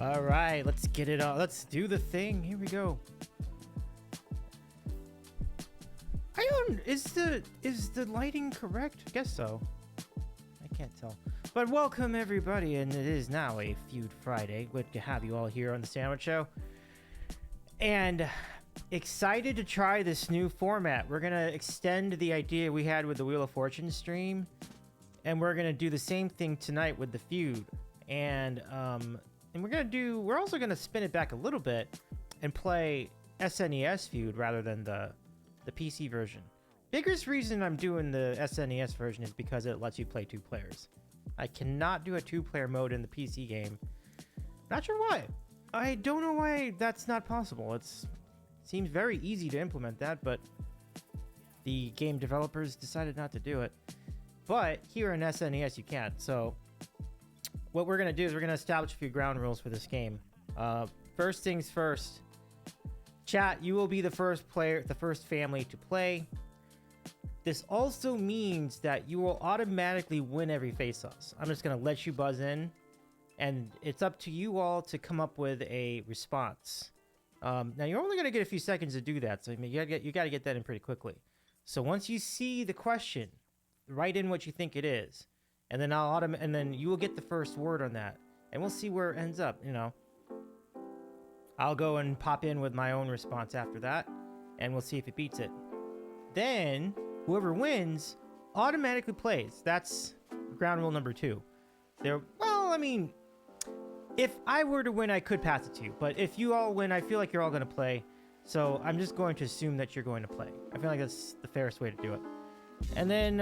All right, let's get it on. Let's do the thing. Here we go. I don't. Is the lighting correct? I guess so. I can't tell. But welcome everybody, and it is now a Feud Friday. Good to have you all here on the Sandwich Show. And excited to try this new format. We're gonna extend the idea we had with the Wheel of Fortune stream, and we're gonna do the same thing tonight with the Feud. And we're also gonna spin it back a little bit and play SNES Feud rather than the PC version. Biggest reason I'm doing the SNES version is because it lets you play 2 players. I cannot do a 2-player mode in the PC game. Not sure why. I don't know why that's not possible. It seems very easy to implement that, but the game developers decided not to do it. But here in SNES you can. So what we're going to do is we're going to establish a few ground rules for this game. First things first. Chat, you will be the first player, the first family to play. This also means that you will automatically win every face-offs. I'm just going to let you buzz in, and it's up to you all to come up with a response. Now, you're only going to get a few seconds to do that, so I mean, you got to get that in pretty quickly. So once you see the question, write in what you think it is, and then and then you will get the first word on that, and we'll see where it ends up. You know, I'll go and pop in with my own response after that, and we'll see if it beats it. Then whoever wins automatically plays. That's ground rule number 2. Well, I mean, if I were to win, I could pass it to you. But if you all win, I feel like you're all going to play. So I'm just going to assume that you're going to play. I feel like that's the fairest way to do it. And then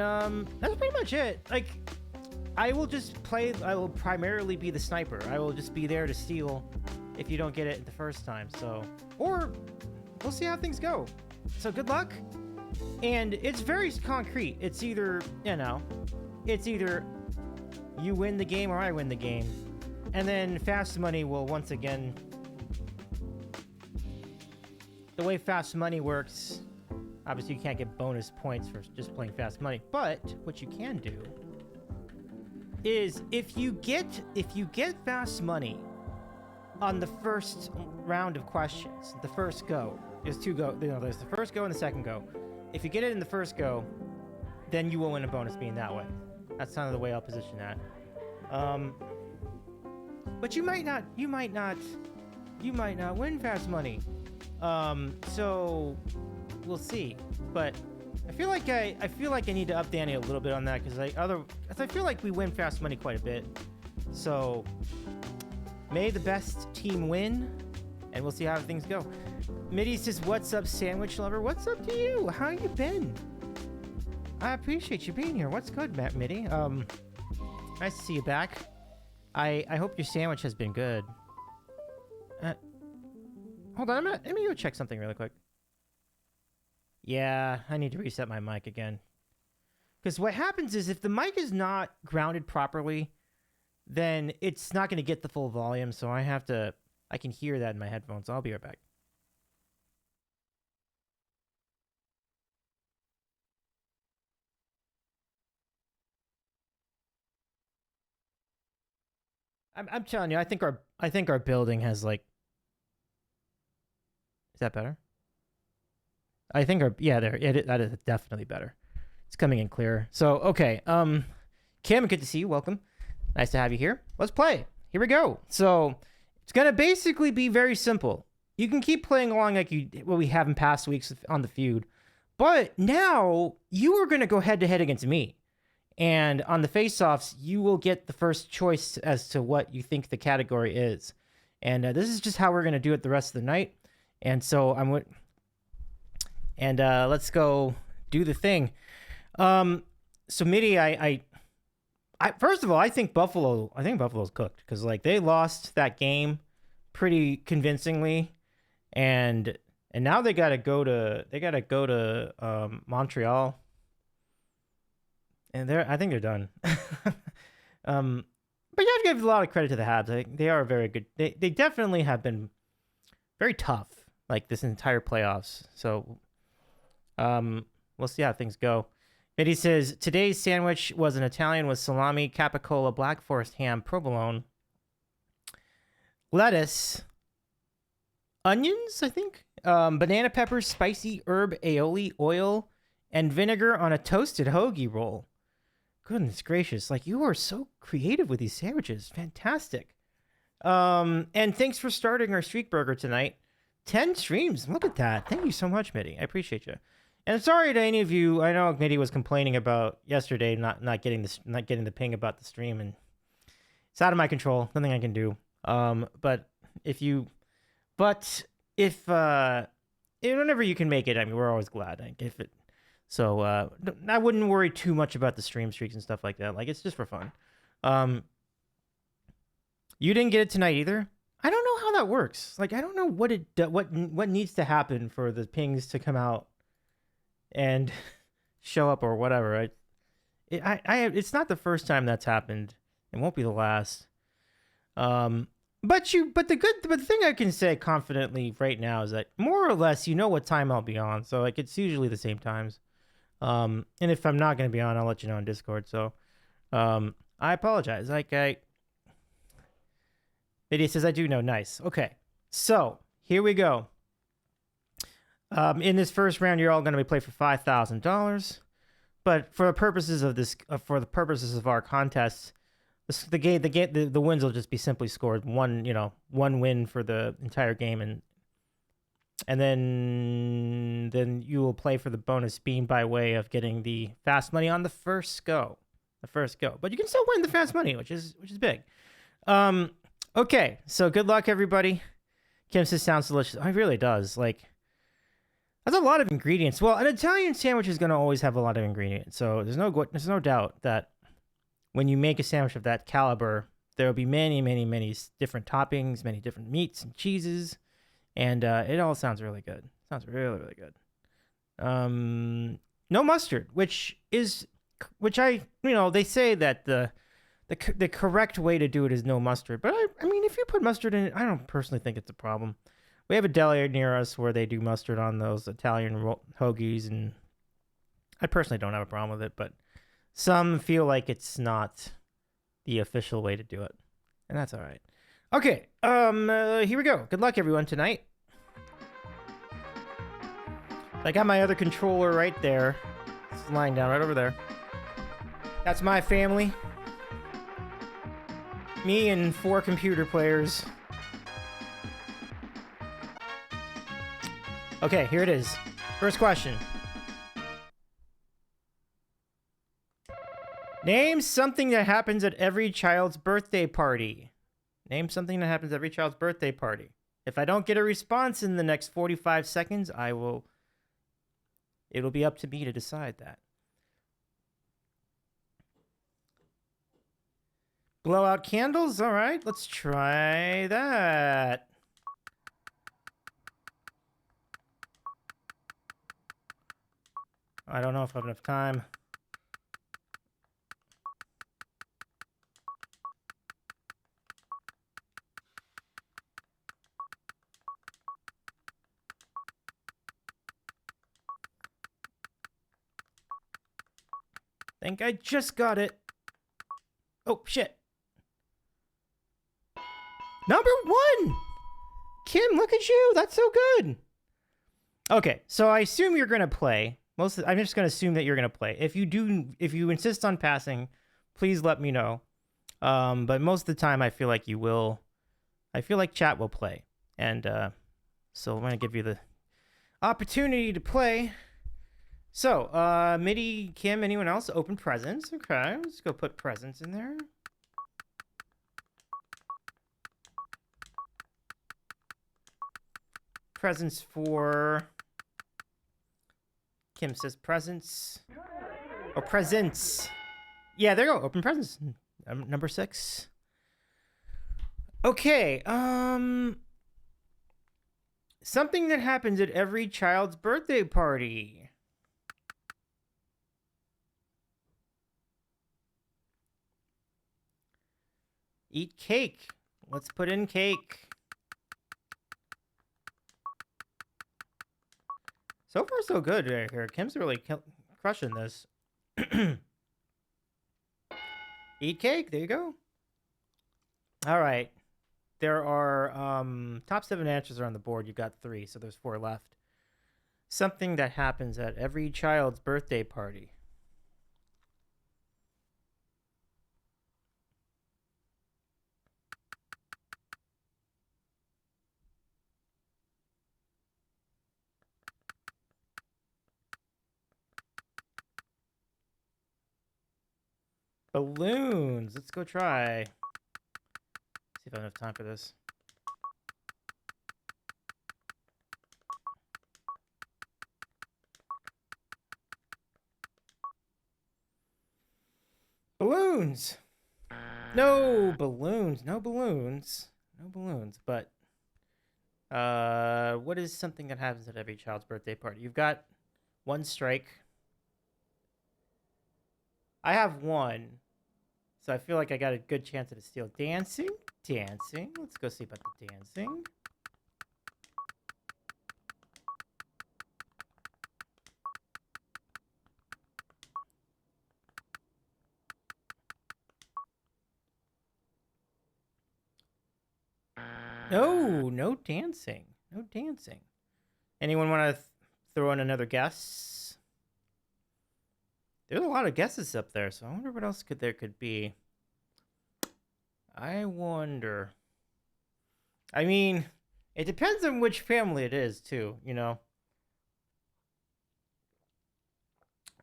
that's pretty much it. Like, I will just play. I will primarily be the sniper. I will just be there to steal if you don't get it the first time. So, or we'll see how things go. So good luck. And it's very concrete. It's either, you know, it's either you win the game or I win the game. And then Fast Money will once again... The way Fast Money works, obviously you can't get bonus points for just playing Fast Money. But what you can do is if you get Fast Money on the first round of questions, the first go, there's 2 go, you know, there's the first go and the second go. If you get it in the first go, then you will win a bonus being that way. That's kind of the way I'll position that. But you might not win Fast Money. So we'll see. But I feel like I need to up the ante a little bit on that because I feel like we win Fast Money quite a bit. So may the best team win, and we'll see how things go. Mitty says, "What's up, sandwich lover? What's up to you? How you been? I appreciate you being here. What's good, Matt Mitty? Nice to see you back. I hope your sandwich has been good. Hold on, let me go check something really quick. Yeah, I need to reset my mic again. Because what happens is if the mic is not grounded properly, then it's not going to get the full volume, so I can hear that in my headphones. So I'll be right back. I'm telling you, I think our building has like... Is that better? I think that is definitely better. It's coming in clearer. So, okay. Kim, good to see you. Welcome. Nice to have you here. Let's play. Here we go. So, it's going to basically be very simple. You can keep playing along like what we have in past weeks on the feud. But now, you are going to go head-to-head against me. And on the face-offs, you will get the first choice as to what you think the category is. And this is just how we're going to do it the rest of the night. And so let's go do the thing. So Mitty, I first of all, I think Buffalo's cooked because like they lost that game pretty convincingly, and now they gotta go to Montreal, and I think they're done. But you have to give a lot of credit to the Habs. They are very good. They definitely have been very tough, like this entire playoffs. So, we'll see how things go. Mitty says, today's sandwich was an Italian with salami, capicola, Black Forest ham, provolone, lettuce, onions, I think, banana peppers, spicy herb aioli, oil, and vinegar on a toasted hoagie roll. Goodness gracious, like you are so creative with these sandwiches. Fantastic. And thanks for starting our streak burger tonight. 10 streams. Look at that. Thank you so much, Mitty. I appreciate you. And sorry to any of you. I know Mitty was complaining about yesterday not getting the ping about the stream, and it's out of my control. Nothing I can do. But whenever you can make it, I mean, we're always glad. So I wouldn't worry too much about the stream streaks and stuff like that. Like it's just for fun. Um, you didn't get it tonight either. I don't know how that works. Like, I don't know what needs to happen for the pings to come out and show up or whatever. It's not the first time that's happened. It won't be the last. But the thing I can say confidently right now is that more or less you know what time I'll be on. So like it's usually the same times. And if I'm not gonna be on, I'll let you know on Discord. So, I apologize. Lydia says I do know. Nice. Okay. So here we go. In this first round, you're all gonna be played for $5,000. But for the purposes of this, for the purposes of our contest, the wins will just be simply scored one win for the entire game, and then you will play for the bonus beam by way of getting the fast money on the first go. But you can still win the fast money, which is big. Okay, so good luck, everybody. Kim says sounds delicious. Oh, it really does. Like, that's a lot of ingredients. Well, an Italian sandwich is going to always have a lot of ingredients, so there's no doubt that when you make a sandwich of that caliber, there will be many, many, many different toppings, many different meats and cheeses, and it all sounds really good. Sounds really, really good. No mustard, which they say that the correct way to do it is no mustard. But I mean, if you put mustard in it, I don't personally think it's a problem. We have a deli near us where they do mustard on those Italian hoagies, and I personally don't have a problem with it, but some feel like it's not the official way to do it, and that's all right. Okay, here we go. Good luck, everyone, tonight. I got my other controller right there. It's lying down right over there. That's my family. Me and 4 computer players. Okay, here it is. First question. Name something that happens at every child's birthday party. Name something that happens at every child's birthday party. If I don't get a response in the next 45 seconds, it'll be up to me to decide that. Blow out candles? All right, let's try that. I don't know if I have enough time. Think I just got it. Oh, shit. Number 1! Kim, look at you. That's so good. Okay, so I assume you're going to play. I'm just going to assume that you're going to play. If you insist on passing, please let me know. But most of the time, I feel like you will. I feel like chat will play. And so I'm going to give you the opportunity to play. So, Mitty, Kim, anyone else? Open presents. Okay, let's go put presents in there. Presents for... Kim says presents. Oh, presents. Yeah, there you go. Open presents. Number 6. Okay, something that happens at every child's birthday party. Eat cake. Let's put in cake. So far, so good right here. Kim's really crushing this. Eat cake. There you go. All right. There are top 7 answers are on the board. You've got 3, so there's 4 left. Something that happens at every child's birthday party. Balloons. Let's go try. See if I have enough time for this. Balloons. No balloons. No balloons. No balloons. But what is something that happens at every child's birthday party? You've got one strike. I have one, so I feel like I got a good chance at a steal. Dancing. Dancing. Let's go see about the dancing. No, no dancing. No dancing. Anyone want to throw in another guess? There's a lot of guesses up there, so I wonder what else there could be. I wonder. I mean, it depends on which family it is, too, you know.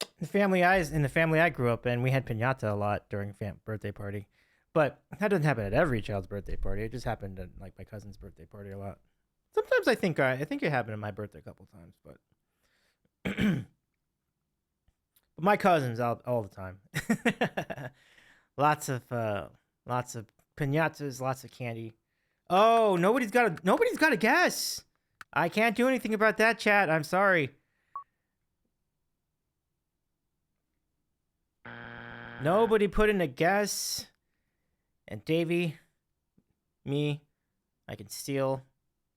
In the family I grew up in, we had piñata a lot during birthday party. But that doesn't happen at every child's birthday party. It just happened at like my cousin's birthday party a lot. Sometimes I think it happened at my birthday a couple times, but but my cousins all the time. lots of piñatas, lots of candy. Oh, nobody's got a guess. I can't do anything about that, chat. I'm sorry. Nobody put in a guess. And Davy, me, I can steal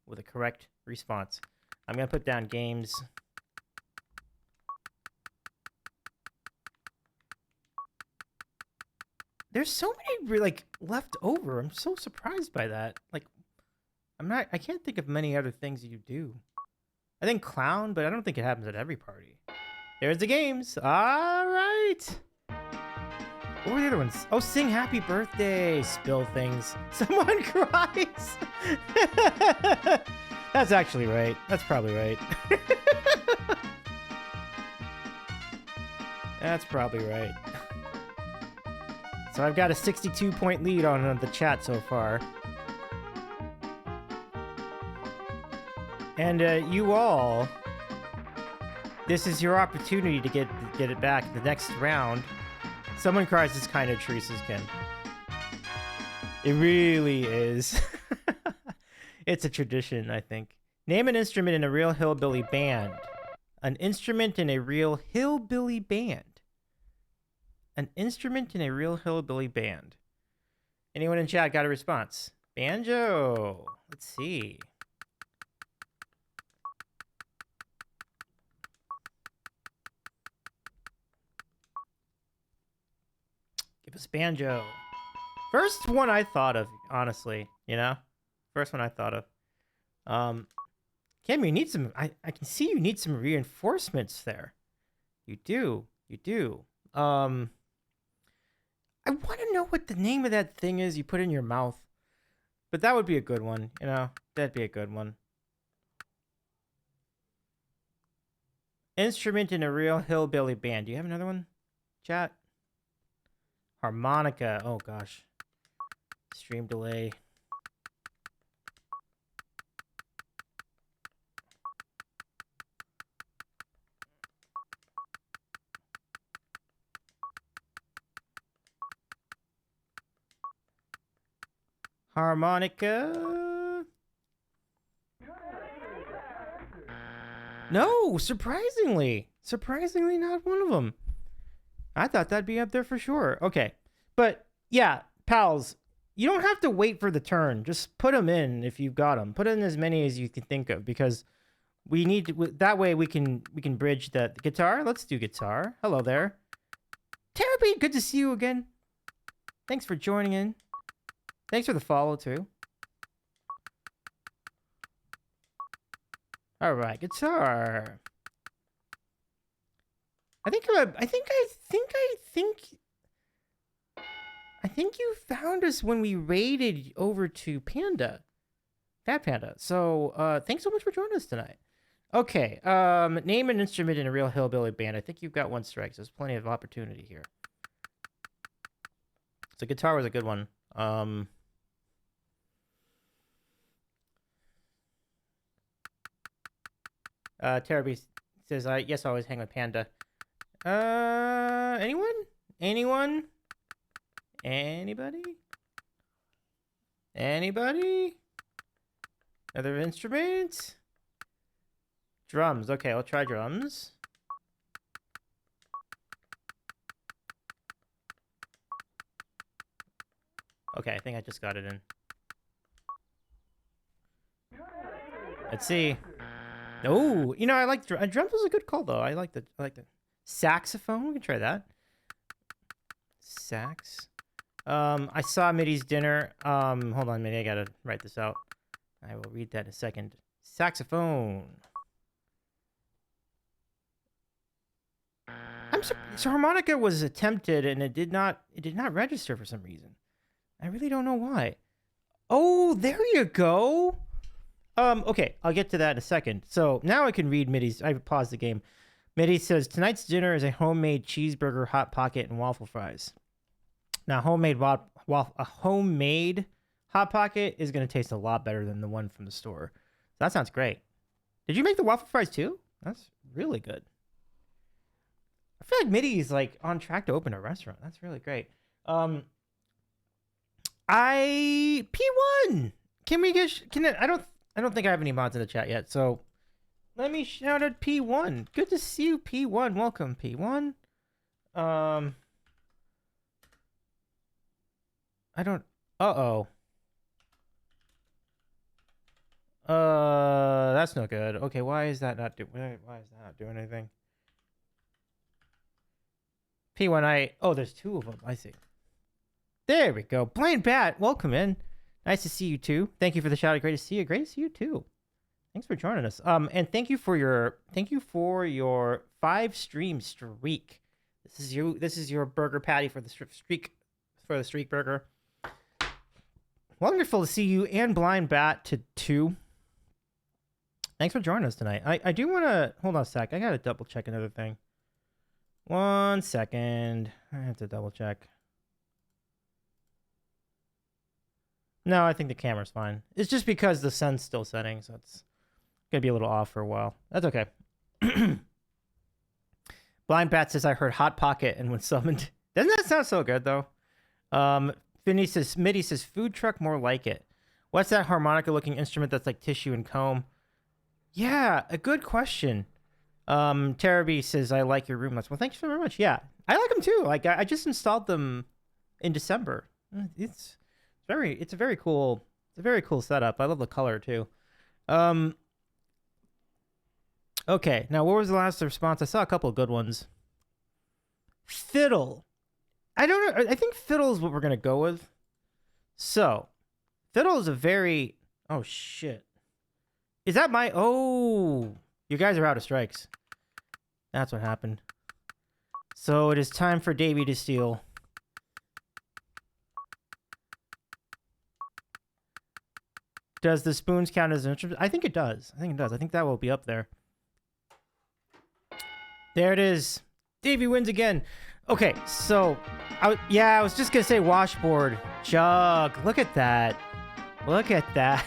with a correct response. I'm going to put down games. There's so many like left over. I'm so surprised by that. Like, I can't think of many other things you do. I think clown, but I don't think it happens at every party. There's the games. All right. What were the other ones? Oh, sing happy birthday. Spill things. Someone cries. That's actually right. That's probably right. That's probably right. So I've got a 62-point lead on the chat so far. And you all, this is your opportunity to get it back the next round. Someone cries is kind of Teresa's kin. It really is. It's a tradition, I think. Name an instrument in a real hillbilly band. An instrument in a real hillbilly band. An instrument in a real hillbilly band. Anyone in chat got a response? Banjo. Let's see. Give us banjo. First one I thought of, honestly, you know? First one I thought of. Cam, you need some, I can see you need some reinforcements there. You do. You do. I want to know what the name of that thing is you put in your mouth. But that would be a good one, you know? That'd be a good one. Instrument in a real hillbilly band. Do you have another one, chat? Harmonica. Oh, gosh. Stream delay. Harmonica. No, surprisingly. Surprisingly, not one of them. I thought that'd be up there for sure. Okay. But, yeah, pals, you don't have to wait for the turn. Just put them in if you've got them. Put in as many as you can think of, because we need to, that way we can bridge the guitar. Let's do guitar. Hello there. Terrapin, good to see you again. Thanks for joining in. Thanks for the follow, too. All right, guitar. I think you found us when we raided over to Panda. Fat Panda. So, thanks so much for joining us tonight. Okay, name an instrument in a real hillbilly band. I think you've got one strike, so there's plenty of opportunity here. So guitar was a good one. Terraby says, yes, I always hang with Panda. Anyone? Anyone? Anybody? Anybody? Other instruments? Drums. Okay, I'll try drums. Okay, I think I just got it in. Let's see. Oh, you know, I like drums is a good call though. I like the saxophone. We can try that. Sax. I saw Mitty's dinner. Hold on, Mitty. I gotta write this out. I will read that in a second. Saxophone. So harmonica was attempted and it did not register for some reason. I really don't know why. Oh, there you go. Okay, I'll get to that in a second. So now I can read Mitty's. I paused the game. Mitty says, tonight's dinner is a homemade cheeseburger, hot pocket, and waffle fries. Now, a homemade hot pocket is going to taste a lot better than the one from the store. So that sounds great. Did you make the waffle fries too? That's really good. I feel like Mitty's like on track to open a restaurant. That's really great. P1. Can we get? I don't think I have any mods in the chat yet. So let me shout out P1. Good to see you, P1. Welcome, P1. I don't. That's no good. Okay, why is that not doing anything? P1, oh, there's two of them. I see. There we go. Blind Bat, welcome in. Nice to see you too. Thank you for the shout out. Great to see you. Great to see you too. Thanks for joining us. And thank you for your 5 stream streak. This is your burger patty for the streak burger. Wonderful to see you and Blind Bat to 2. Thanks for joining us tonight. I do want to hold on a sec. I gotta double check another thing. 1 second. I have to double check. No, I think the camera's fine. It's just because the sun's still setting, so it's gonna be a little off for a while. That's okay. Blind Bat says I heard Hot Pocket and when summoned. Doesn't that sound so good though? Mitty says food truck, more like it. What's that harmonica looking instrument that's like tissue and comb? Yeah, a good question. Taraby says I like your room lights. Well, thank you so very much. Yeah, I like them too. Like I just installed them in December. It's a very cool setup. I love the color too. Okay, now what was the last response? I saw a couple of good ones. Fiddle. I don't know. I think fiddle is what we're gonna go with. So, fiddle is a very. Oh shit. Is that my? Oh, you guys are out of strikes. That's what happened. So it is time for Davy to steal. Does the spoons count as an instrument? I think it does. I think that will be up there. There it is. Davy wins again. Okay, so I was just gonna say washboard. Jug. Look at that. Look at that.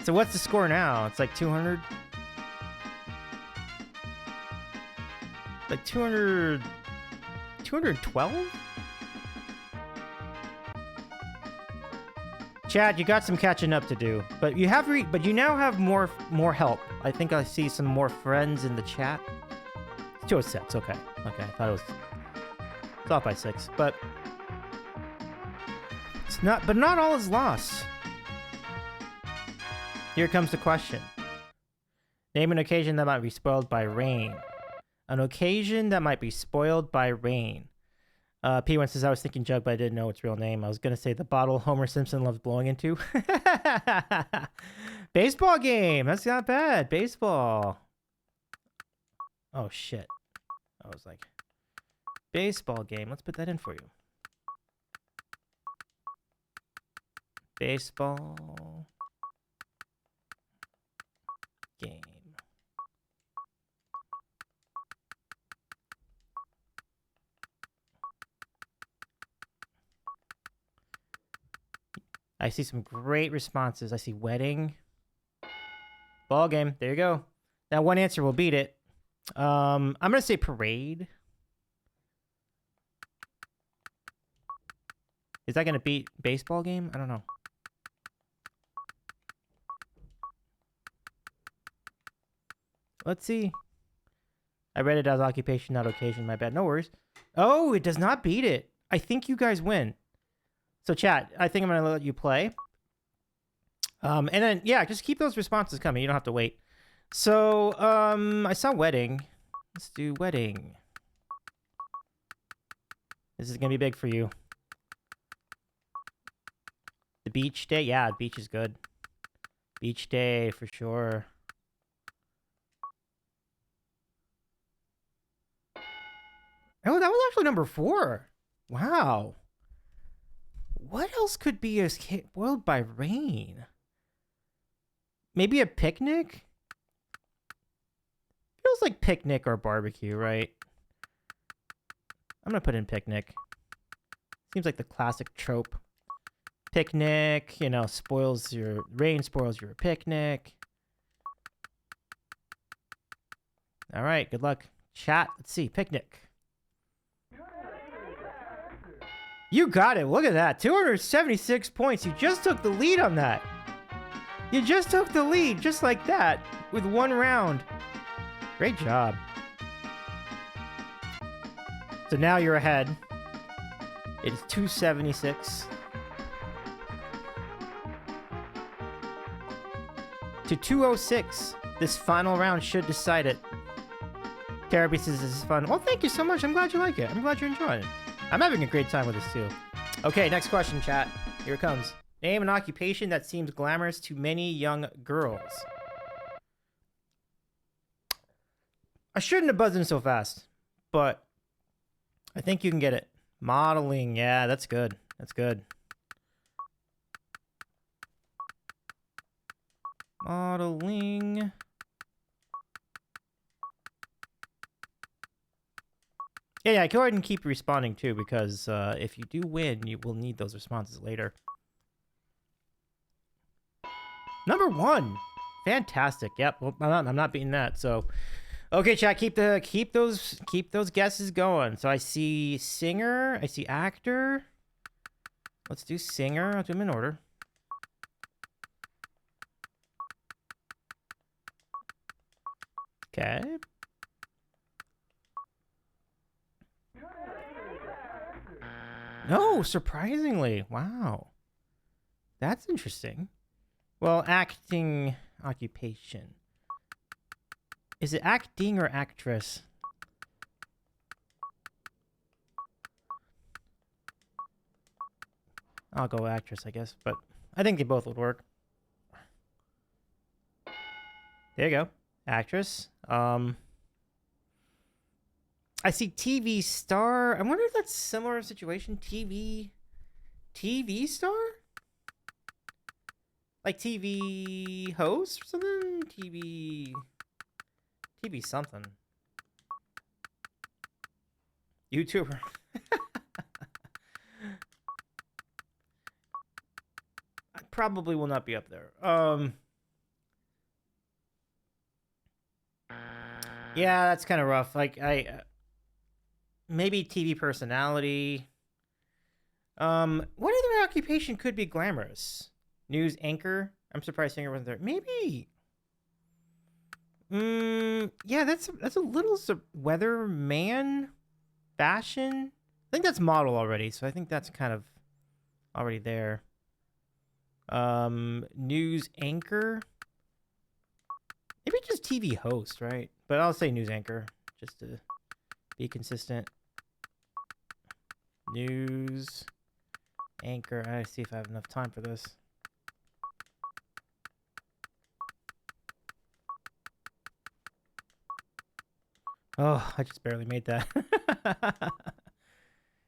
So what's the score now? It's like 200. Like 200. 212? Chad, you got some catching up to do, but you now have more help. I think I see some more friends in the chat. It's 206. Okay. I thought it's off by 6, but it's not. But not all is lost. Here comes the question. Name an occasion that might be spoiled by rain. An occasion that might be spoiled by rain. P1 says, I was thinking Jug, but I didn't know its real name. I was going to say the bottle Homer Simpson loves blowing into. Baseball game. That's not bad. Baseball. Oh, shit. I was like, baseball game. Let's put that in for you. Baseball game. I see some great responses. I see wedding. Ball game. There you go. Now one answer will beat it. I'm going to say parade. Is that gonna beat baseball game? I don't know. Let's see. I read it as occupation, not occasion. My bad. No worries. Oh, it does not beat it. I think you guys win. So chat, I think I'm gonna let you play. And then yeah, just keep those responses coming. You don't have to wait. So I saw wedding. Let's do wedding. This is gonna be big for you. The beach day, yeah, the beach is good. Beach day for sure. Oh, that was actually number 4. Wow. What else could be spoiled by rain? Maybe a picnic? Feels like picnic or barbecue, right? I'm gonna put in picnic. Seems like the classic trope. Picnic, you know, rain spoils your picnic. All right, good luck. Chat, let's see, picnic. You got it. Look at that. 276 points. You just took the lead on that. You just took the lead just like that with 1 round. Great job. So now you're ahead. It is 276 to 206. This final round should decide it. Caribbean says this is fun. Well, thank you so much. I'm glad you like it. I'm glad you're enjoying it. I'm having a great time with this too. Okay, next question, chat. Here it comes. Name an occupation that seems glamorous to many young girls. I shouldn't have buzzed in so fast, but I think you can get it. Modeling, yeah, that's good. That's good. Modeling. Yeah, go ahead and keep responding too, because if you do win, you will need those responses later. Number 1, fantastic. Yep, well, I'm not beating that. So, okay, chat, keep those guesses going. So I see singer, I see actor. Let's do singer. I'll do them in order. Okay. No, surprisingly. Wow. That's interesting. Well, acting occupation. Is it acting or actress? I'll go actress, I guess, but I think they both would work. There you go. Actress. I see TV star. I wonder if that's a similar situation. TV star? Like TV host or something? TV something. YouTuber. I probably will not be up there. Yeah, that's kind of rough. Like maybe TV personality. What other occupation could be glamorous? News anchor. I'm surprised singer wasn't there. Maybe. Yeah, that's a little weatherman, fashion. I think that's model already, so I think that's kind of already there. News anchor. Maybe just TV host, right? But I'll say news anchor just to be consistent. News anchor. I see if I have enough time for this. Oh, I just barely made that.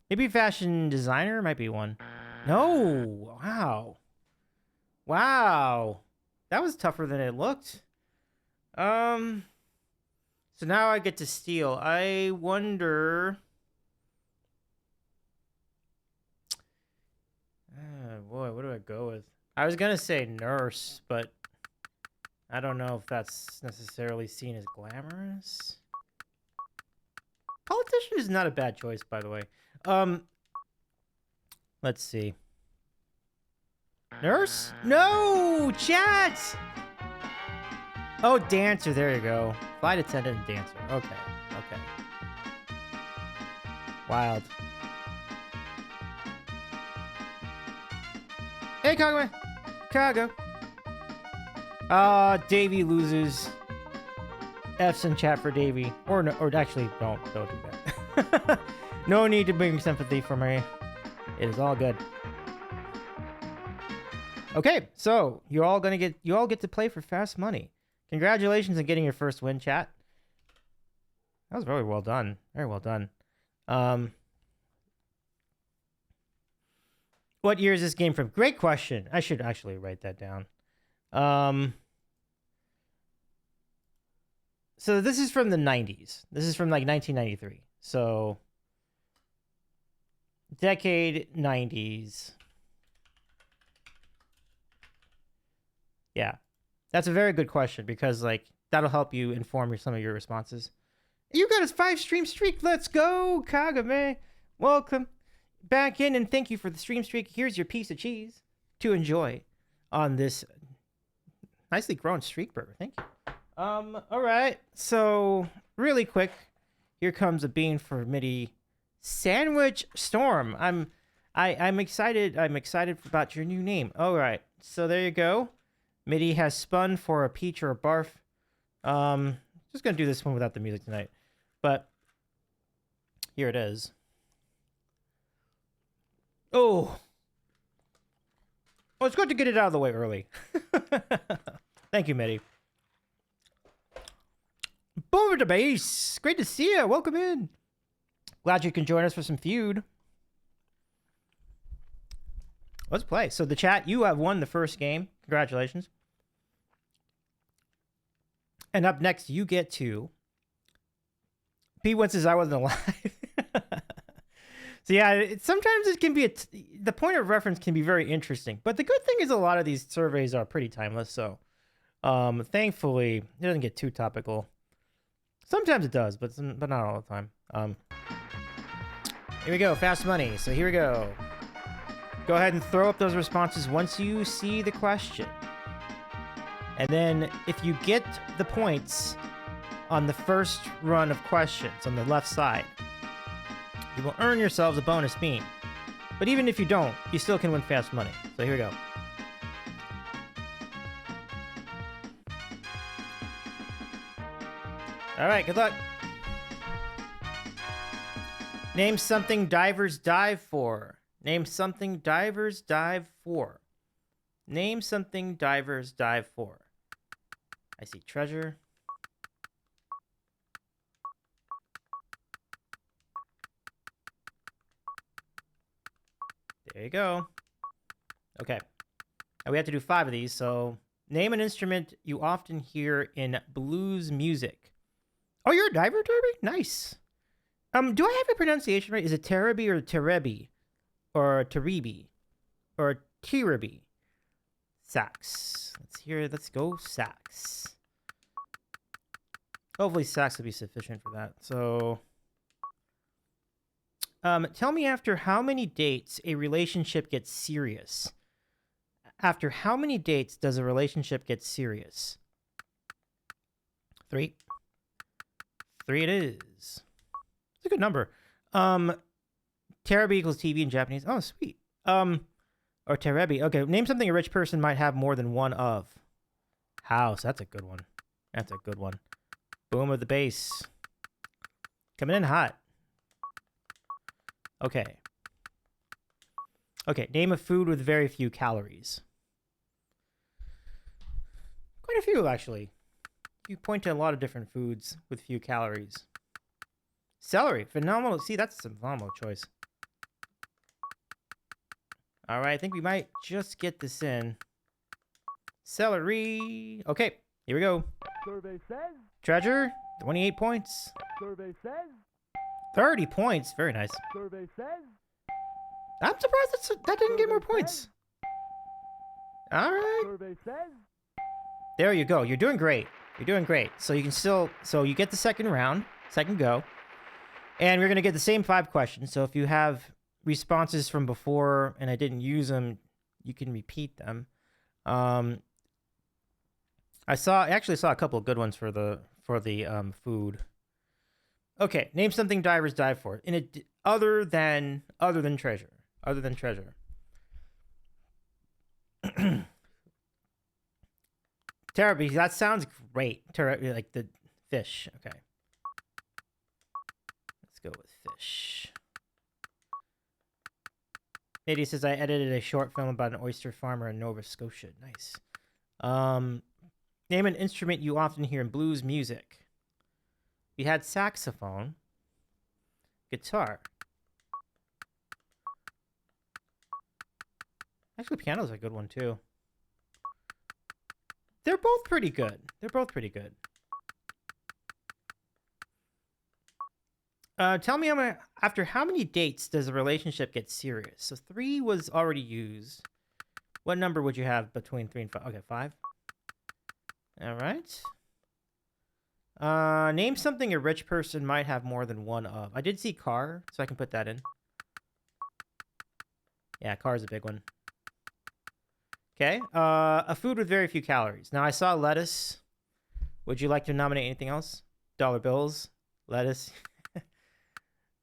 Maybe fashion designer might be one. No. Wow. Wow. That was tougher than it looked. So now I get to steal. I wonder. Boy, what do I go with? I was gonna say nurse, but I don't know if that's necessarily seen as glamorous. Politician is not a bad choice, by the way. Let's see. Nurse? No! Chat! Oh, dancer. There you go. Flight attendant and dancer. Okay. Okay. Wild. Hey, Kagome. Kago. Davy loses. F's in chat for Davy. Or no, or actually, don't do that. No need to bring sympathy for me. It is all good. Okay, so you all get to play for fast money. Congratulations on getting your first win, chat. That was very well done. Very well done. What year is this game from? Great question. I should actually write that down. So this is from the 90s. This is from like 1993. So decade 90s. Yeah. That's a very good question because like that'll help you inform some of your responses. You got a 5-stream streak. Let's go, Kagame. Welcome back in and thank you for the stream streak. Here's your piece of cheese to enjoy on this nicely grown streak burger. Thank you. All right. So really quick, here comes a bean for MIDI Sandwich Storm. I'm excited. I'm excited about your new name. All right. So there you go. MIDI has spun for a peach or a barf. Just gonna do this one without the music tonight, but here it is. Oh, it's good to get it out of the way early. Thank you, MIDI. Boom with the bass. Great to see you. Welcome in. Glad you can join us for some feud. Let's play. So the chat, you have won the first game. Congratulations. And up next, you get to P Went Says I Wasn't Alive. So yeah, sometimes it can be the point of reference can be very interesting. But the good thing is a lot of these surveys are pretty timeless. So thankfully, it doesn't get too topical. Sometimes it does, but not all the time. Here we go, fast money. So here we go. Go ahead and throw up those responses once you see the question. And then if you get the points on the first run of questions on the left side, you will earn yourselves a bonus bean. But even if you don't, you still can win fast money. So here we go. All right, good luck. Name something divers dive for. Name something divers dive for. Name something divers dive for. I see treasure. There you go. Okay. Now we have to do 5 of these, so name an instrument you often hear in blues music. Oh, you're a diver, Derby? Nice. Do I have your pronunciation right? Is it Terebi or Terebi? Or Teribi? Or Tiribi? Sax. Let's go sax. Hopefully sax will be sufficient for that. So, tell me after how many dates a relationship gets serious? After how many dates does a relationship get serious? 3. 3 it is. It's a good number. Terebi equals TV in Japanese. Oh, sweet. Or Terebi. Okay, name something a rich person might have more than one of. House. That's a good one. That's a good one. Boom of the bass. Coming in hot. Okay. Okay, name a food with very few calories. Quite a few, actually. You point to a lot of different foods with few calories. Celery. Phenomenal. See, that's a phenomenal choice. All right, I think we might just get this in. Celery. Okay, here we go. Survey says. Treasure, 28 points. Survey says. 30 points. Very nice. Survey says. I'm surprised that didn't get more points. All right. Survey says. There you go. You're doing great. You're doing great. So you can still, so you get the second round, second go. And we're going to get the same 5 questions. So if you have responses from before and I didn't use them, you can repeat them. I actually saw a couple of good ones for the food. Okay, name something divers dive for. Other than treasure. Other than treasure. Terribly, that sounds great. Like the fish. Okay. Let's go with fish. Lady says I edited a short film about an oyster farmer in Nova Scotia. Nice. Name an instrument you often hear in blues music. We had saxophone, guitar. Actually, piano's a good one too. They're both pretty good. Tell me after how many dates does a relationship get serious? So 3 was already used. What number would you have between 3 and 5? Okay, 5. All right. Name something a rich person might have more than one of. I did see car, so I can put that in. Yeah, car is a big one. Okay. A food with very few calories. Now, I saw lettuce. Would you like to nominate anything else? Dollar bills, lettuce,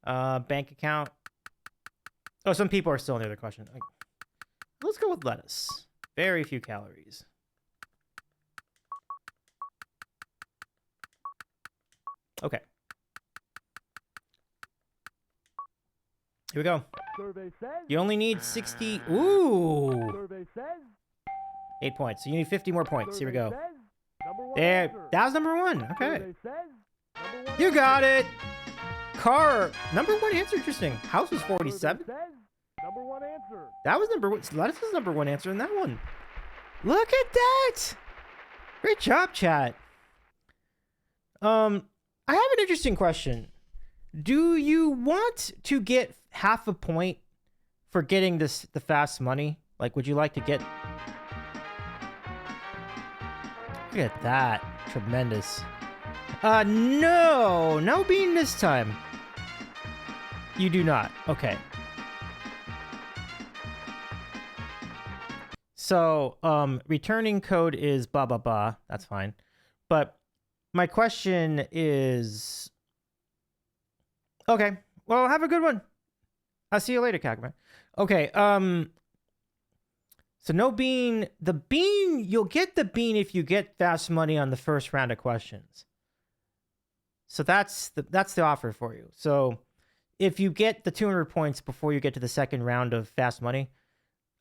bank account. Oh, some people are still in the other question. Let's go with lettuce. Very few calories. Okay. Here we go. Survey says. You only need 60. Ooh. Survey says. 8 points. So you need 50 more points. Here we go. Says, There. answer. That was number 1. Okay. Survey says, You got it. Car. Number 1 answer. Interesting. House was 47. Says, number 1 answer. That was number 1. Lettuce was number 1 answer in that one. Look at that. Great job, chat. I have an interesting question. Do you want to get half a point for getting the fast money? Like, would you like to get... Look at that. Tremendous. No bean this time. You do not. Okay. So, returning code is blah, blah, blah. That's fine. But my question is... Okay. Well, have a good one. I'll see you later, Kagman. Okay, so no bean. The bean, you'll get the bean if you get fast money on the first round of questions. So that's the offer for you. So if you get the 200 points before you get to the second round of fast money,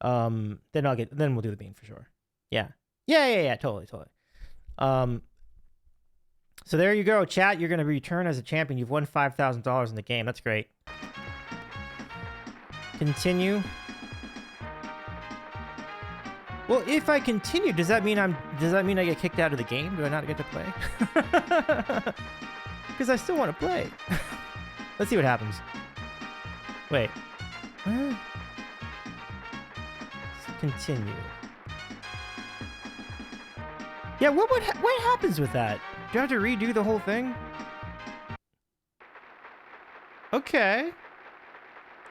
then we'll do the bean for sure. Yeah. Totally. So there you go, chat. You're going to return as a champion. You've won $5,000 in the game. That's great. Continue. Well, if I continue, does that mean I get kicked out of the game? Do I not get to play? Because I still want to play. Let's see what happens. Wait. Let's continue. Yeah, what happens with that? Do I have to redo the whole thing? Okay.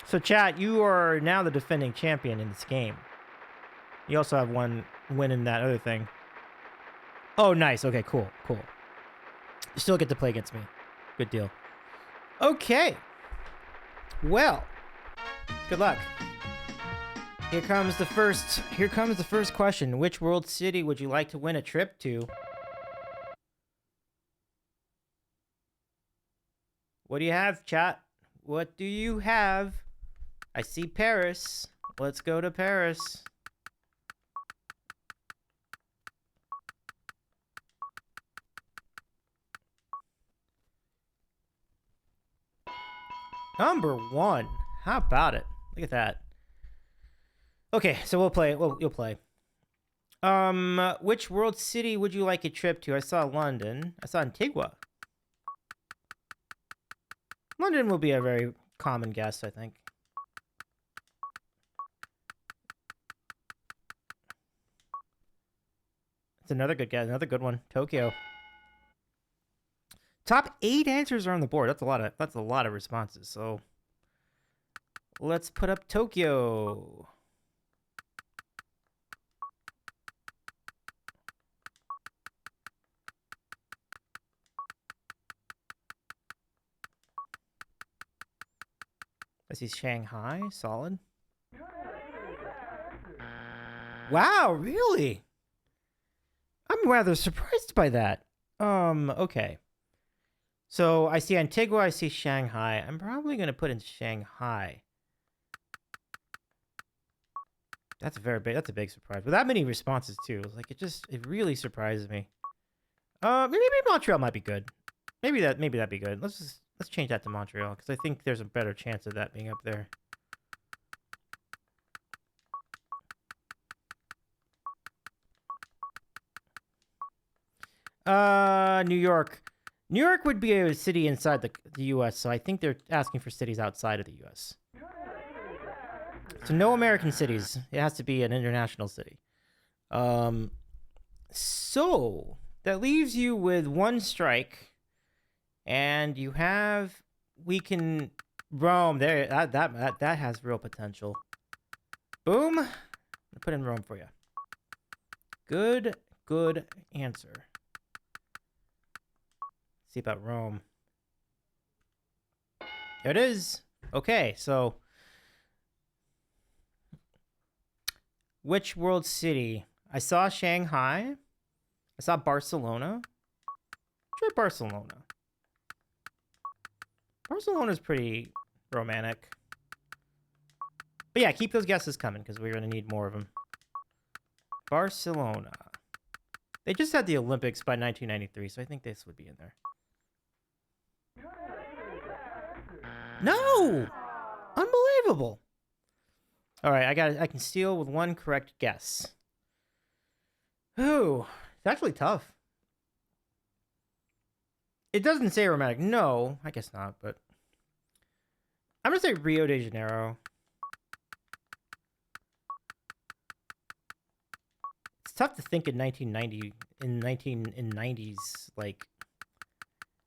So, chat, you are now the defending champion in this game. You also have one win in that other thing. Oh, nice. Okay, cool. You still get to play against me. Good deal. Okay. Well, good luck. Here comes the first question. Which world city would you like to win a trip to? What do you have, chat? What do you have? I see Paris. Let's go to Paris. Number 1. How about it? Look at that. Okay, so we'll play. Well, you'll play. Which world city would you like a trip to? I saw London. I saw Antigua. London will be a very common guess, I think. It's another good guess. Another good one. Tokyo. Top 8 answers are on the board. That's a lot of responses. So Let's put up Tokyo. I see Shanghai. Solid. Wow, really? I'm rather surprised by that. Okay. So I see Antigua, I see Shanghai. I'm probably gonna put in Shanghai. That's a big surprise. With that many responses too. Like it really surprises me. Maybe Montreal might be good. Maybe that'd be good. Let's change that to Montreal, because I think there's a better chance of that being up there. New York. New York would be a city inside the U.S., so I think they're asking for cities outside of the U.S. So no American cities. It has to be an international city. So that leaves you with one strike, and you have Rome. There, that has real potential. Boom. I'll put in Rome for you. Good answer. See about Rome. There it is. Okay, so which world city? I saw Shanghai. I saw Barcelona. Try Barcelona. Barcelona's pretty romantic. But yeah, keep those guesses coming, because we're going to need more of them. Barcelona. They just had the Olympics by 1993, so I think this would be in there. No! Unbelievable. All right, I can steal with one correct guess. Ooh, it's actually tough. It doesn't say romantic. No, I guess not, but I'm going to say Rio de Janeiro. It's tough to think in 1990s like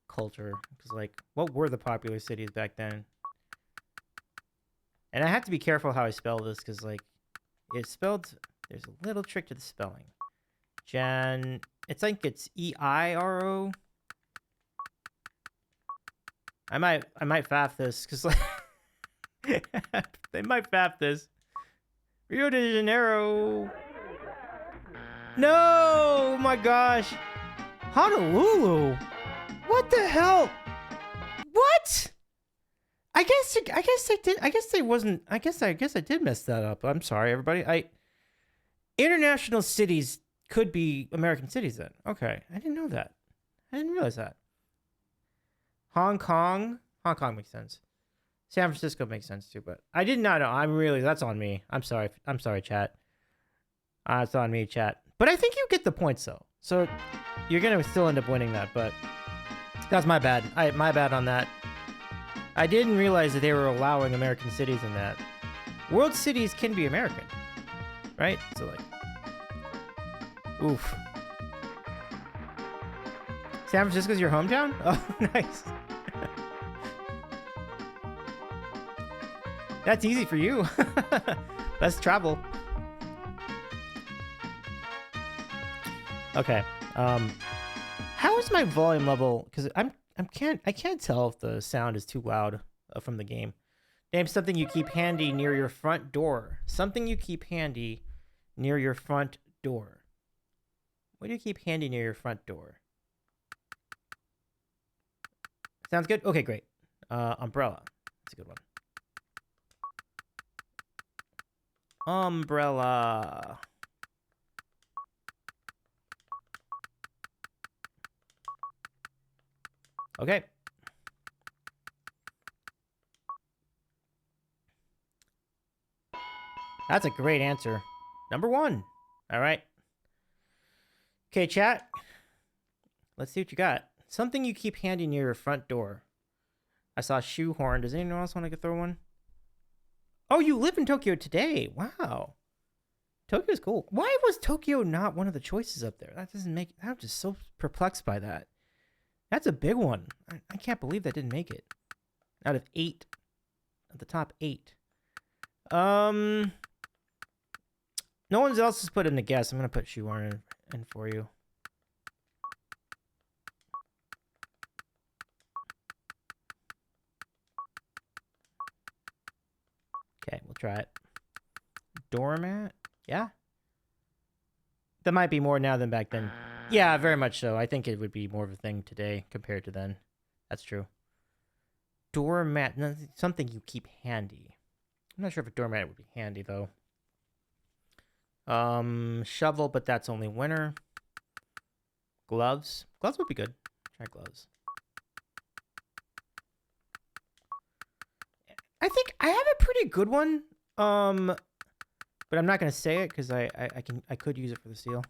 culture, because like what were the popular cities back then? And I have to be careful how I spell this, because like it's spelled, there's a little trick to the spelling. It's like it's E-I-R-O. I might faff this, because like they might faff this. Rio de Janeiro. No, my gosh. Honolulu. What the hell? What? I guess I did. I guess I did mess that up. I'm sorry, everybody. International cities could be American cities then. Okay, I didn't know that. I didn't realize that. Hong Kong makes sense. San Francisco makes sense too, but I did not know. That's on me. I'm sorry, chat. It's on me, chat. But I think you get the points though. So you're gonna still end up winning that, but that's my bad. My bad on that. I didn't realize that they were allowing American cities in that. World cities can be American, right? So like, oof. San Francisco's your hometown? Oh, nice. That's easy for you. Let's travel. Okay. How is my volume level? Because I can't tell if the sound is too loud from the game. Name something you keep handy near your front door. Something you keep handy near your front door. What do you keep handy near your front door? Sounds good? Okay, great. Umbrella. That's a good one. Umbrella. Okay. That's a great answer. Number 1. All right. Okay, chat. Let's see what you got. Something you keep handy near your front door. I saw a shoehorn. Does anyone else want to throw one? Oh, you live in Tokyo today. Wow. Tokyo's cool. Why was Tokyo not one of the choices up there? I'm just so perplexed by that. That's a big one. I can't believe that didn't make it. Out of 8. Of the top 8. No one else has put in the guess. I'm gonna put shoehorn in for you. Okay, we'll try it. Doormat? Yeah? That might be more now than back then. Yeah, very much so. I think it would be more of a thing today compared to then. That's true. Doormat, something you keep handy. I'm not sure if a doormat would be handy though. Shovel, but that's only winter. Gloves. Gloves would be good. Try gloves. I think I have a pretty good one. But I'm not gonna say it because I could use it for the seal.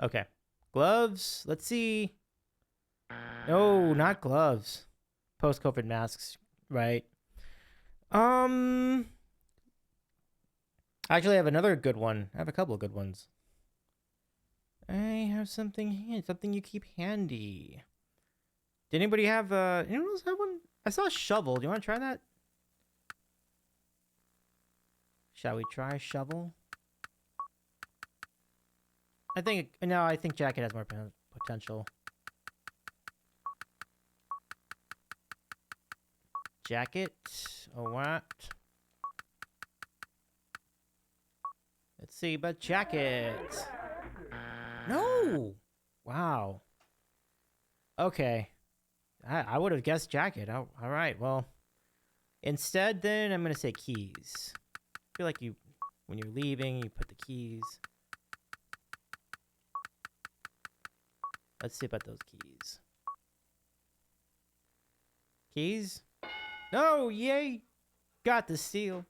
Okay. Gloves. Let's see. No, not gloves. Post-COVID masks, right? Actually, I have another good one. I have a couple of good ones. I have something you keep handy. Did anybody have anyone else have one? I saw a shovel. Do you want to try that? Shall we try shovel? I think jacket has more potential. Jacket. Oh, what? Let's see, but jacket. No. Wow. Okay. I would have guessed jacket. Oh, all right. Well, instead, then I'm gonna say keys. I feel like when you're leaving, you put the keys. Let's see about those keys. Keys? No, yay! Got the seal.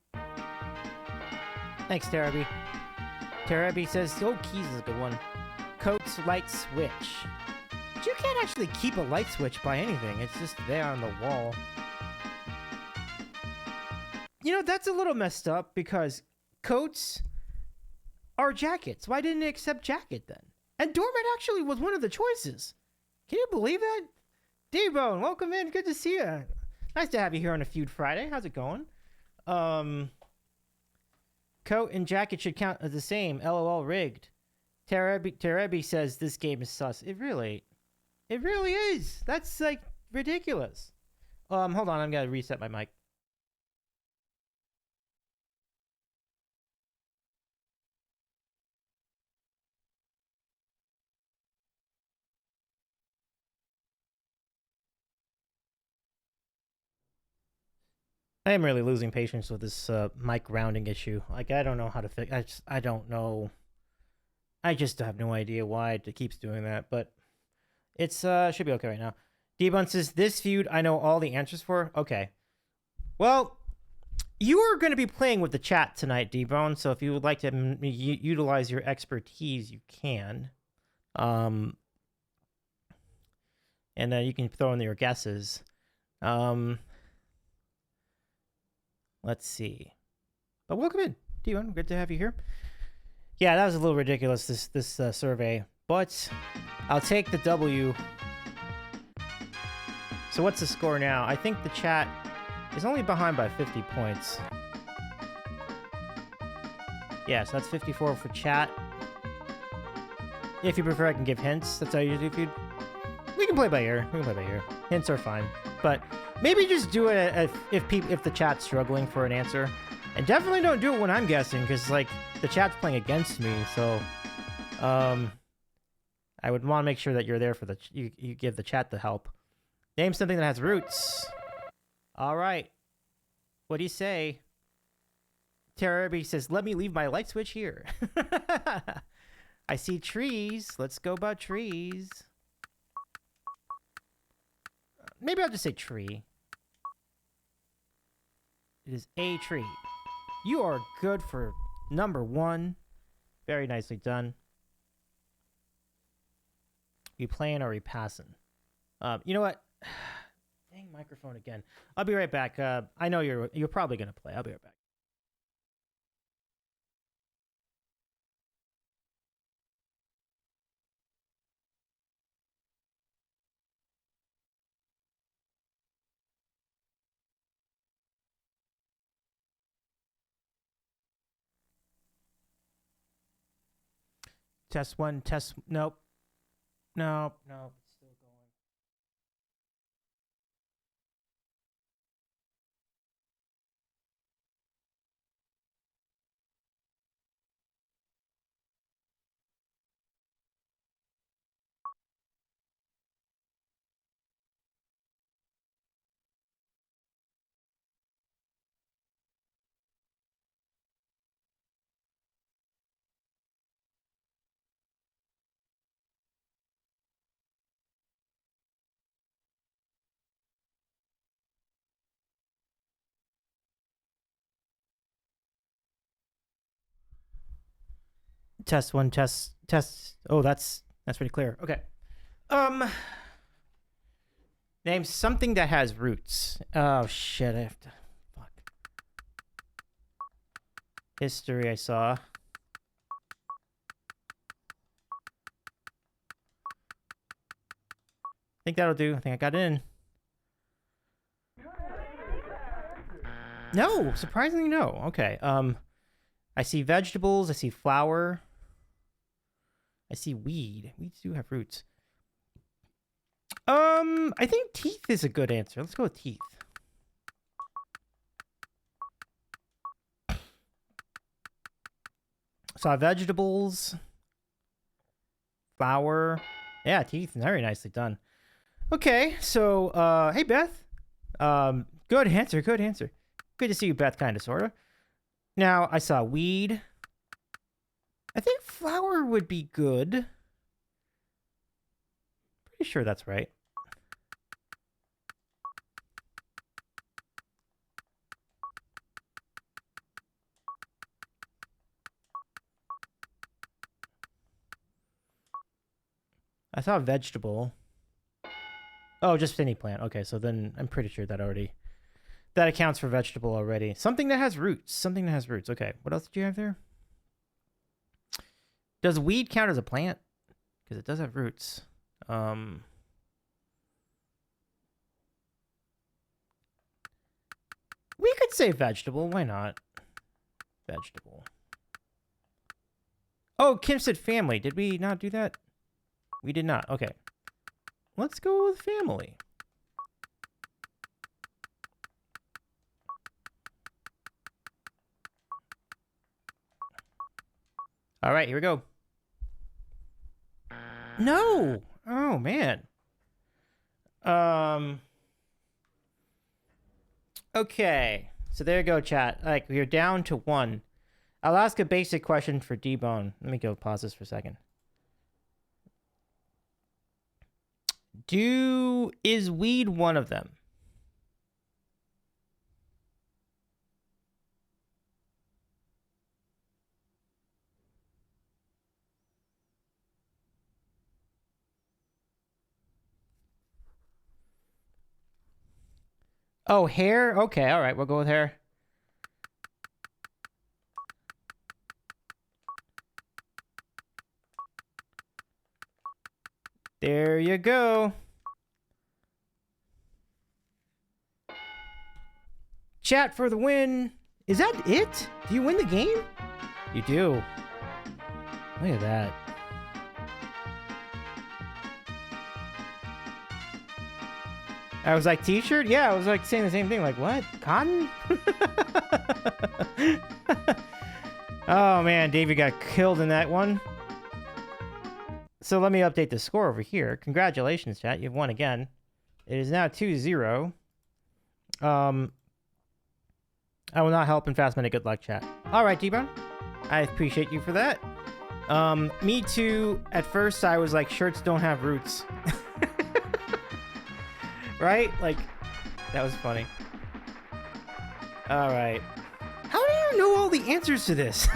Thanks, Teraby. Teraby says, oh, keys is a good one. Coat's light switch. But you can't actually keep a light switch by anything. It's just there on the wall. You know, that's a little messed up because coats are jackets. Why didn't it accept jacket then? And doormat actually was one of the choices. Can you believe that? D-Bone, welcome in. Good to see you. Nice to have you here on a Feud Friday. How's it going? Coat and jacket should count as the same. LOL rigged. Terebi says this game is sus. It really is. That's like ridiculous. Hold on. I'm gonna reset my mic. I am really losing patience with this mic rounding issue. Like, I don't know how to fix. I don't know. I just have no idea why it keeps doing that, but it's should be okay right now. D-Bun says, this feud I know all the answers for. Okay. Well, you are going to be playing with the chat tonight, D-Bone, so if you would like to utilize your expertise, you can. And you can throw in your guesses. Let's see. But welcome in, D1. Good to have you here. Yeah, that was a little ridiculous, this survey. But I'll take the W. So what's the score now? I think the chat is only behind by 50 points. Yeah, so that's 54 for chat. If you prefer, I can give hints. That's how you usually do. We can play by ear. Hints are fine. But maybe just do it if the chat's struggling for an answer. And definitely don't do it when I'm guessing, because, like, the chat's playing against me, so... I would want to make sure that you're there for you give the chat the help. Name something that has roots. Alright. What do you say? Teraby says, let me leave my light switch here. I see trees. Let's go about trees. Maybe I'll just say tree. It is a tree. You are good for number 1. Very nicely done. We playing or we passing? You know what? Dang microphone again. I'll be right back. I know you're probably gonna play. I'll be right back. Test one, test. Nope. Nope. Nope. It's still going. Test one, test. Oh, that's pretty clear. Okay. Name something that has roots. Oh shit! I have to. Fuck. History. I saw. I think that'll do. I think I got in. No, surprisingly no. Okay. I see vegetables. I see flour. I see weed. Weeds do have roots. I think teeth is a good answer. Let's go with teeth. Saw vegetables. Flour. Yeah, teeth. Very nicely done. Okay, so, hey, Beth. Good answer, good answer. Good to see you, Beth, kind of, sort of. Now, I saw weed. I think flour would be good. Pretty sure that's right. I saw vegetable. Oh, just any plant. Okay, so then I'm pretty sure that accounts for vegetable already. Something that has roots. Something that has roots. Okay, what else did you have there? Does weed count as a plant? Because it does have roots. We could say vegetable. Why not? Vegetable. Oh, Kim said family. Did we not do that? We did not. Okay. Let's go with family. All right, here we go. No. Oh, man. Okay. So there you go, chat. Like, we're down to 1. I'll ask a basic question for D-Bone. Let me go pause this for a second. Is weed one of them? Oh, hair? Okay, all right, we'll go with hair. There you go. Chat for the win. Is that it? Do you win the game? You do. Look at that. I was like, t-shirt? Yeah, I was like saying the same thing. Like, what? Cotton? Oh, man. Davey got killed in that one. So let me update the score over here. Congratulations, chat. You've won again. It is now 2-0. I will not help in Fast Minute. Good luck, chat. All right, D-Bone. I appreciate you for that. Me too. At first, I was like, shirts don't have roots. Right? Like, that was funny. All right. How do you know all the answers to this?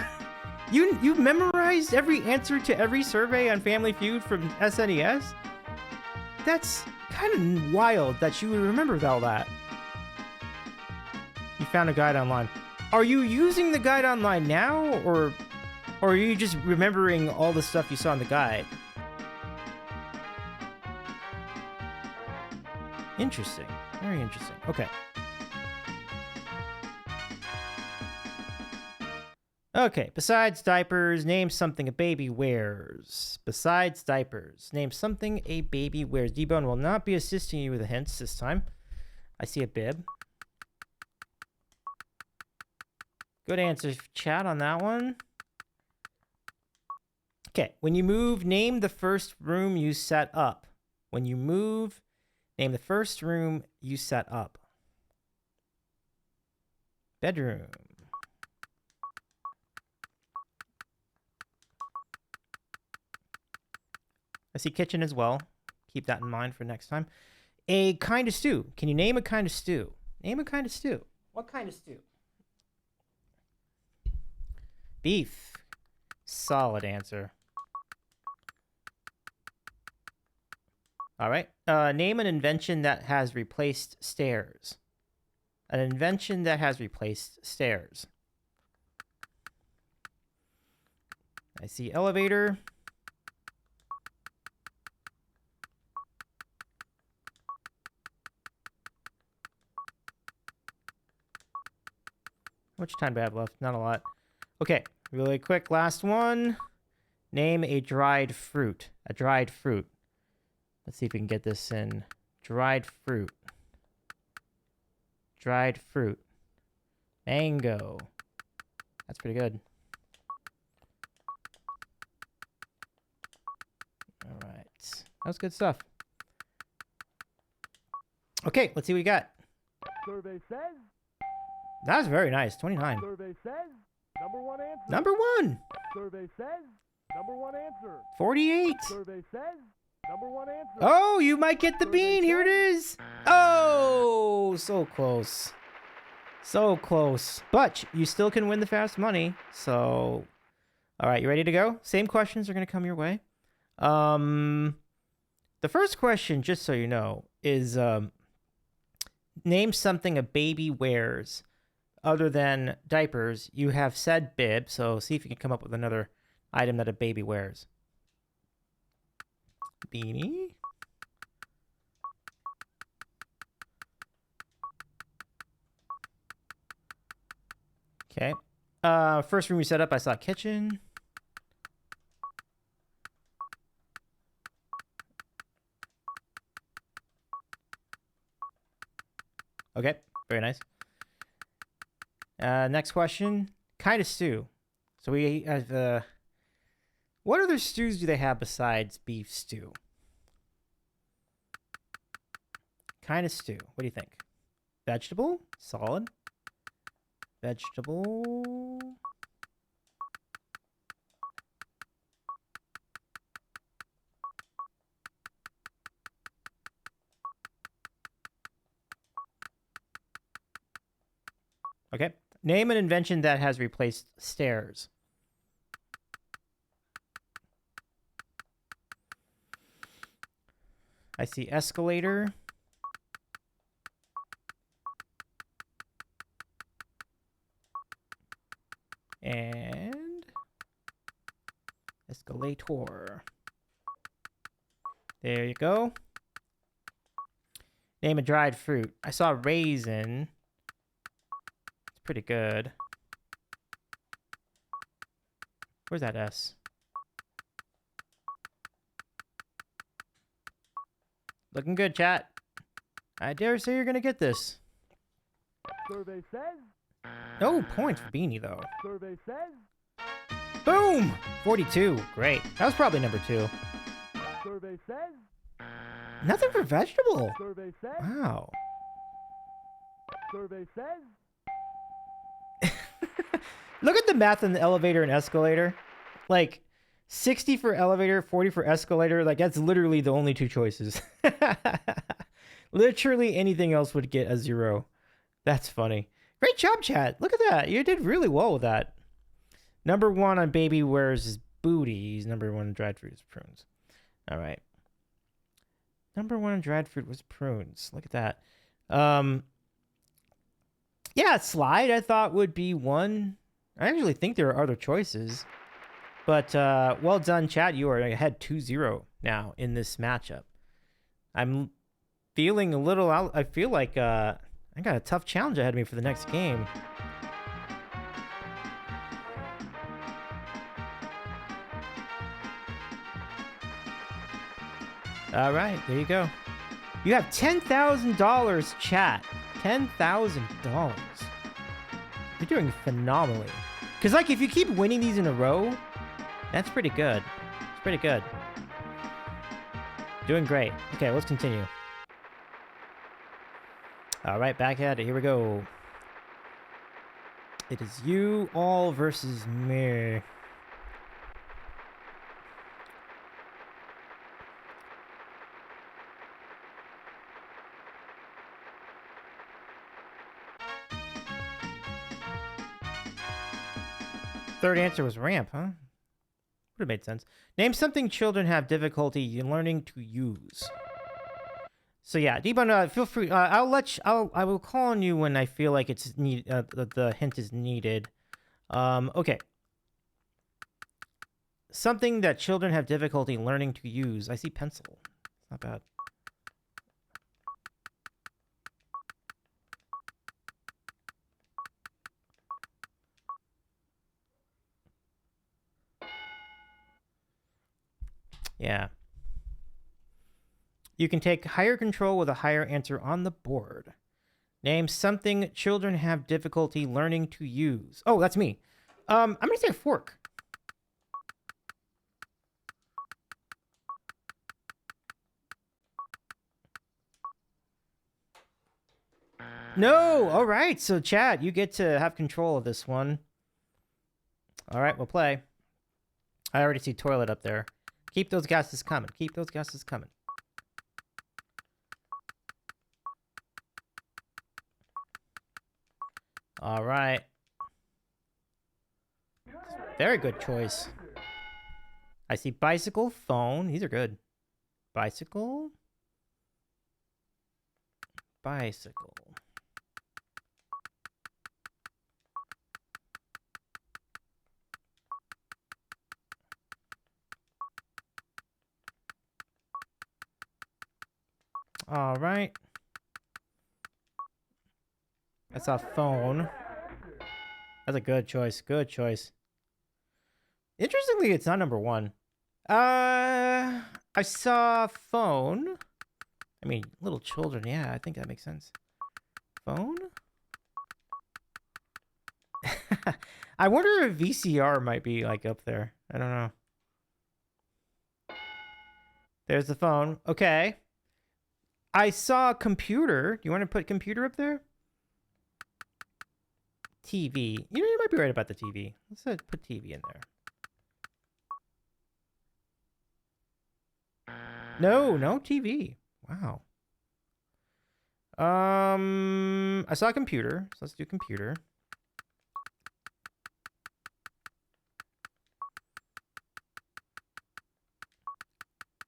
You memorized every answer to every survey on Family Feud from SNES? That's kind of wild that you would remember all that. You found a guide online. Are you using the guide online now, or are you just remembering all the stuff you saw in the guide? Interesting. Very interesting. Okay. Okay, besides diapers, name something a baby wears. Besides diapers, name something a baby wears. D-Bone will not be assisting you with the hints this time. I see a bib. Good answer, chat, on that one. Okay, when you move, name the first room you set up. When you move, name the first room you set up. Bedroom. I see kitchen as well. Keep that in mind for next time. A kind of stew. Can you name a kind of stew? Name a kind of stew. What kind of stew? Beef. Solid answer. All right. Name an invention that has replaced stairs. An invention that has replaced stairs. I see elevator. How much time do I have left? Not a lot. Okay, really quick. Last one. Name a dried fruit. A dried fruit. Let's see if we can get this in. Dried fruit. Dried fruit. Mango. That's pretty good. All right. That was good stuff. Okay, let's see what we got. Survey says. That was very nice. 29. Survey says. Number one answer. Number one. Survey says. Number one answer. 48. Survey says. Number one answer. Oh, you might get the bean. Here it is. Oh, so close. So close. But you still can win the fast money. So, all right, you ready to go? Same questions are going to come your way. The first question, just so you know, is name something a baby wears other than diapers. You have said bib, so see if you can come up with another item that a baby wears. Beanie. Okay. First room we set up, I saw kitchen. Okay, very nice. Next question. Kind of stew. So we have, what other stews do they have besides beef stew? Kind of stew. What do you think? Vegetable? Solid. Vegetable. Okay. Name an invention that has replaced stairs. I see escalator. And escalator. There you go. Name a dried fruit. I saw raisin. It's pretty good. Where's that S? Looking good, chat. I dare say you're gonna get this. Survey says. No point for Beanie, though. Survey says. Boom! 42. Great. That was probably number 2. Survey says. Nothing for vegetable. Survey says. Wow. Survey says. Look at the math in the elevator and escalator. Like, 60 for elevator, 40 for escalator. Like, that's literally the only 2 choices. Literally anything else would get a 0. That's funny. Great job, chat. Look at that. You did really well with that. Number 1 on baby wears is booties. Number 1 on dried fruit is prunes. All right. Number 1 on dried fruit was prunes. Look at that. Yeah, slide I thought would be one. I actually think there are other choices. But well done, chat. You are ahead 2-0 now in this matchup. I'm feeling a little out. I feel like I got a tough challenge ahead of me for the next game. All right, there you go. You have $10,000, chat. $10,000. You're doing phenomenally. Because, like, if you keep winning these in a row, that's pretty good. It's pretty good. Doing great. Okay, let's continue. All right, back at it. Here we go. It is you all versus me. Third answer was ramp, huh? Would have made sense. Name something children have difficulty in learning to use. So yeah, Debon, feel free. I will call on you when I feel like it's the hint is needed. Okay. Something that children have difficulty learning to use. I see pencil. It's not bad. Yeah. You can take higher control with a higher answer on the board. Name something children have difficulty learning to use. Oh, that's me. I'm gonna say a fork. No! All right, so Chad, you get to have control of this one. All right, we'll play. I already see toilet up there. Keep those guesses coming. Keep those guesses coming. All right. Very good choice. I see bicycle, phone. These are good. Bicycle. Bicycle. All right. That's a phone. That's a good choice. Good choice. Interestingly, it's not number one. I saw phone. I mean, little children. Yeah, I think that makes sense. Phone? I wonder if VCR might be, like, up there. I don't know. There's the phone. Okay. I saw computer. Do you want to put computer up there? TV. You know, you might be right about the TV. Let's put TV in there. No TV. Wow. I saw computer. So let's do computer.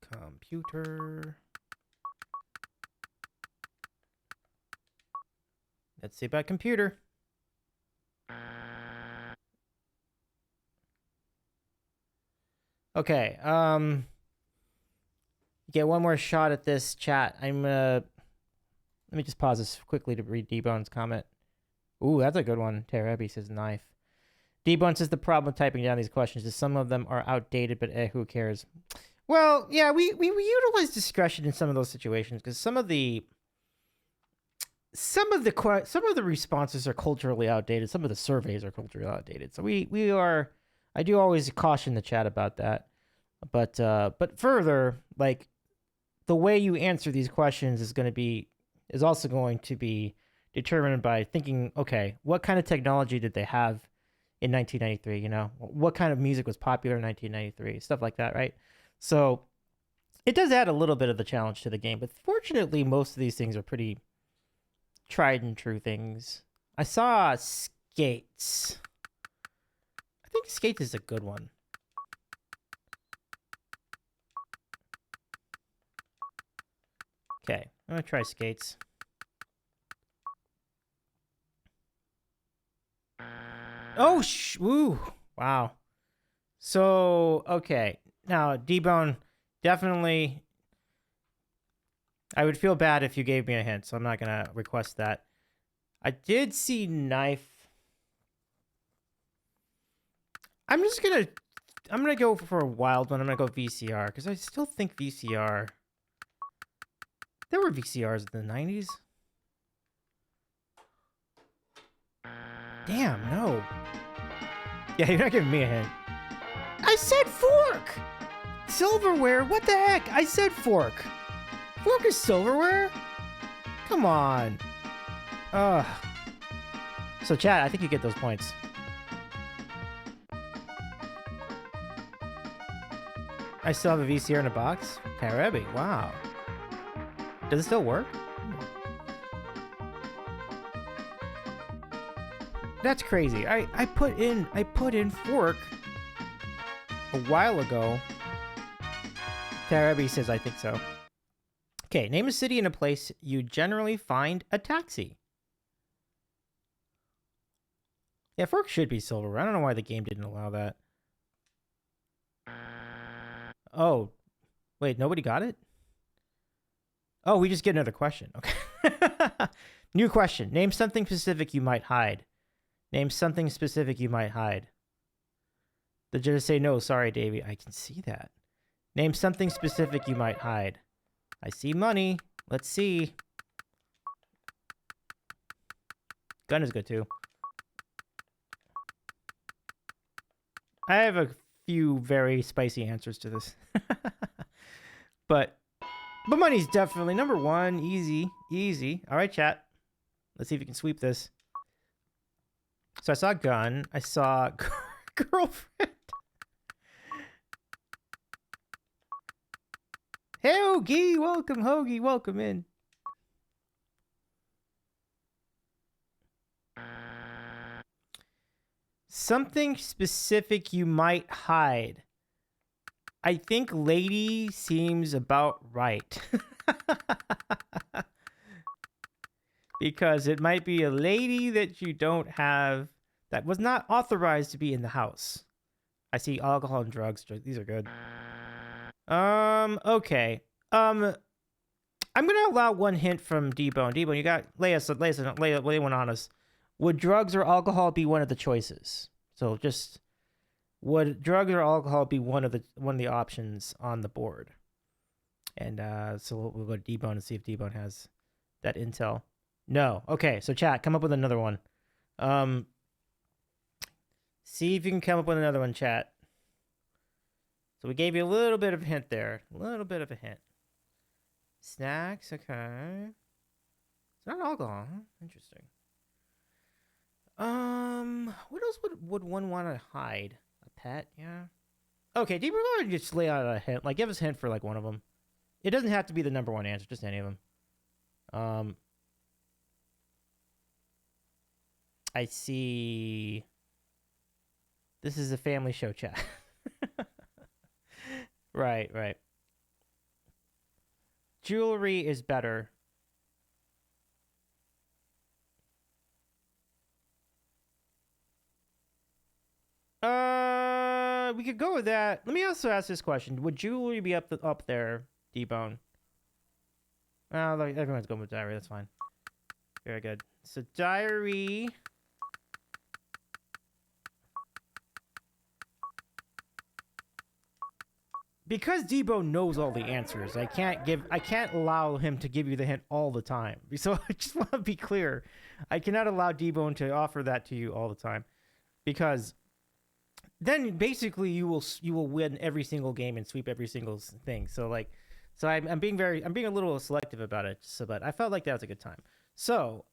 Computer. Let's see about computer. Okay, get one more shot at this, chat. Let me just pause this quickly to read D-Bone's comment. Ooh, that's a good one. Terebi says knife. D-Bone says the problem with typing down these questions is some of them are outdated, but who cares? Well, yeah, we utilize discretion in some of those situations because some of the responses are culturally outdated. Some of the surveys are culturally outdated. So I do always caution the chat about that. But further, like, the way you answer these questions is also going to be determined by thinking, okay, what kind of technology did they have in 1993? You know, what kind of music was popular in 1993? Stuff like that, right? So it does add a little bit of the challenge to the game. But fortunately, most of these things are pretty tried and true things. I saw skates. I think skates is a good one. Okay, I'm gonna try skates. Oh, woo, wow. So, okay. Now, D-Bone, definitely, I would feel bad if you gave me a hint, so I'm not gonna request that. I did see knife. I'm gonna go for a wild one. I'm gonna go VCR, because I still think VCR There were VCRs in the 90s. Damn, no. Yeah, you're not giving me a hint. I said fork! Silverware? What the heck? I said fork. Fork is silverware? Come on. Ugh. So, chat, I think you get those points. I still have a VCR in a box? Karabi, wow. Does it still work? That's crazy. I put in fork a while ago. Karabi says I think so. Okay, name a city and a place you generally find a taxi. Yeah, fork should be silver. I don't know why the game didn't allow that. Oh, wait, nobody got it? Oh, we just get another question. Okay. New question. Name something specific you might hide. Name something specific you might hide. The judges say no. Sorry, Davey. I can see that. Name something specific you might hide. I see money. Let's see. Gun is good too. I have a few very spicy answers to this. But money's definitely number one. Easy. Easy. All right, chat. Let's see if you can sweep this. So I saw gun. I saw girlfriend. Hey, Hoagie. Welcome, Hoagie. Welcome in. Something specific you might hide. I think lady seems about right. Because it might be a lady that you don't have, that was not authorized to be in the house. I see alcohol and drugs. These are good. Okay. I'm gonna allow one hint from D-Bone. D-Bone, you got lay one on us. Would drugs or alcohol be one of the choices? So just would drugs or alcohol be one of the options on the board? And so we'll go to D-Bone and see if D-Bone has that intel. No. Okay, so chat, come up with another one. See if you can come up with another one, chat. So we gave you a little bit of a hint there. A little bit of a hint. Snacks, okay. It's not alcohol, huh? Interesting. What else would one want to hide? A pet, yeah. Okay, do you want to just lay out a hint? Like, give us a hint for, like, one of them. It doesn't have to be the number one answer, just any of them. I see. This is a family show, chat. Right. Jewelry is better. We could go with that. Let me also ask this question: would jewelry be up there, D-Bone? Everyone's going with diary. That's fine. Very good. So diary. Because D-Bone knows all the answers, I can't allow him to give you the hint all the time. So I just want to be clear. I cannot allow D-Bone to offer that to you all the time. Because then basically you will win every single game and sweep every single thing. So I'm being a little selective about it. But I felt like that was a good time. So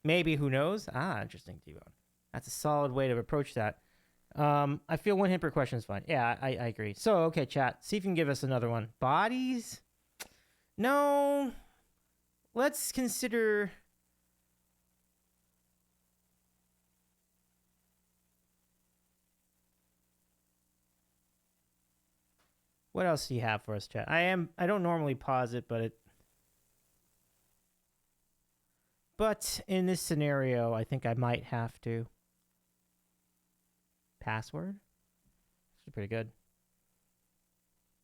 maybe, who knows? Interesting, D-Bone. That's a solid way to approach that. I feel one hint per question is fine. Yeah, I agree. So, okay, chat. See if you can give us another one. Bodies? No. Let's consider... What else do you have for us, chat? I don't normally pause it, but in this scenario, I think I might have to. Password? That's pretty good.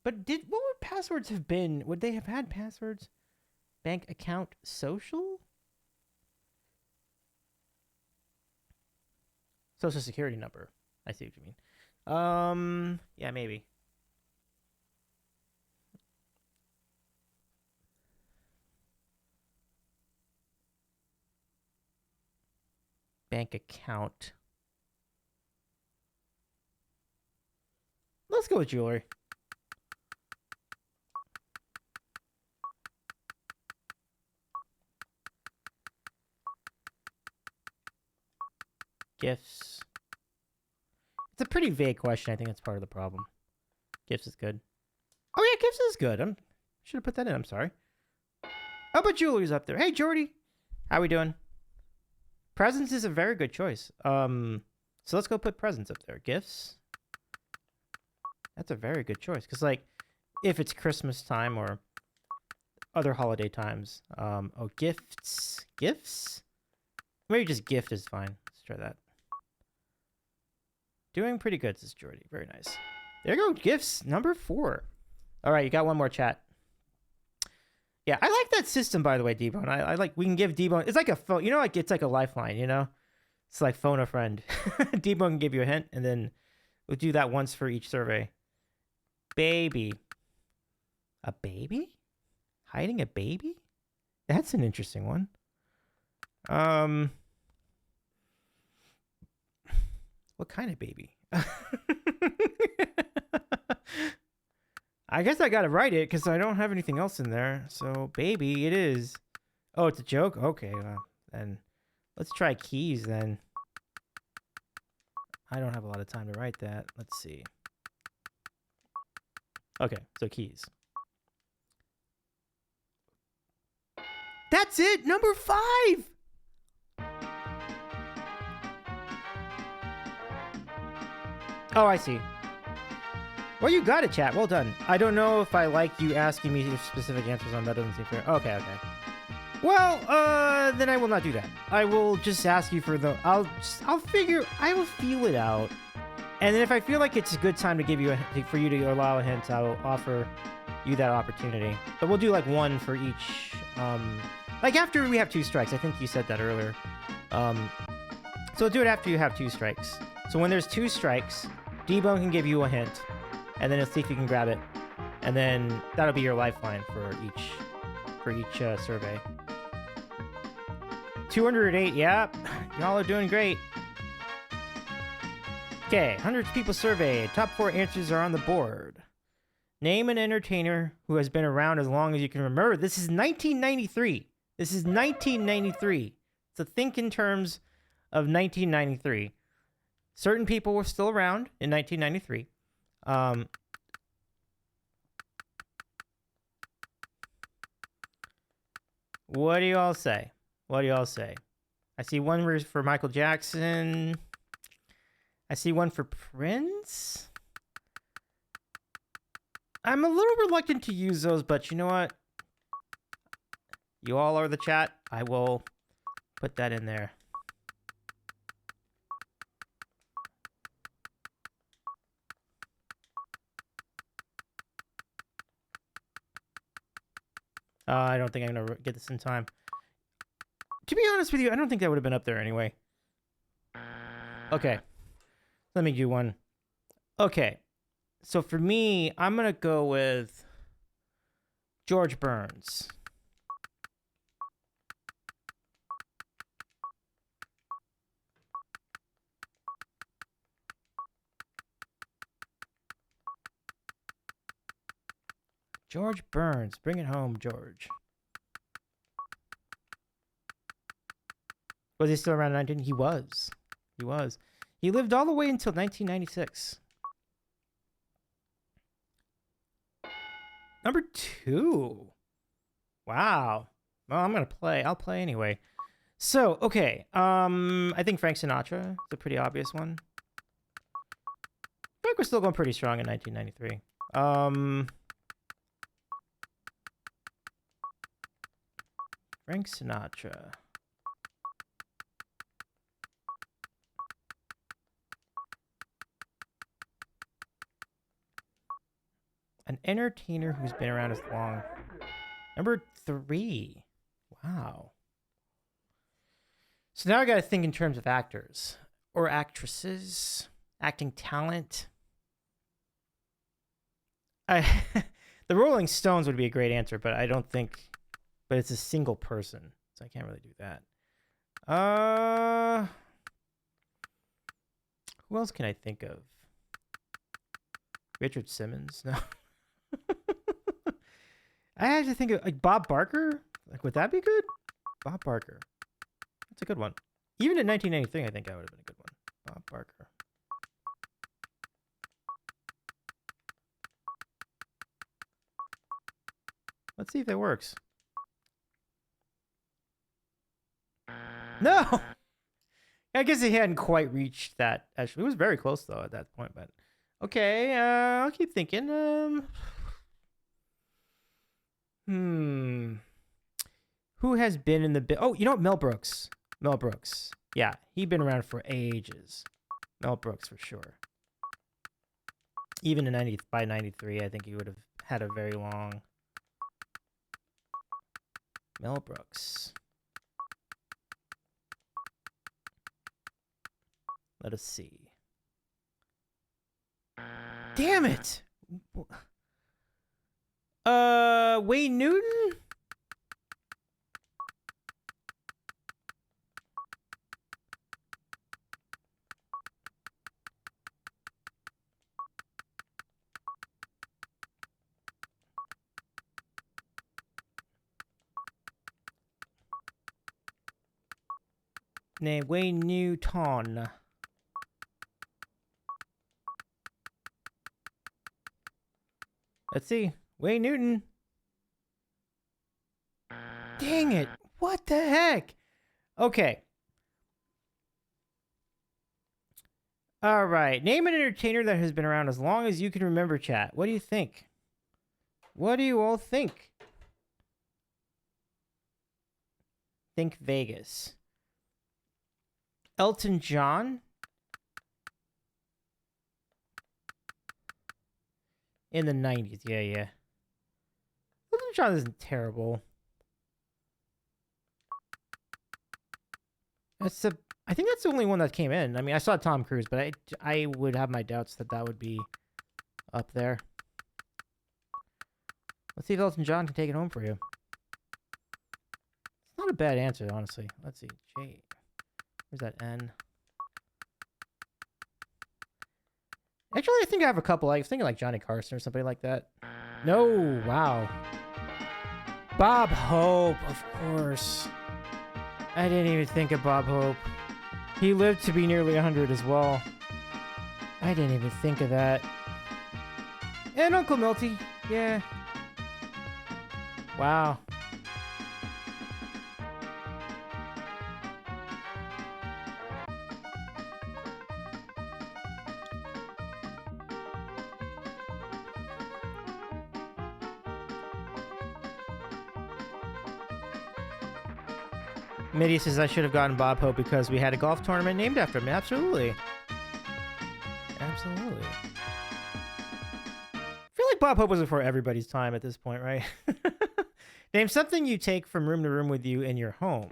But what would passwords have been? Would they have had passwords? Bank account social? Social security number. I see what you mean. Yeah, maybe. bank account. Let's go with jewelry. Gifts. It's a pretty vague question. I think that's part of the problem. Gifts is good. Oh yeah, gifts is good. I should have put that in. I'm sorry. Oh, but jewelry's up there. Hey, Jordy. How we doing? Presents is a very good choice. So let's go put presents up there. Gifts. That's a very good choice. Because, like, if it's Christmas time or other holiday times. Oh, gifts. Gifts? Maybe just gift is fine. Let's try that. Doing pretty good, says Jordy. Very nice. There you go. Gifts. Number 4. All right, you got one more chat. Yeah, I like that system, by the way, D-Bone. I like, we can give D-Bone, it's like a phone, you know, like it's like a lifeline, you know? It's like phone a friend. D-Bone can give you a hint, and then we'll do that once for each survey. Baby. A baby? Hiding a baby? That's an interesting one. What kind of baby? I guess I gotta write it because I don't have anything else in there. So, baby, it is. Oh, it's a joke? Okay, then let's try keys then. I don't have a lot of time to write that. Let's see. Okay, so keys. That's it! Number 5! Oh, I see. Well, you got it, chat. Well done. I don't know if I like you asking me if specific answers on that. Doesn't seem fair. Okay. Well, then I will not do that. I will just ask you for the... I will feel it out. And then if I feel like it's a good time to give you for you to allow a hint, I will offer you that opportunity. But we'll do like one for each, like after we have 2 strikes. I think you said that earlier. So we'll do it after you have 2 strikes. So when there's 2 strikes, D-Bone can give you a hint. And then let's see if you can grab it. And then that'll be your lifeline for each survey. 208, yeah. Y'all are doing great. Okay, 100 people surveyed. Top 4 answers are on the board. Name an entertainer who has been around as long as you can remember. This is 1993. This is 1993. So think in terms of 1993. Certain people were still around in 1993. What do you all say? What do you all say? I see one for Michael Jackson. I see one for Prince. I'm a little reluctant to use those, but you know what? You all are the chat. I will put that in there. I don't think I'm going to get this in time. To be honest with you, I don't think that would have been up there anyway. Okay. Let me do one. Okay. So for me, I'm going to go with George Burns. George Burns. Bring it home, George. Was he still around in 19? He was. He was. He lived all the way until 1996. Number 2. Wow. Well, I'm going to play. I'll play anyway. So, okay. I think Frank Sinatra is a pretty obvious one. I think we're still going pretty strong in 1993. Frank Sinatra. An entertainer who's been around as long. Number 3. Wow. So now I got to think in terms of actors or actresses, acting talent. The Rolling Stones would be a great answer, but I don't think. But it's a single person, so I can't really do that. Who else can I think of? Richard Simmons? No. I had to think of like Bob Barker. Like, would that be good? Bob Barker. That's a good one. Even in 1993, I think that would have been a good one. Bob Barker. Let's see if it works. No! I guess he hadn't quite reached that. Actually, it was very close, though, at that point. But okay, I'll keep thinking. Who has been in the... Oh, you know what? Mel Brooks. Mel Brooks. Yeah, he'd been around for ages. Mel Brooks, for sure. Even in by 93, I think he would have had a very long... Mel Brooks. Let us see. Damn it! Wayne Newton? Name Wayne Newton. Let's see. Wayne Newton. Dang it. What the heck? Okay. All right. Name an entertainer that has been around as long as you can remember, chat. What do you think? What do you all think? Think Vegas. Elton John? In the 90s. Yeah. Elton John isn't terrible. I think that's the only one that came in. I mean, I saw Tom Cruise, but I would have my doubts that that would be up there. Let's see if Elton John can take it home for you. It's not a bad answer, honestly. Let's see. J. Where's that N? Actually, I think I have a couple. I was thinking like Johnny Carson or somebody like that. No, wow. Bob Hope, of course. I didn't even think of Bob Hope. He lived to be nearly 100 as well. I didn't even think of that. And Uncle Milty, yeah. Wow. Mitty says I should have gotten Bob Hope because we had a golf tournament named after him. Absolutely. Absolutely. I feel like Bob Hope was before everybody's time at this point, right? Name something you take from room to room with you in your home.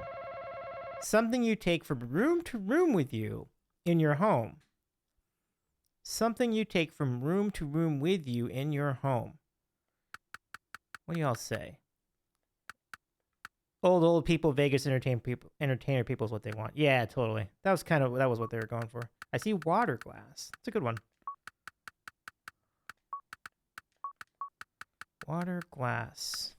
Something you take from room to room with you in your home. Something you take from room to room with you in your home. What do y'all say? Old people, Vegas entertainer people is what they want. Yeah, totally. That was what they were going for. I see water glass. It's a good one. Water glass.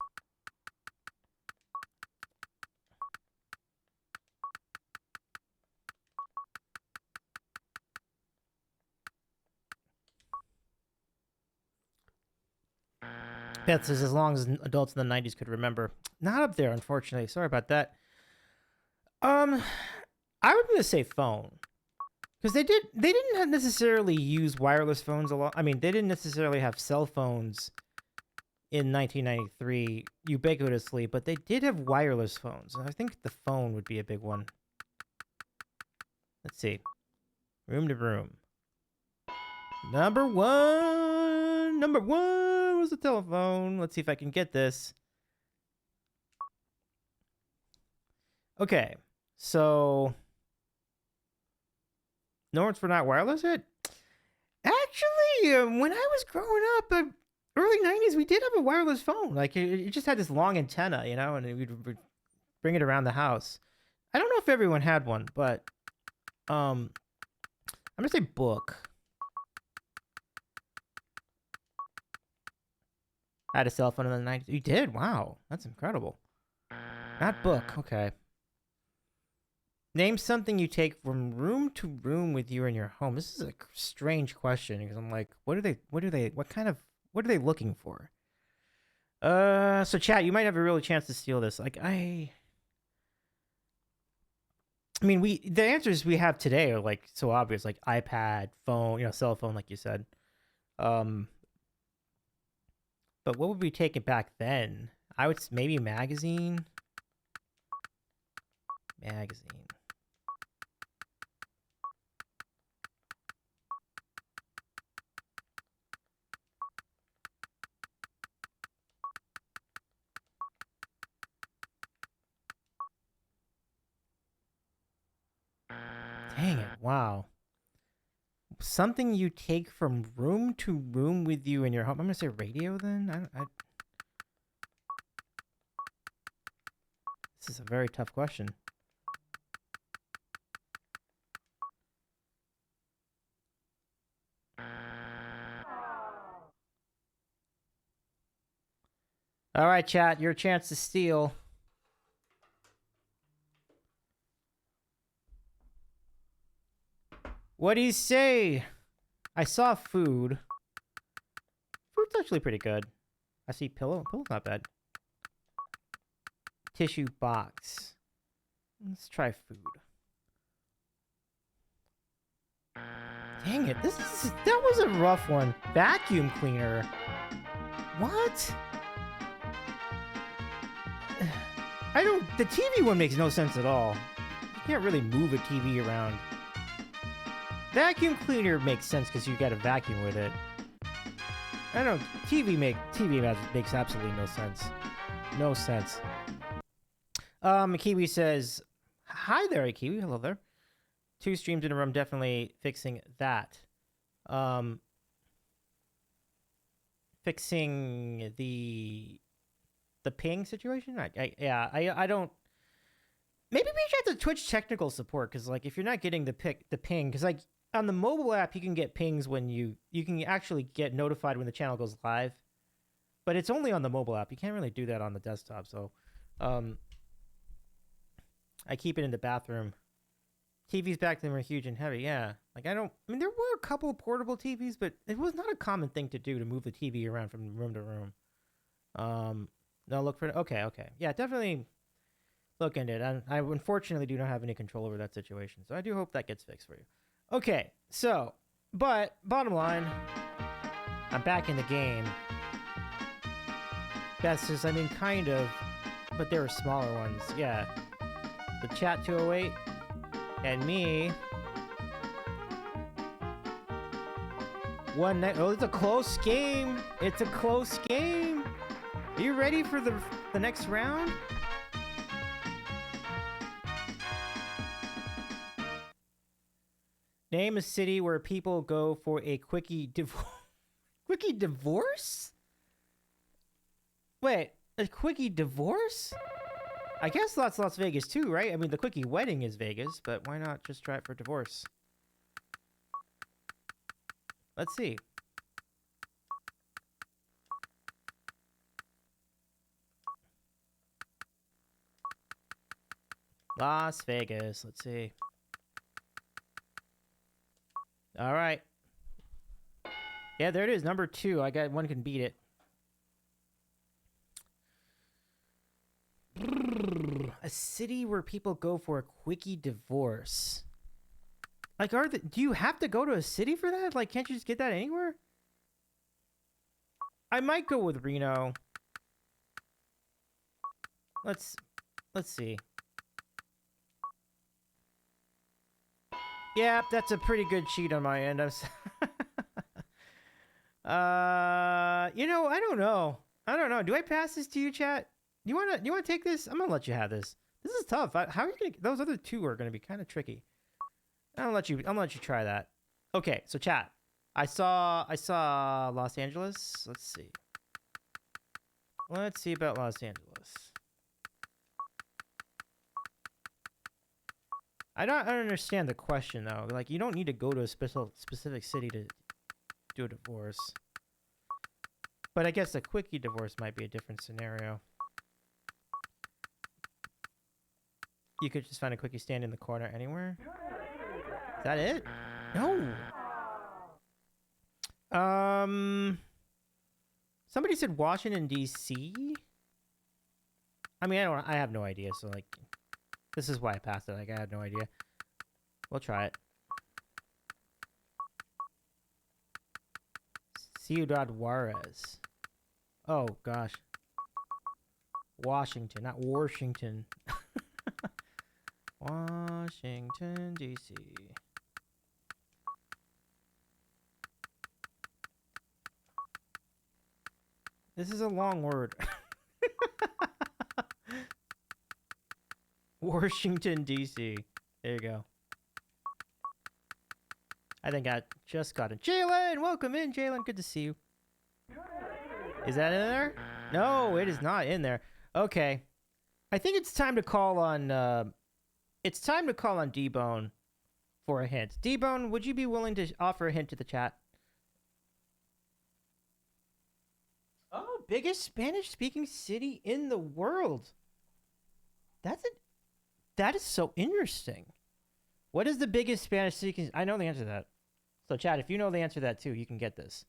That's as long as adults in the 90s could remember. Not up there, unfortunately. Sorry about that. I was gonna say phone, because they didn't necessarily use wireless phones a lot. I mean, they didn't necessarily have cell phones in 1993 ubiquitously, but they did have wireless phones. And I think the phone would be a big one. Let's see. Room to room. Number one was the telephone. Let's see if I can get this. Okay, so no one's for not wireless yet? Actually, when I was growing up, early 90s, we did have a wireless phone. Like, it just had this long antenna, you know, and we'd bring it around the house. I don't know if everyone had one, but I'm gonna say book. I had a cell phone in the 90s. You did? Wow. That's incredible. Not book. Okay. Name something you take from room to room with you in your home. This is a strange question because I'm like, what are they looking for? So chat, you might have a real chance to steal this. Like I mean, the answers we have today are like so obvious, like iPad, phone, cell phone, like you said. But what would we take it back then? I would maybe magazine. Magazine. Dang it! Wow. Something you take from room to room with you in your home. I'm gonna say radio then. This is a very tough question. All right, chat, your chance to steal. What do you say? I saw food. Food's actually pretty good. I see pillow. Pillow's not bad. Tissue box. Let's try food. Dang it! That was a rough one. Vacuum cleaner. What? The TV one makes no sense at all. You can't really move a TV around. Vacuum cleaner makes sense because you got a vacuum with it. I don't. TV makes absolutely no sense. No sense. Kiwi says, "Hi there, Kiwi. Hello there. 2 streams in a room, definitely fixing that. Fixing the ping situation. I don't. Maybe we should have the Twitch technical support because like if you're not getting the ping, because like on the mobile app you can get pings when you can actually get notified when the channel goes live, but it's only on the mobile app. You can't really do that on the desktop. So, I keep it in the bathroom. TVs back then were huge and heavy. Yeah, like I mean, there were a couple of portable TVs, but it was not a common thing to do to move the TV around from room to room. No, look for okay. Yeah, definitely look into it. I unfortunately do not have any control over that situation, so I do hope that gets fixed for you. Okay, so, but bottom line, I'm back in the game. That's just, I mean, kind of, but there were smaller ones. Yeah, the chat 208 and me. One night. Oh, it's a close game. It's a close game. Are you ready for the next round? Name a city where people go for a quickie quickie divorce? Wait, a quickie divorce? I guess that's Las Vegas too, right? I mean, the quickie wedding is Vegas, but why not just try it for divorce? Let's see. Las Vegas. Let's see. All right. Yeah, there it is. Number 2. I got one can beat it. A city where people go for a quickie divorce. Like, do you have to go to a city for that? Like, can't you just get that anywhere? I might go with Reno. Let's see. Yeah, that's a pretty good cheat on my end. I don't know. Do I pass this to you, chat? You wanna take this? I'm gonna let you have this. This is tough. How are you gonna? Those other 2 are gonna be kind of tricky. I'm gonna let you try that. Okay, so chat. I saw Los Angeles. Let's see. Let's see about Los Angeles. I don't understand the question though. Like, you don't need to go to a specific city to do a divorce. But I guess a quickie divorce might be a different scenario. You could just find a quickie stand in the corner anywhere. Is that it? No. Somebody said Washington D.C. I mean, I have no idea. So like, this is why I passed it. Like, I had no idea. We'll try it. Ciudad Juarez. Oh gosh. Washington, not Washington. Washington D.C. This is a long word. Washington D.C. There you go. I think I just got it. Jalen, welcome in, Jalen. Good to see you. Is that in there? No, it is not in there. Okay, I think it's time to call on. It's time to call on D-Bone for a hint. D-Bone, would you be willing to offer a hint to the chat? Oh, biggest Spanish-speaking city in the world. That is so interesting. What is the biggest Spanish-speaking? I know the answer to that. So, chat, if you know the answer to that too, you can get this.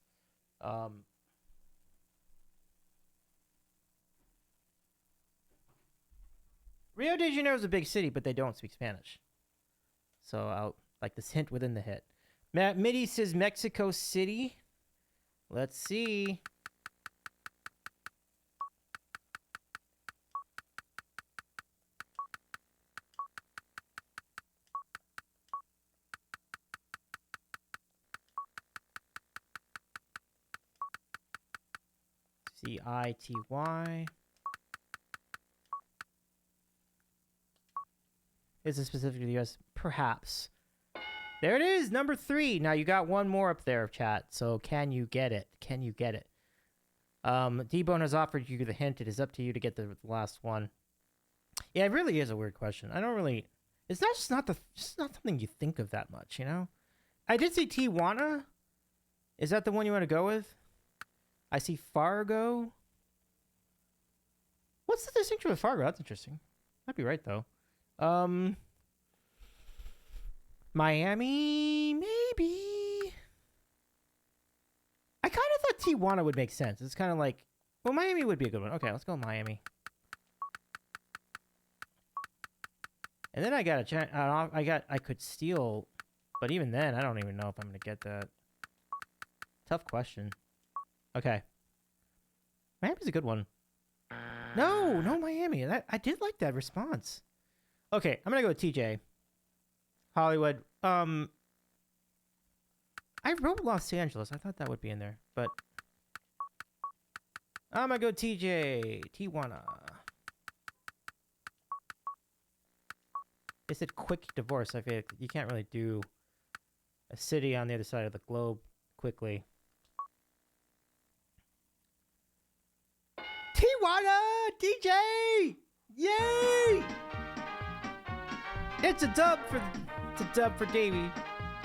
Rio de Janeiro is a big city, but they don't speak Spanish. So I'll like this hint within the hit. Mitty says Mexico City. Let's see. C-I-T-Y. Is it specific to the U.S.? Perhaps. There it is, number 3. Now you got one more up there, chat. So can you get it? Can you get it? D-Bone has offered you the hint. It is up to you to get the last one. Yeah, it really is a weird question. I don't really. It's not just not something you think of that much, you know. I did see Tijuana. Is that the one you want to go with? I see Fargo. What's the distinction with Fargo? That's interesting. Might be right though. Miami, maybe. I kind of thought Tijuana would make sense. It's kind of like, well, Miami would be a good one. Okay, let's go Miami. And then I got a chance. I could steal, but even then, I don't even know if I'm gonna get that. Tough question. Okay. Miami's a good one. No, Miami. I did like that response. Okay, I'm gonna go with TJ. Hollywood. I wrote Los Angeles. I thought that would be in there, but I'm gonna go TJ. Tijuana. They said quick divorce. I feel like you can't really do a city on the other side of the globe quickly. Tijuana! DJ! Yay! It's a dub for Davy.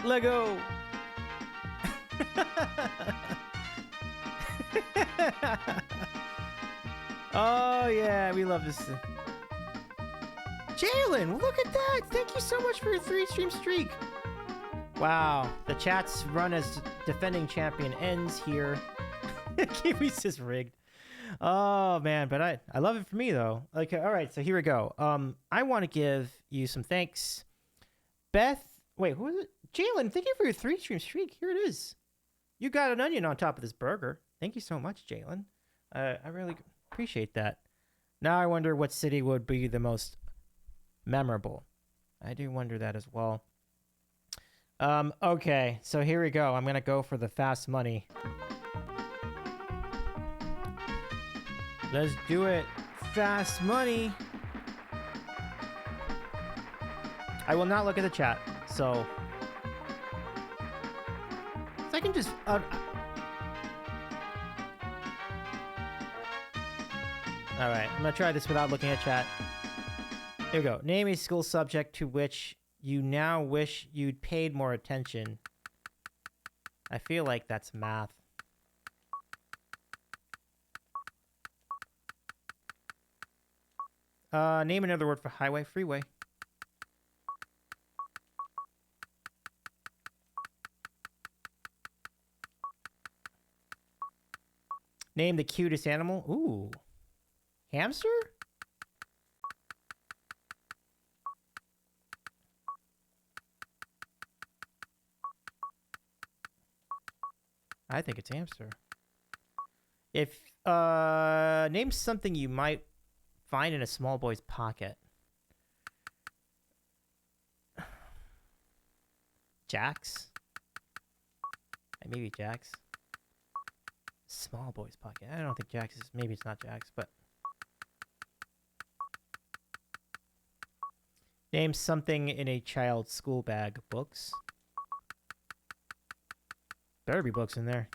Lego. Oh yeah, we love this. Jalen, look at that! Thank you so much for your 3-stream streak. Wow, the chat's run as defending champion ends here. Kiwi's just rigged. Oh man, but I love it for me though. Okay, all right, so here we go. I want to give you some thanks. Beth, wait, who is it? Jalen, thank you for your 3-stream streak. Here it is. You got an onion on top of this burger. Thank you so much, Jalen. I really appreciate that. Now I wonder what city would be the most memorable. I do wonder that as well. Okay, so here we go. I'm gonna go for the fast money. Let's do it. Fast money. I will not look at the chat, so I can just all right, I'm gonna try this without looking at chat. Here we go. Name a school subject to which you now wish you'd paid more attention. I feel like that's math. Name another word for highway, freeway. Name the cutest animal. Ooh. Hamster? I think it's hamster. If name something you might find in a small boy's pocket. Jacks? Maybe Jacks. Small boy's pocket. I don't think Jacks is. Maybe it's not Jacks, but. Name something in a child's school bag. Books. Better be books in there.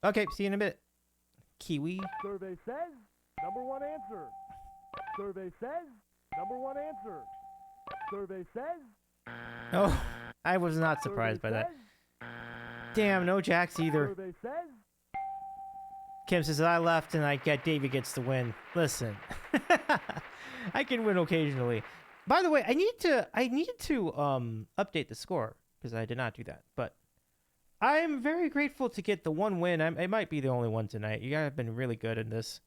Okay, see you in a bit. Kiwi. Survey says number one answer. Survey says number one answer. Survey says. Oh, I was not surprised by that. Damn, no Jacks either. Survey says. Kim says, I left and I get Davy gets the win. Listen, I can win occasionally. By the way, I need to update the score because I did not do that. But I'm very grateful to get the one win. I might be the only one tonight. You guys have been really good in this.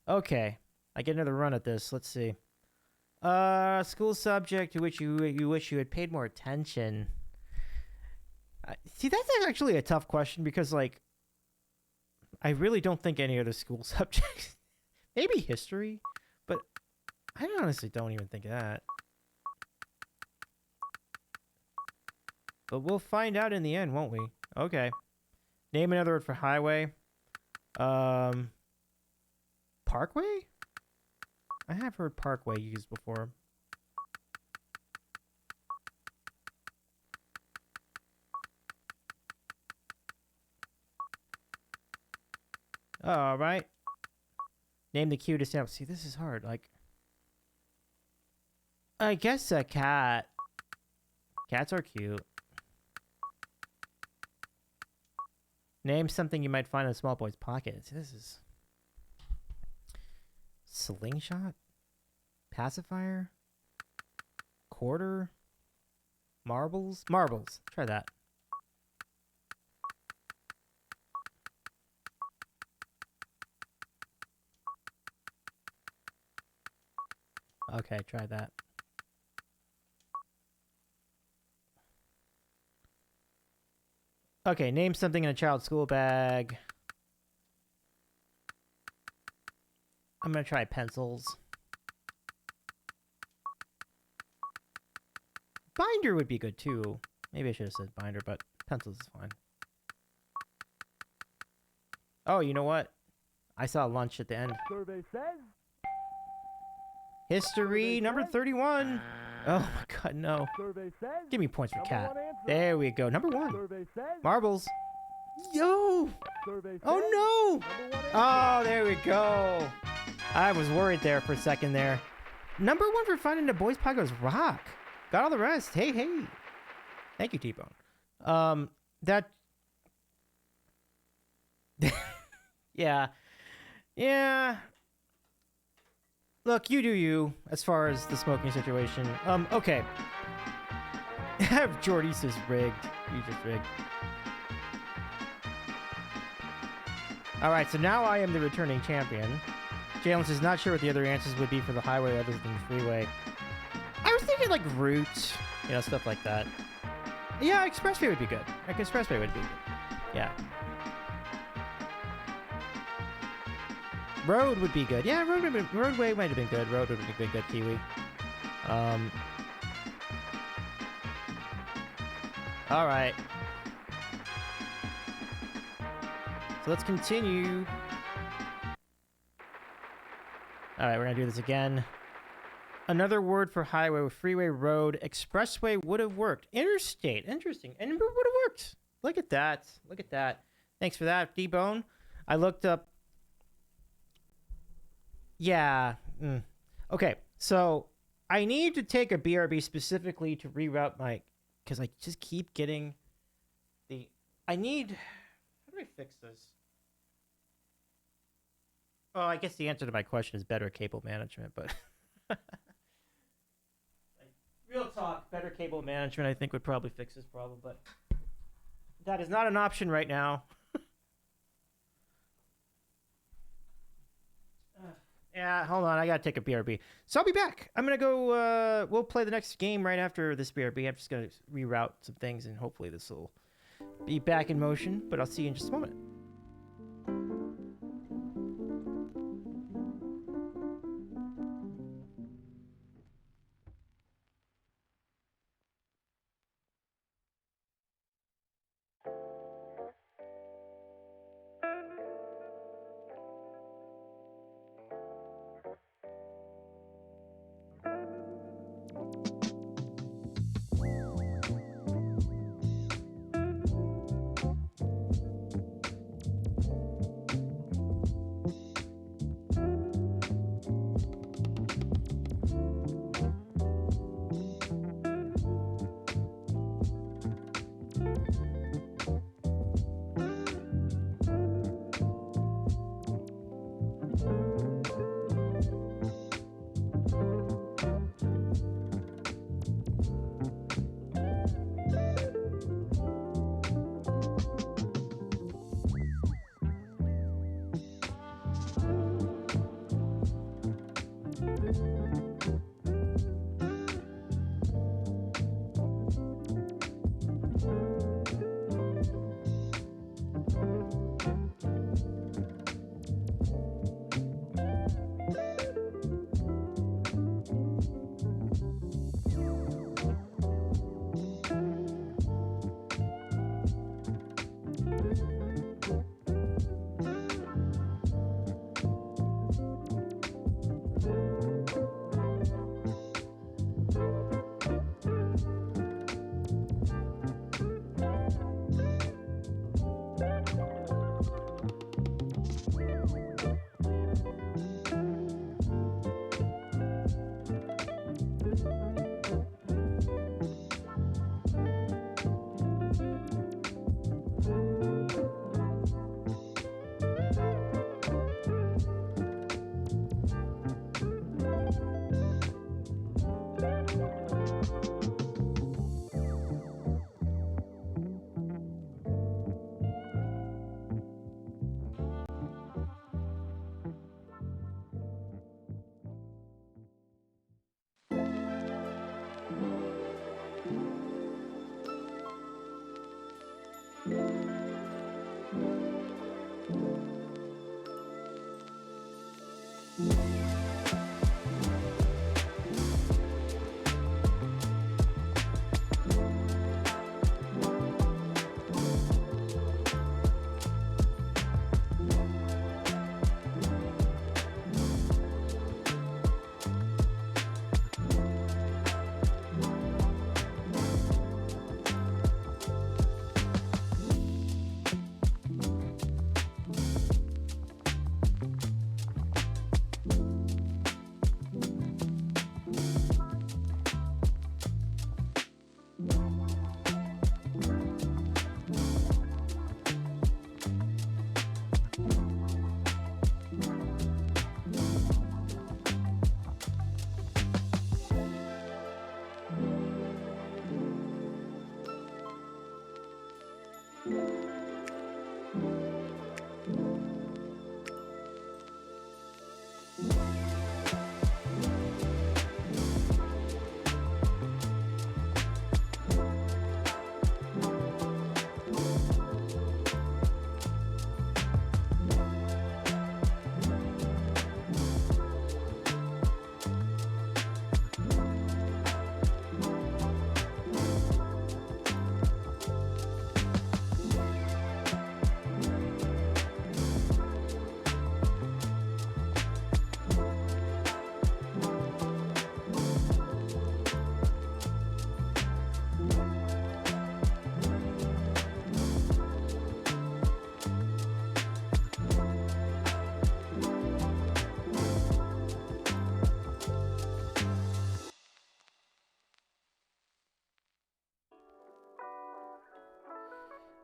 Okay, I get another run at this. Let's see. School subject to which you wish you had paid more attention. See, that's actually a tough question because, like, I really don't think any other school subjects. Maybe history, but I honestly don't even think of that. But we'll find out in the end, won't we? Okay. Name another word for highway. Parkway? I have heard parkway used before. All right. Name the cutest animal. See, this is hard. Like, I guess a cat. Cats are cute. Name something you might find in a small boy's pocket. See, this is slingshot, pacifier, quarter, marbles. Marbles. Try that. Okay, try that. Okay, name something in a child's school bag. I'm gonna try pencils. Binder would be good too. Maybe I should have said binder, but pencils is fine. Oh, you know what? I saw lunch at the end. Survey says. History number 31. Oh my god, no. Survey says. Give me points for number cat. one answer. There we go. Number 1. Survey says. Marbles. Yo! Survey says. Oh no! Number one answer. Oh, there we go. I was worried there for a second there. Number 1 for finding the boys' pocket was rock. Got all the rest. Hey, hey. Thank you, T-Bone. That... yeah. Yeah. Look, you do you, as far as the smoking situation. Okay. Jordy says rigged. You just rigged. Alright, so now I am the returning champion. Jalen says, not sure what the other answers would be for the highway other than the freeway. I was thinking, like, route, you know, stuff like that. Yeah, expressway would be good. Like, expressway would be good. Yeah. Road would be good. Yeah, roadway might have been good. Road would have been good, Kiwi. All right. So let's continue. All right, we're going to do this again. Another word for highway, freeway, road, expressway would have worked. Interstate, interesting. And it would have worked. Look at that. Look at that. Thanks for that, D-Bone. I looked up. Yeah. Okay, so I need to take a BRB specifically to reroute my, because I just keep getting the. I need. How do I fix this? Oh, I guess the answer to my question is better cable management, but like, real talk, better cable management I think would probably fix this problem, but that is not an option right now. Yeah, hold on, I gotta take a BRB. So I'll be back. I'm gonna go, we'll play the next game right after this BRB. I'm just gonna reroute some things and hopefully this will be back in motion, but I'll see you in just a moment.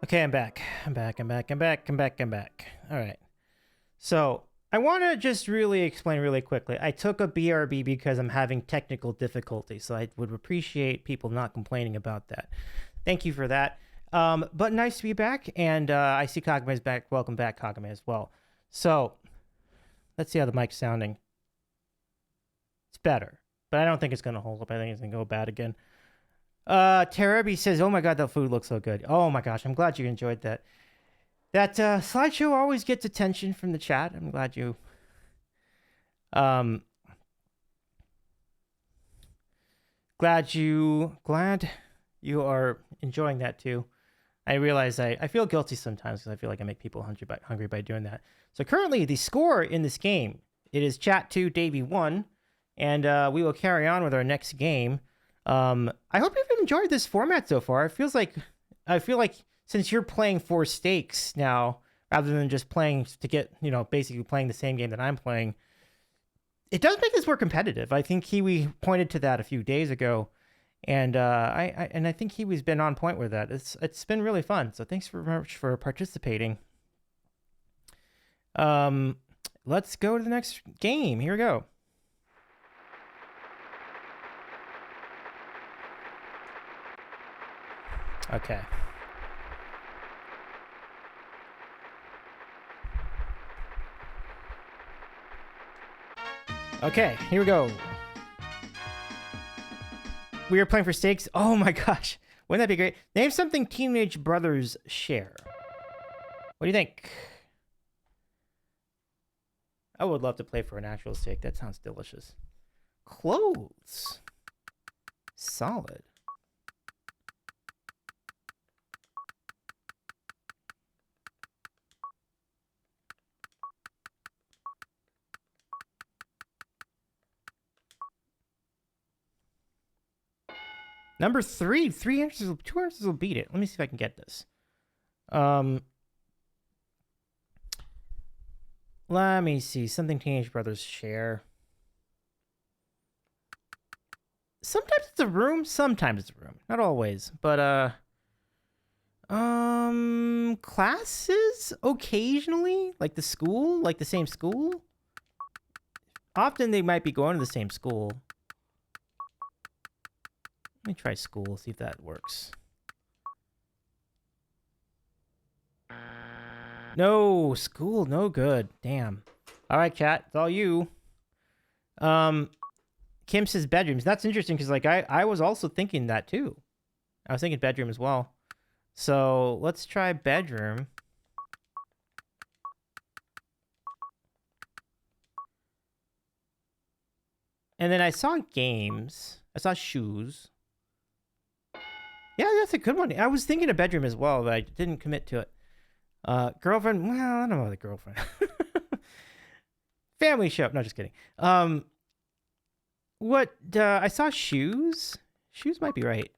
Okay, I'm back. I'm back. All right. So I want to just really explain really quickly. I took a BRB because I'm having technical difficulties, so I would appreciate people not complaining about that. Thank you for that. But nice to be back, and I see Kagame is back. Welcome back, Kagame, as well. So let's see how the mic's sounding. It's better, but I don't think it's going to hold up. I think it's going to go bad again. Tarabi says, oh my god, that food looks so good. Oh my gosh, I'm glad you enjoyed that. That slideshow always gets attention from the chat. I'm glad you... Glad you are enjoying that too. I realize I feel guilty sometimes because I feel like I make people hungry by doing that. So currently the score in this game, it is chat 2, Davy 1, and we will carry on with our next game. I hope you've enjoyed this format so far. I feel like since you're playing for stakes now, rather than just playing to get, basically playing the same game that I'm playing, it does make this more competitive. I think Kiwi pointed to that a few days ago, and I think Kiwi's been on point with that. It's been really fun. So thanks very much for participating. Let's go to the next game. Here we go. Okay. Okay, here we go. We are playing for stakes. Oh my gosh. Wouldn't that be great? Name something teenage brothers share. What do you think? I would love to play for an actual stake. That sounds delicious. Clothes. Solid. Number 3, 2 answers will beat it. Let me see if I can get this. Let me see. Something teenage brothers share. Sometimes it's a room. Sometimes it's a room. Not always. But, classes? Occasionally? Like the school? Like the same school? Often they might be going to the same school. Let me try school, see if that works. No, school, no good. Damn. All right, chat, it's all you. Kim says bedrooms. That's interesting because, like, I was also thinking that too. I was thinking bedroom as well. So let's try bedroom. And then I saw games. I saw shoes. Yeah, that's a good one. I was thinking a bedroom as well, but I didn't commit to it. Girlfriend, well, I don't know the girlfriend. Family show. No, just kidding. What, I saw shoes. Shoes might be right.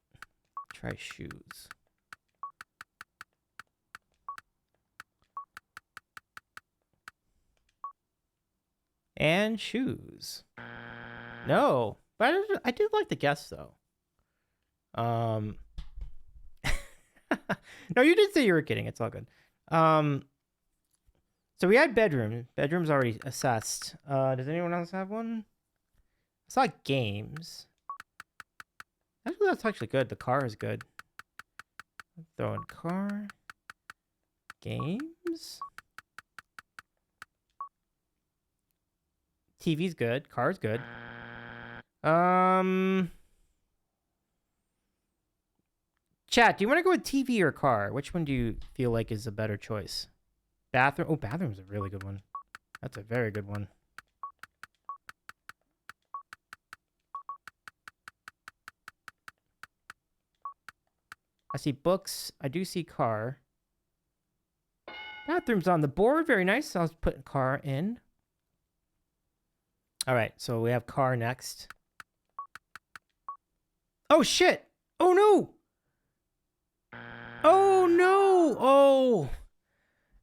Try shoes. And shoes. No, but I did like the guess though. No, you did say you were kidding. It's all good. So we had bedroom. Bedroom's already assessed. Does anyone else have one? I saw games. Actually, that's actually good. The car is good. Throw in car. Games. TV's good. Car's good. Chat, do you want to go with TV or car? Which one do you feel like is a better choice? Bathroom. Oh, bathroom's a really good one. That's a very good one. I see books. I do see car. Bathroom's on the board. Very nice. I'll put car in. All right, so we have car next. Oh, shit. Oh, no. Oh, no. Oh.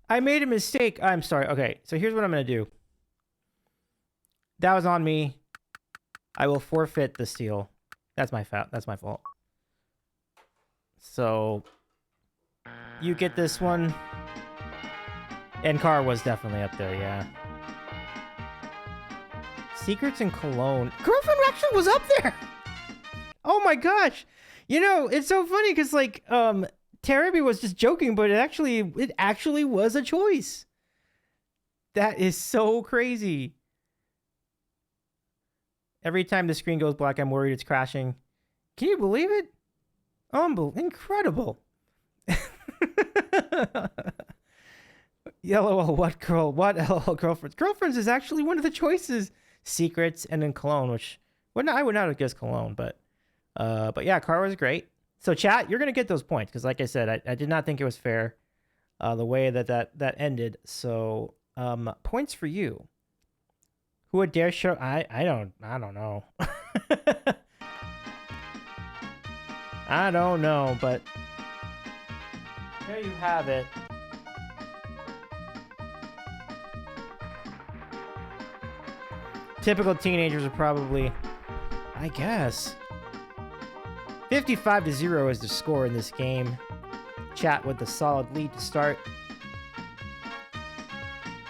I made a mistake. I'm sorry. Okay, so here's what I'm going to do. That was on me. I will forfeit the steal. That's my fault. So You get this one. And car was definitely up there, yeah. Secrets and Cologne. Girlfriend actually was up there. Oh my gosh. You know, it's so funny because like Taraby was just joking, but it actually was a choice. That is so crazy. Every time the screen goes black, I'm worried it's crashing. Can you believe it? Incredible. Yellow, what girl? What LOL girlfriends? Girlfriends is actually one of the choices. Secrets and then Cologne, which I would not have guessed Cologne, but yeah, car was great. So chat, you're gonna get those points because, like I said, I did not think it was fair, the way that ended. So points for you. Who would dare show? I don't know. I don't know, but there you have it. Typical teenagers are probably, I guess. 55-0 is the score in this game. Chat with the solid lead to start.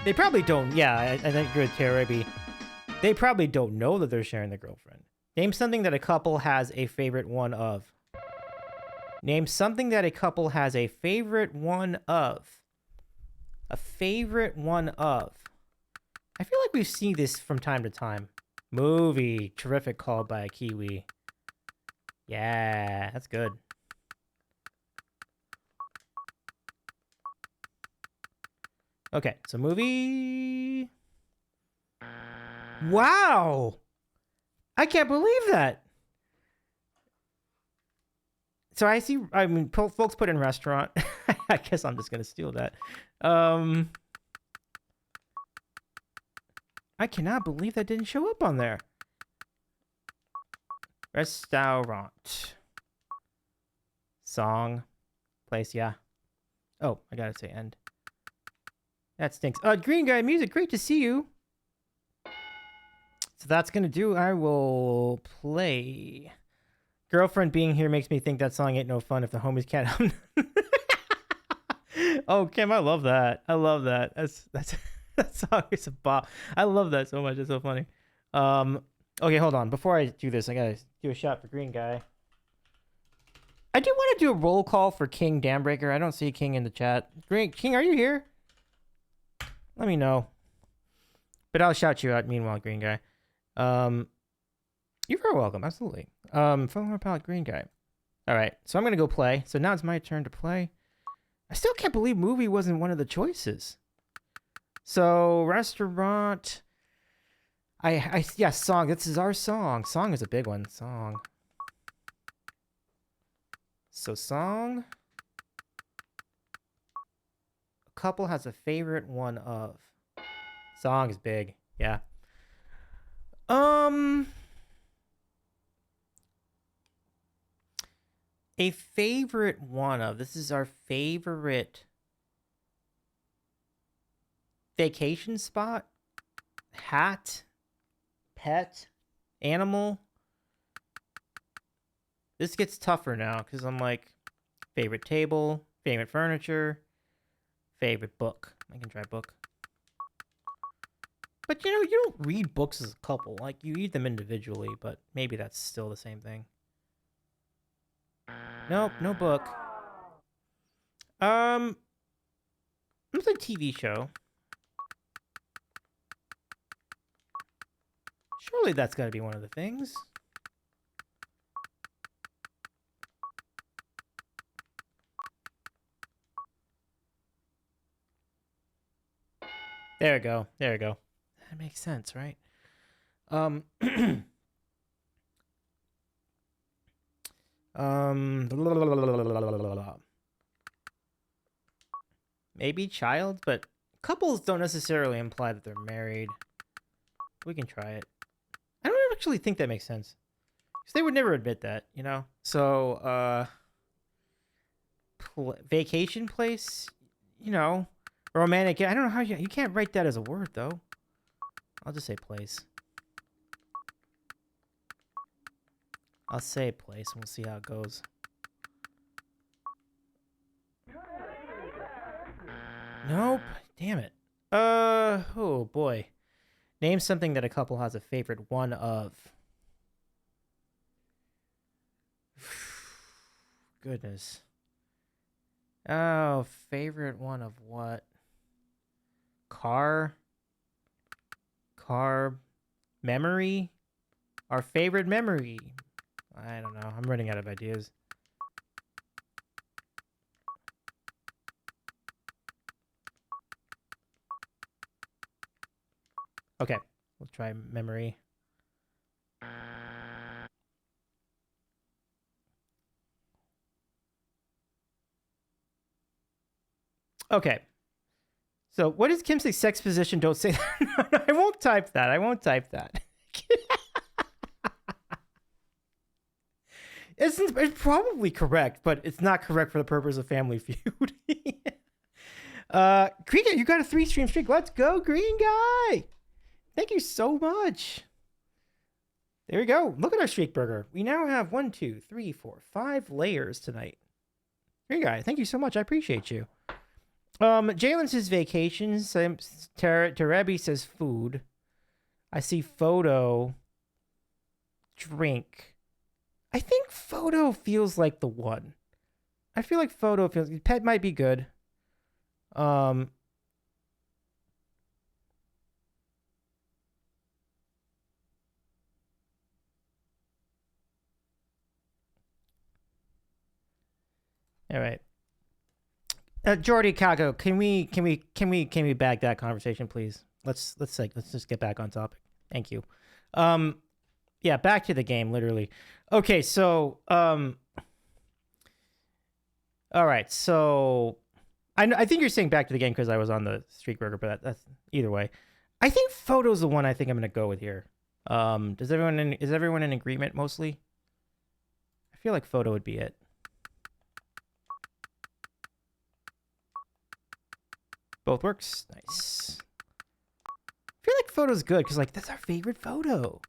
They probably don't, yeah, I think you're with Tarabi. They probably don't know that they're sharing the girlfriend. Name something that a couple has a favorite one of. Name something that a couple has a favorite one of. A favorite one of. I feel like we've seen this from time to time. Movie. Terrific call by a Kiwi. Yeah, that's good. Okay, so movie. Wow! I can't believe that. So I mean, folks put in restaurant. I guess I'm just going to steal that. I cannot believe that didn't show up on there. Restaurant. Song. Place, yeah. Oh, I gotta say end. That stinks. Green Guy Music, great to see you. So that's gonna do. I will play. Girlfriend being here makes me think that song ain't no fun if the homies can't. Oh, Kim, I love that. I love that. That song is a bop. I love that so much. It's so funny. Okay, hold on. Before I do this, I gotta do a shot for Green Guy. I do want to do a roll call for King Dambreaker. I don't see King in the chat. King, are you here? Let me know. But I'll shout you out meanwhile, Green Guy. You're very welcome. Absolutely. Phone palette, Green Guy. All right. So I'm gonna go play. So now it's my turn to play. I still can't believe movie wasn't one of the choices. So restaurant. Yeah, song. This is our song. Song is a big one. Song. So song. A couple has a favorite one of. Song is big. Yeah. A favorite one of. This is our favorite vacation spot. Hat. Pet. Animal. This gets tougher now because I'm like favorite table, favorite furniture, favorite book. I can try book. But you know, you don't read books as a couple. Like you read them individually, but maybe that's still the same thing. Nope, no book. It's a TV show. Surely that's got to be one of the things. There we go. There we go. That makes sense, right? Maybe child, but couples don't necessarily imply that they're married. We can try it. I don't actually think that makes sense. Because they would never admit that, you know? So, vacation place, you know, romantic. I don't know how you can't write that as a word, though. I'll just say place. I'll say place, and we'll see how it goes. Nope. Damn it. Oh boy. Name something that a couple has a favorite one of. Goodness. Oh, favorite one of what? Car? Memory? Our favorite memory? I don't know. I'm running out of ideas. Okay, we'll try memory. Okay. So, what is Kim say? Sex position? Don't say that. No, I won't type that. I won't type that. It's probably correct, but it's not correct for the purpose of Family Feud. Green Guy, you got a 3-stream streak. Let's go, Green Guy. Thank you so much. There we go. Look at our streak burger. We now have 1, 2, 3, 4, 5 layers tonight. Green Guy, thank you so much. I appreciate you. Jalen says vacations. Terebi says food. I see photo. Drink. I think photo feels like the one. I feel like photo feels... Pet might be good. All right. Jordy Kago, can we bag that conversation, please? Let's just get back on topic. Thank you. Yeah, back to the game, literally. Okay, so all right, so I think you're saying back to the game because I was on the streak burger, but that's either way. I think photo's the one I think I'm gonna go with here. Is everyone in agreement mostly? I feel like photo would be it. Both works. Nice. I feel like photo's good because like that's our favorite photo.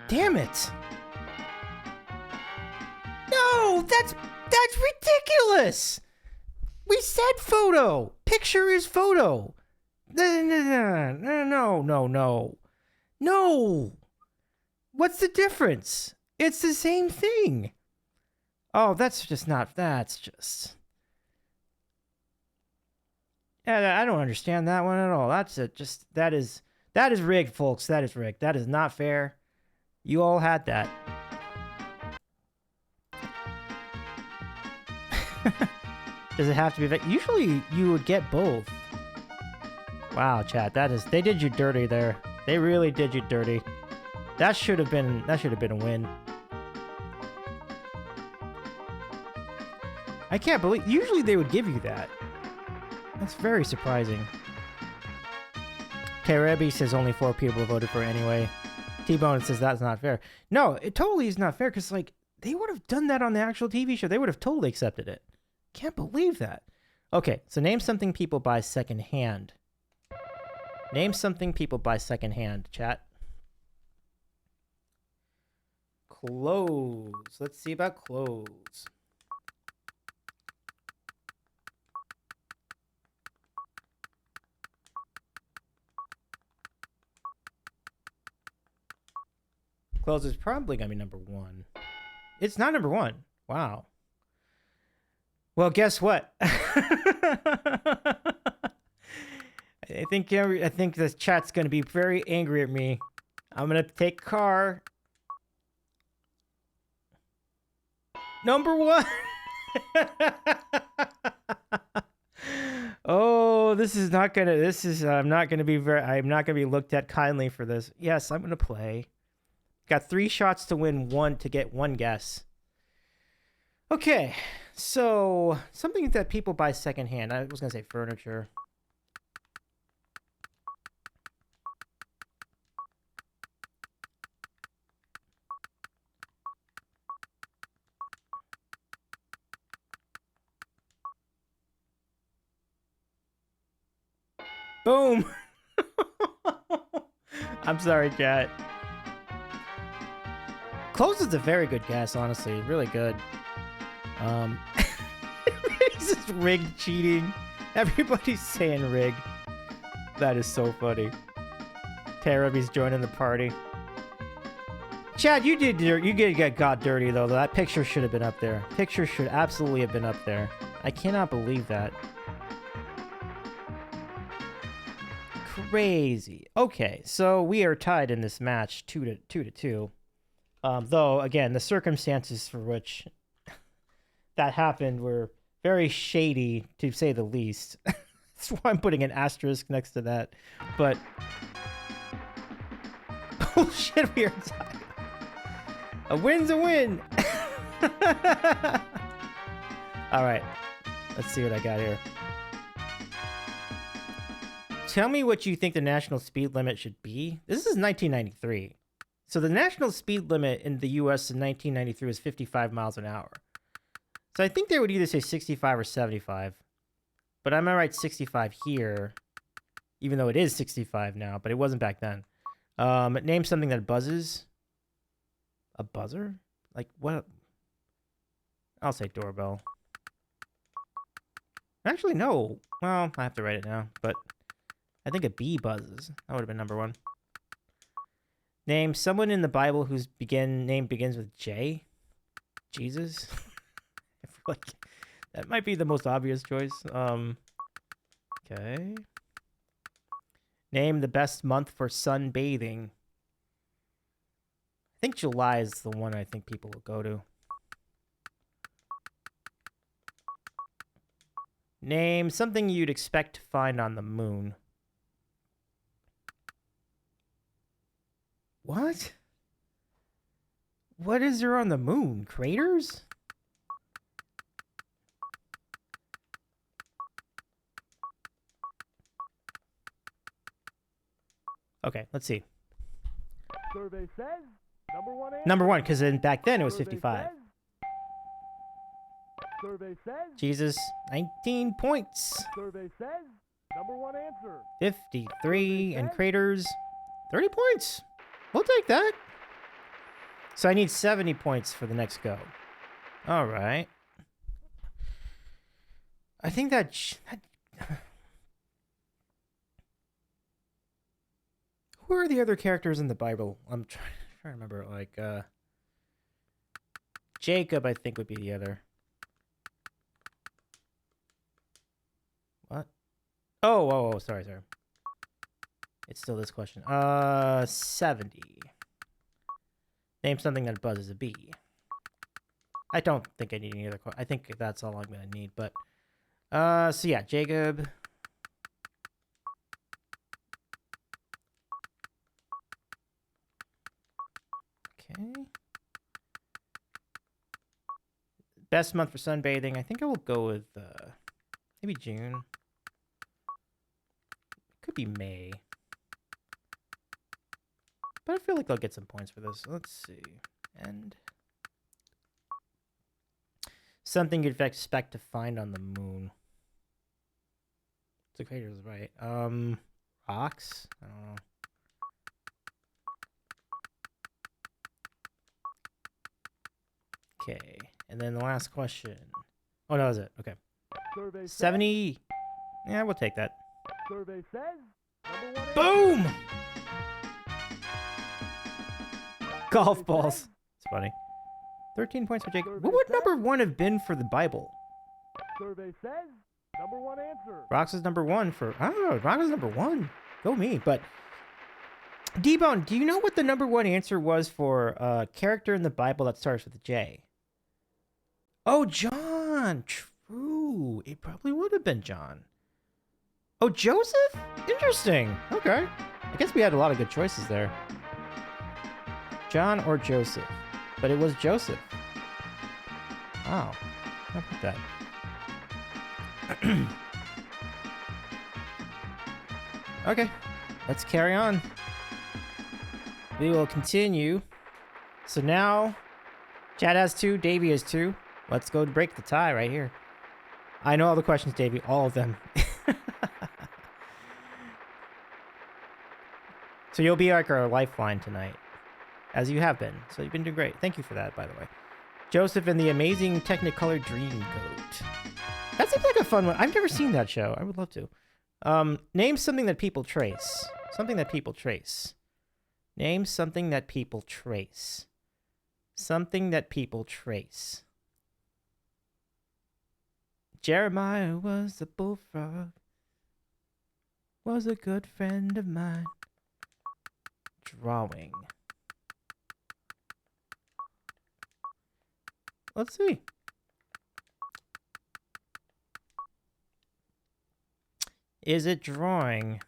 Damn it! No, that's ridiculous. We said photo. Picture is photo. No. What's the difference? It's the same thing. Oh, that's just. Yeah, I don't understand that one at all. That is rigged, folks. That is rigged. That is not fair. You all had that. Does it have to be? Usually, you would get both. Wow, chat. They did you dirty there. They really did you dirty. That should have been a win. I can't believe. Usually, they would give you that. That's very surprising. Karebi says only 4 people voted for it anyway. T-Bone says that's not fair. No, it totally is not fair because, like, they would have done that on the actual TV show. They would have totally accepted it. Can't believe that. Okay, so name something people buy secondhand. Name something people buy secondhand, chat. Clothes. Let's see about clothes. Clothes is probably going to be number 1. It's not number 1. Wow. Well, guess what? I think the chat's going to be very angry at me. I'm going to take car. Number 1. Oh, I'm not going to be looked at kindly for this. Yes, I'm going to play. Got 3 shots to win 1 to get 1 guess. Okay, so something that people buy secondhand. I was gonna say furniture. Boom. I'm sorry, chat. Clothes is a very good guess, honestly. Really good. This is rigged cheating. Everybody's saying rigged. That is so funny. Taraby's joining the party. Chad, you did get got dirty though. That picture should have been up there. Picture should absolutely have been up there. I cannot believe that. Crazy. Okay, so we are tied in this match, 2-2. Though again, the circumstances for which that happened were very shady, to say the least. That's why I'm putting an asterisk next to that. But oh shit, we are tied. A win's a win. All right, let's see what I got here. Tell me what you think the national speed limit should be. This is 1993. So the national speed limit in the US in 1993 was 55 miles an hour. So I think they would either say 65 or 75. But I might write 65 here, even though it is 65 now, but it wasn't back then. Name something that buzzes. A buzzer? Like what? I'll say doorbell. Actually, no. Well, I have to write it now, but I think a bee buzzes. That would have been number one. Name someone in the Bible whose name begins with J. Jesus. I feel like that might be the most obvious choice. Okay. Name the best month for sunbathing. I think July is the one I think people will go to. Name something you'd expect to find on the moon. What? What is there on the moon? Craters? Okay, let's see. Survey says number one answer. Number one, because back then it was Survey 55. says- Survey says. Jesus, 19 points. Survey says number one answer. 53 and craters, 30 points. We'll take that. So I need 70 points for the next go. All right. I think that who are the other characters in the Bible? I'm trying to remember. Like Jacob, I think would be the other. What? Oh, sorry. It's still this question. 70. Name something that buzzes a bee. I don't think I need any other. I think that's all I'm gonna need. But so yeah, Jacob. Okay. Best month for sunbathing. I think I will go with maybe June. Could be May. But I feel like I'll get some points for this. Let's see. And something you'd expect to find on the moon. The crater is right. Rocks? I don't know. Okay. And then the last question. Oh, no, that was it. Okay. Survey says. 70. Yeah, we'll take that. Survey says number one Boom! answer. Golf balls. It's funny. 13 points for Jake. What would number one have been for the Bible? Survey says number one answer. Rox is number one for... I don't know. Rox is number one. Go me. But D-Bone, do you know what the number one answer was for a character in the Bible that starts with a J? Oh, John. True. It probably would have been John. Oh, Joseph? Interesting. Okay. I guess we had a lot of good choices there. John or Joseph. But it was Joseph. Wow. How about that? Okay. Let's carry on. We will continue. So now, Chad has 2, Davy has 2. Let's go break the tie right here. I know all the questions, Davy. All of them. So you'll be like our lifeline tonight. As you have been. So you've been doing great. Thank you for that, by the way. Joseph and the Amazing Technicolor Dreamcoat. That seems like a fun one. I've never seen that show. I would love to. Name something that people trace. Something that people trace. Name something that people trace. Something that people trace. Jeremiah was a bullfrog. Was a good friend of mine. Drawing. Let's see. Is it drawing?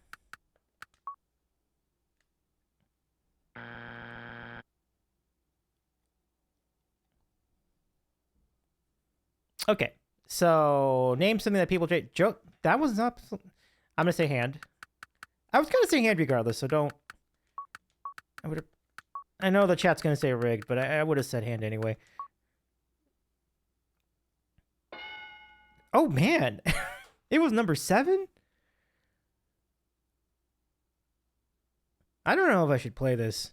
Okay, so name something that people trade. Joke. That was not. I'm gonna say hand. I was gonna say hand regardless, so don't. I would have. I know the chat's gonna say rigged, but I would have said hand anyway. Oh man, it was number 7. I don't know if I should play this.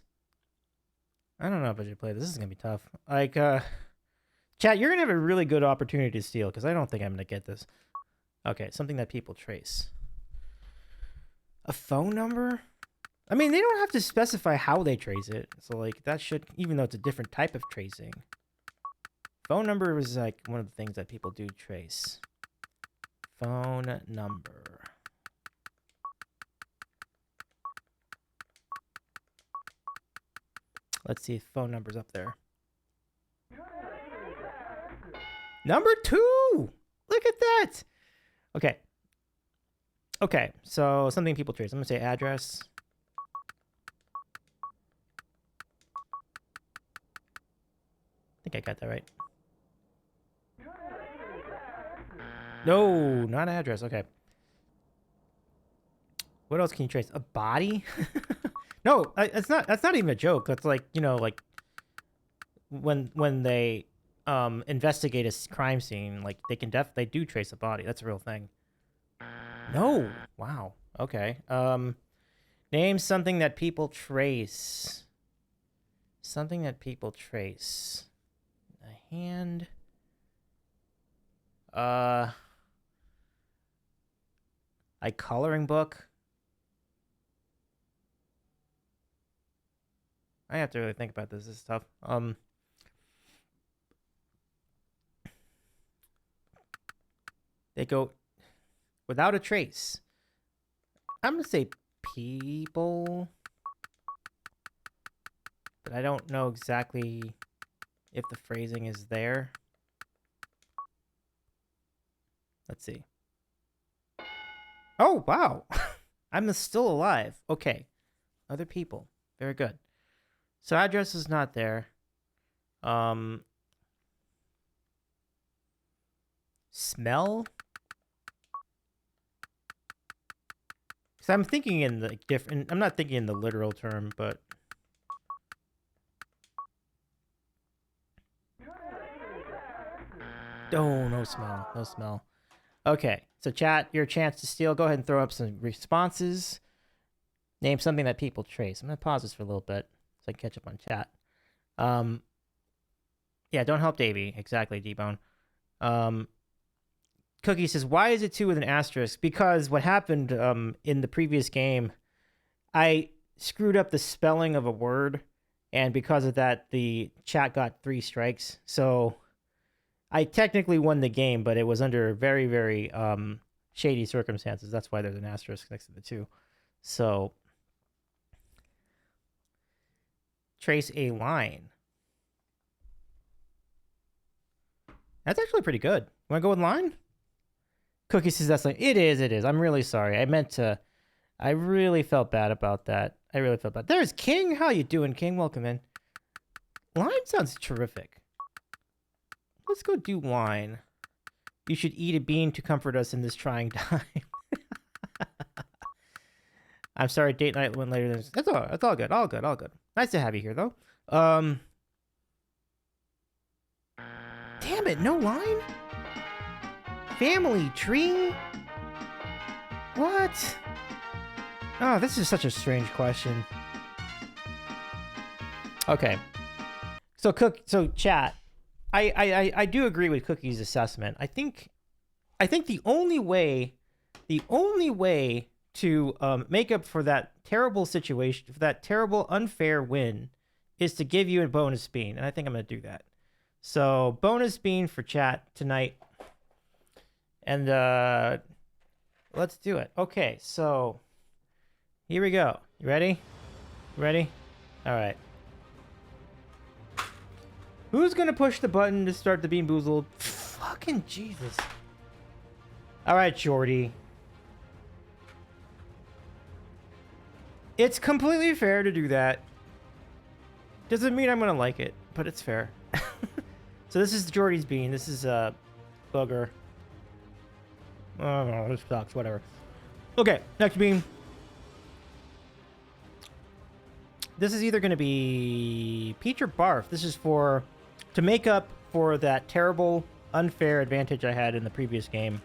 I don't know if I should play this. This is gonna be tough. Like, chat, you're gonna have a really good opportunity to steal because I don't think I'm gonna get this. Okay, something that people trace. A phone number? I mean, they don't have to specify how they trace it. So, like, that should, even though it's a different type of tracing. Phone number is, like, one of the things that people do trace. Phone number. Let's see if phone number's up there. Number 2! Look at that! Okay. Okay, so something people trace. I'm gonna say address. I think I got that right. No, not address. Okay. What else can you trace? A body? No, it's not. That's not even a joke. That's like, you know, like when they investigate a crime scene, like they do trace a body. That's a real thing. No. Wow. Okay. Name something that people trace. Something that people trace. A hand. A coloring book. I have to really think about this. This is tough. They go without a trace. I'm gonna say people, but I don't know exactly if the phrasing is there. Let's see. Oh, wow. I'm still alive. Okay. Other people. Very good. So address is not there. Smell? Because I'm thinking in the different... I'm not thinking in the literal term, but... Oh, no smell. No smell. Okay. So chat, your chance to steal. Go ahead and throw up some responses. Name something that people trace. I'm going to pause this for a little bit so I can catch up on chat. Yeah, don't help Davy. Exactly, D-Bone. Cookie says, why is it 2 with an asterisk? Because what happened in the previous game, I screwed up the spelling of a word, and because of that, the chat got 3 strikes. So I technically won the game, but it was under very, very shady circumstances. That's why there's an asterisk next to the 2. So, trace a line. That's actually pretty good. Want to go with line? Cookie says that's like, it is. I'm really sorry. I really felt bad about that. I really felt bad. There's King. How you doing, King? Welcome in. Line sounds terrific. Let's go do line. You should eat a bean to comfort us in this trying time. I'm sorry, date night went later than... That's all good. All good. Nice to have you here, though. Damn it, no line? Family tree? What? Oh, this is such a strange question. Okay. So chat. I do agree with Cookie's assessment. I think the only way to make up for that terrible situation, for that terrible unfair win, is to give you a bonus bean, and I think I'm gonna do that. So bonus bean for chat tonight, and let's do it. Okay, so here we go. You ready? Ready? All right. Who's gonna push the button to start the Bean Boozled? Fucking Jesus. All right, Jordy. It's completely fair to do that. Doesn't mean I'm gonna like it, but it's fair. So this is Jordy's bean. This is booger. Oh no, this sucks. Whatever. Okay, next bean. This is either gonna be peach or barf. This is to make up for that terrible, unfair advantage I had in the previous game.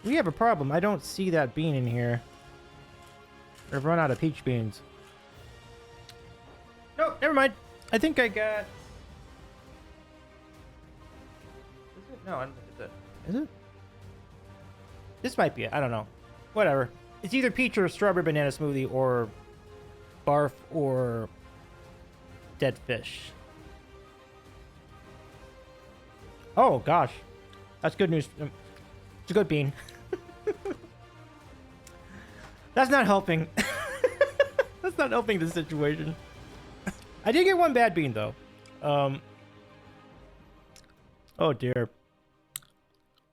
We have a problem. I don't see that bean in here. I've run out of peach beans. No, never mind. I think I got... Is it? No, I don't think it's it. Is it? This might be it. I don't know. Whatever. It's either peach or strawberry banana smoothie or barf or dead fish. Oh, gosh. That's good news. It's a good bean. That's not helping. That's not helping the situation. I did get one bad bean, though. Oh, dear.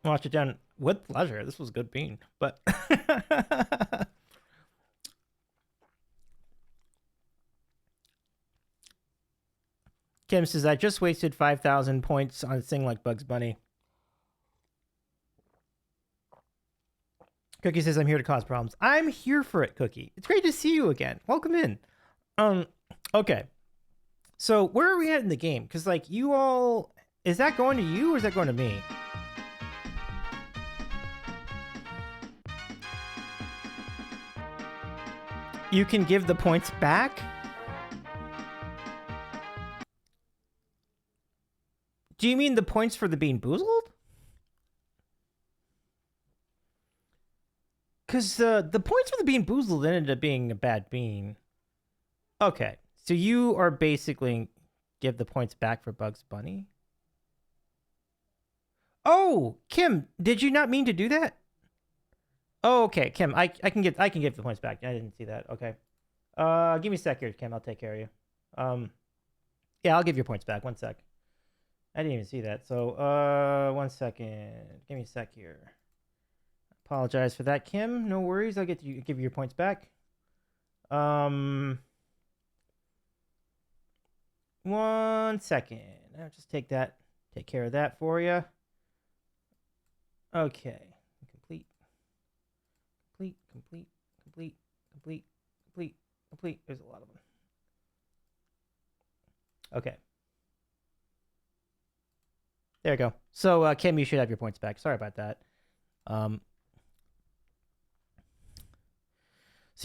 Watch it down with pleasure. This was a good bean, but... Kim says, I just wasted 5,000 points on a thing like Bugs Bunny. Cookie says, I'm here to cause problems. I'm here for it, Cookie. It's great to see you again. Welcome in. Okay. So, where are we at in the game? Because, like, you all... Is that going to you or is that going to me? You can give the points back? Do you mean the points for the Bean Boozled? Because the points for the Bean Boozled ended up being a bad bean. Okay. So you are basically give the points back for Bugs Bunny? Oh, Kim, did you not mean to do that? Oh, okay, Kim, I can give the points back. I didn't see that. Okay. Give me a sec here, Kim. I'll take care of you. Yeah, I'll give your points back. 1 sec. I didn't even see that. So, 1 second. Give me a sec here. Apologize for that, Kim. No worries. I'll give you your points back. 1 second. I'll just take care of that for you. Okay. Complete. There's a lot of them. Okay. There you go. So, Kim, you should have your points back. Sorry about that. So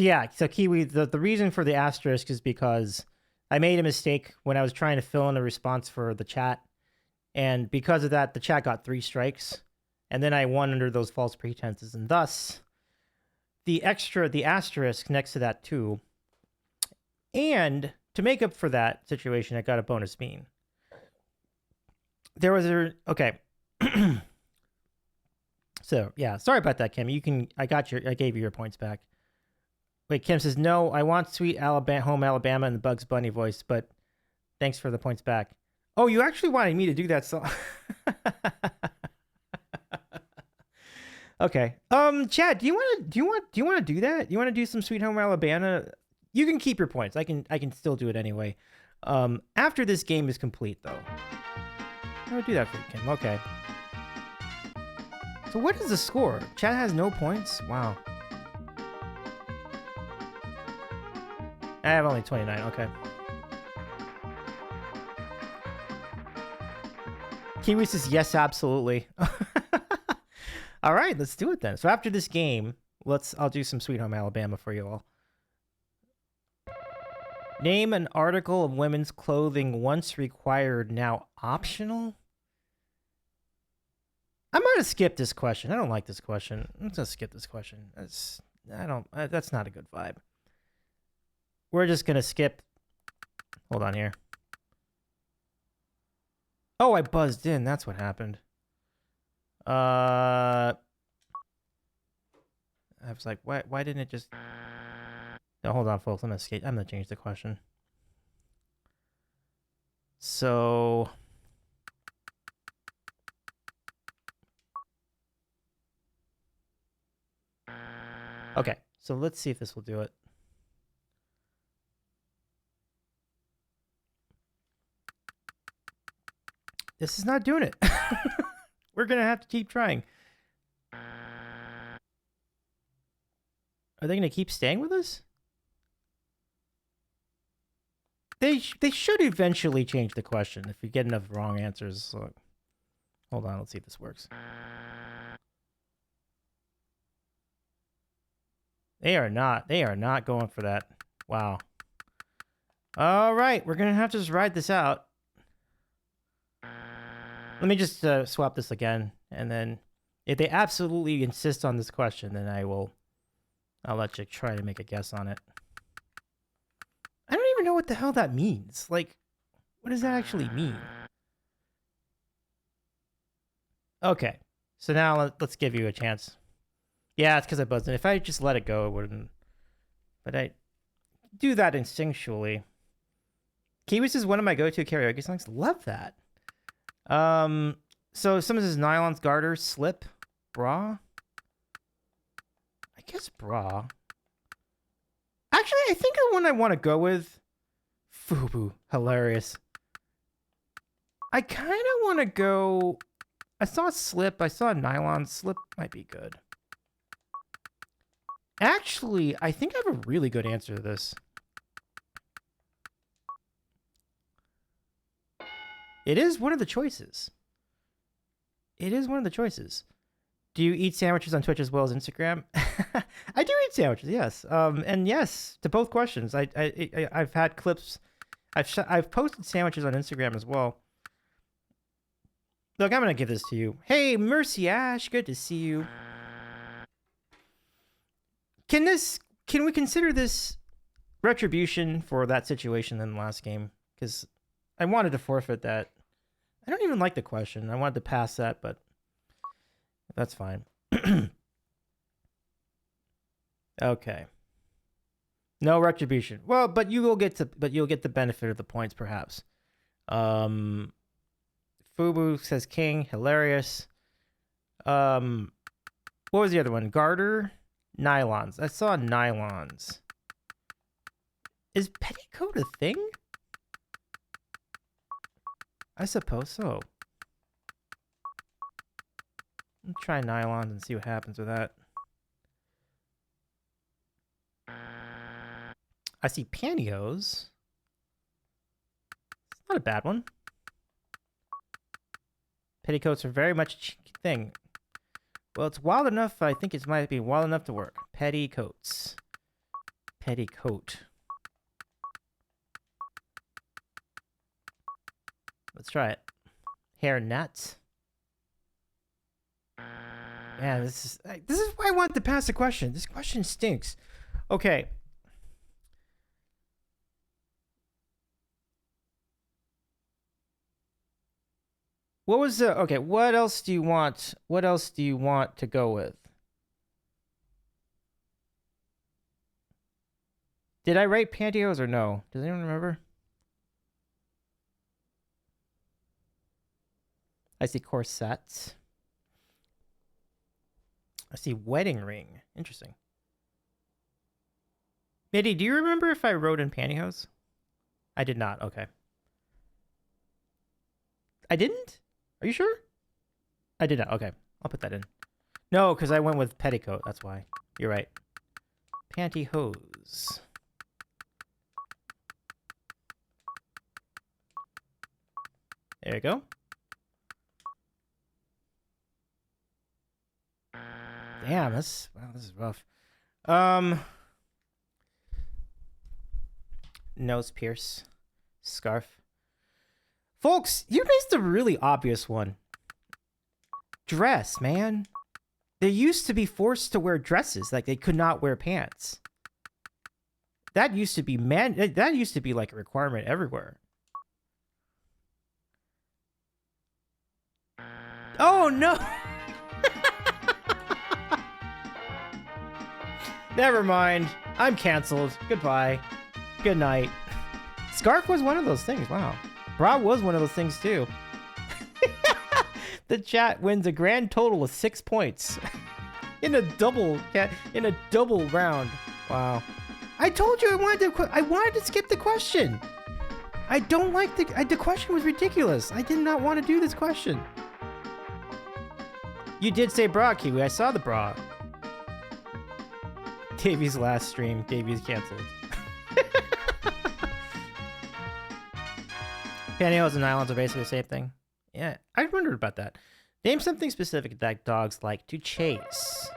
yeah, so Kiwi, the reason for the asterisk is because I made a mistake when I was trying to fill in a response for the chat. And because of that, the chat got 3 strikes. And then I won under those false pretenses. And thus, the asterisk next to that too. And to make up for that situation, I got a bonus bean. There was okay. So yeah, sorry about that, Kim. I gave you your points back. Wait, Kim says, no, I want sweet home Alabama in the Bugs Bunny voice, but thanks for the points back. Oh, you actually wanted me to do that song. Okay. Chad, do you want to do that? You want to do some Sweet Home Alabama? You can keep your points. I can still do it anyway. After this game is complete, though. I'm gonna do that for you, Kim. Okay. So what is the score? Chad has no points? Wow. I have only 29. Okay. Kiwi says, yes, absolutely. All right, let's do it then. So after this game, I'll do some Sweet Home Alabama for you all. Name an article of women's clothing once required, now optional. I'm gonna skip this question. I don't like this question. I'm gonna skip this question. That's not a good vibe. We're just gonna skip. Hold on here. Oh, I buzzed in. That's what happened. I was like, why didn't it just... No, hold on, folks. I'm gonna change the question. So... Okay, so let's see if this will do it. This is not doing it. We're gonna have to keep trying. Are they gonna keep staying with us? They should eventually change the question if we get enough wrong answers. So, hold on, let's see if this works. They are not going for that. Wow. All right, we're gonna have to just ride this out. Let me just swap this again, and then if they absolutely insist on this question, then I'll let you try to make a guess on it. I don't even know what the hell that means. Like, what does that actually mean? Okay, so now let's give you a chance. Yeah, it's because I buzzed in. If I just let it go, it wouldn't. But I do that instinctually. Kiwis is one of my go-to karaoke songs. Love that. So some of this nylons, garter, slip, bra. I guess bra. Actually, I think the one I want to go with, FUBU, hilarious. I kind of want to go. I saw slip. I saw nylon. Slip might be good. Actually, I think I have a really good answer to this. It is one of the choices. It is one of the choices. Do you eat sandwiches on Twitch as well as Instagram? I do eat sandwiches, yes. And yes to both questions. I've had clips. I've posted sandwiches on Instagram as well. Look, I'm gonna give this to you. Hey, Mercy Ash, good to see you. Can we consider this retribution for that situation in the last game? Because I wanted to forfeit that. I don't even like the question. I wanted to pass that, but that's fine. Okay. No retribution. Well, but you'll get the benefit of the points, perhaps. FUBU says king, hilarious. What was the other one? Garter, nylons. I saw nylons. Is petticoat a thing? I suppose so. Let's try nylons and see what happens with that. I see pantyhose. It's not a bad one. Petticoats are very much a thing. Well, it's wild enough. I think it might be wild enough to work. Petticoats. Petticoat. Let's try it. Hairnet. Yeah, this is why I want to pass the question. This question stinks. Okay. What was the... Okay, what else do you want? What else do you want to go with? Did I write pantyhose or no? Does anyone remember? I see corset. I see wedding ring. Interesting. Mitty, do you remember if I wrote in pantyhose? I did not. Okay. I didn't? Are you sure? I did not. Okay. I'll put that in. No, because I went with petticoat. That's why. You're right. Pantyhose. There you go. Damn, this is rough. Nose pierce. Scarf. Folks, you missed a really obvious one. Dress, man. They used to be forced to wear dresses. Like, they could not wear pants. That used to be that used to be like a requirement everywhere. Oh no. Never mind. I'm canceled. Goodbye. Good night. Scarf was one of those things. Wow. Bra was one of those things too. The chat wins a grand total of 6 points in a double round. Wow. I told you I wanted to skip the question. I don't like the question was ridiculous. I did not want to do this question. You did say bra, Kiwi. I saw the bra. Davy's last stream. Davy's canceled. Pantyhose and nylons are basically the same thing. Yeah, I wondered about that. Name something specific that dogs like to chase.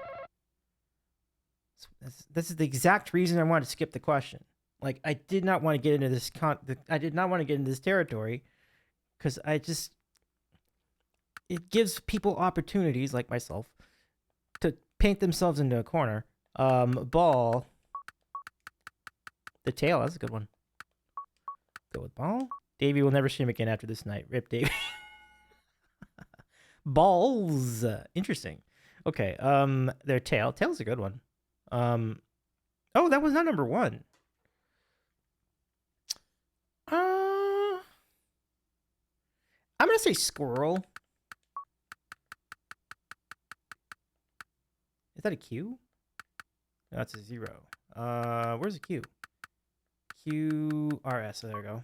This is the exact reason I wanted to skip the question. Like, I did not want to get into this. I did not want to get into this territory because it gives people opportunities like myself to paint themselves into a corner. Ball. The tail. That's a good one. Go with ball. Davey will never stream again after this night. Rip Davey. Balls. Interesting. Okay. Their tail. Tail's a good one. Oh, that was not number one. I'm gonna say squirrel. Is that a Q? No, that's a 0. Where's the Q? QRS. So there we go.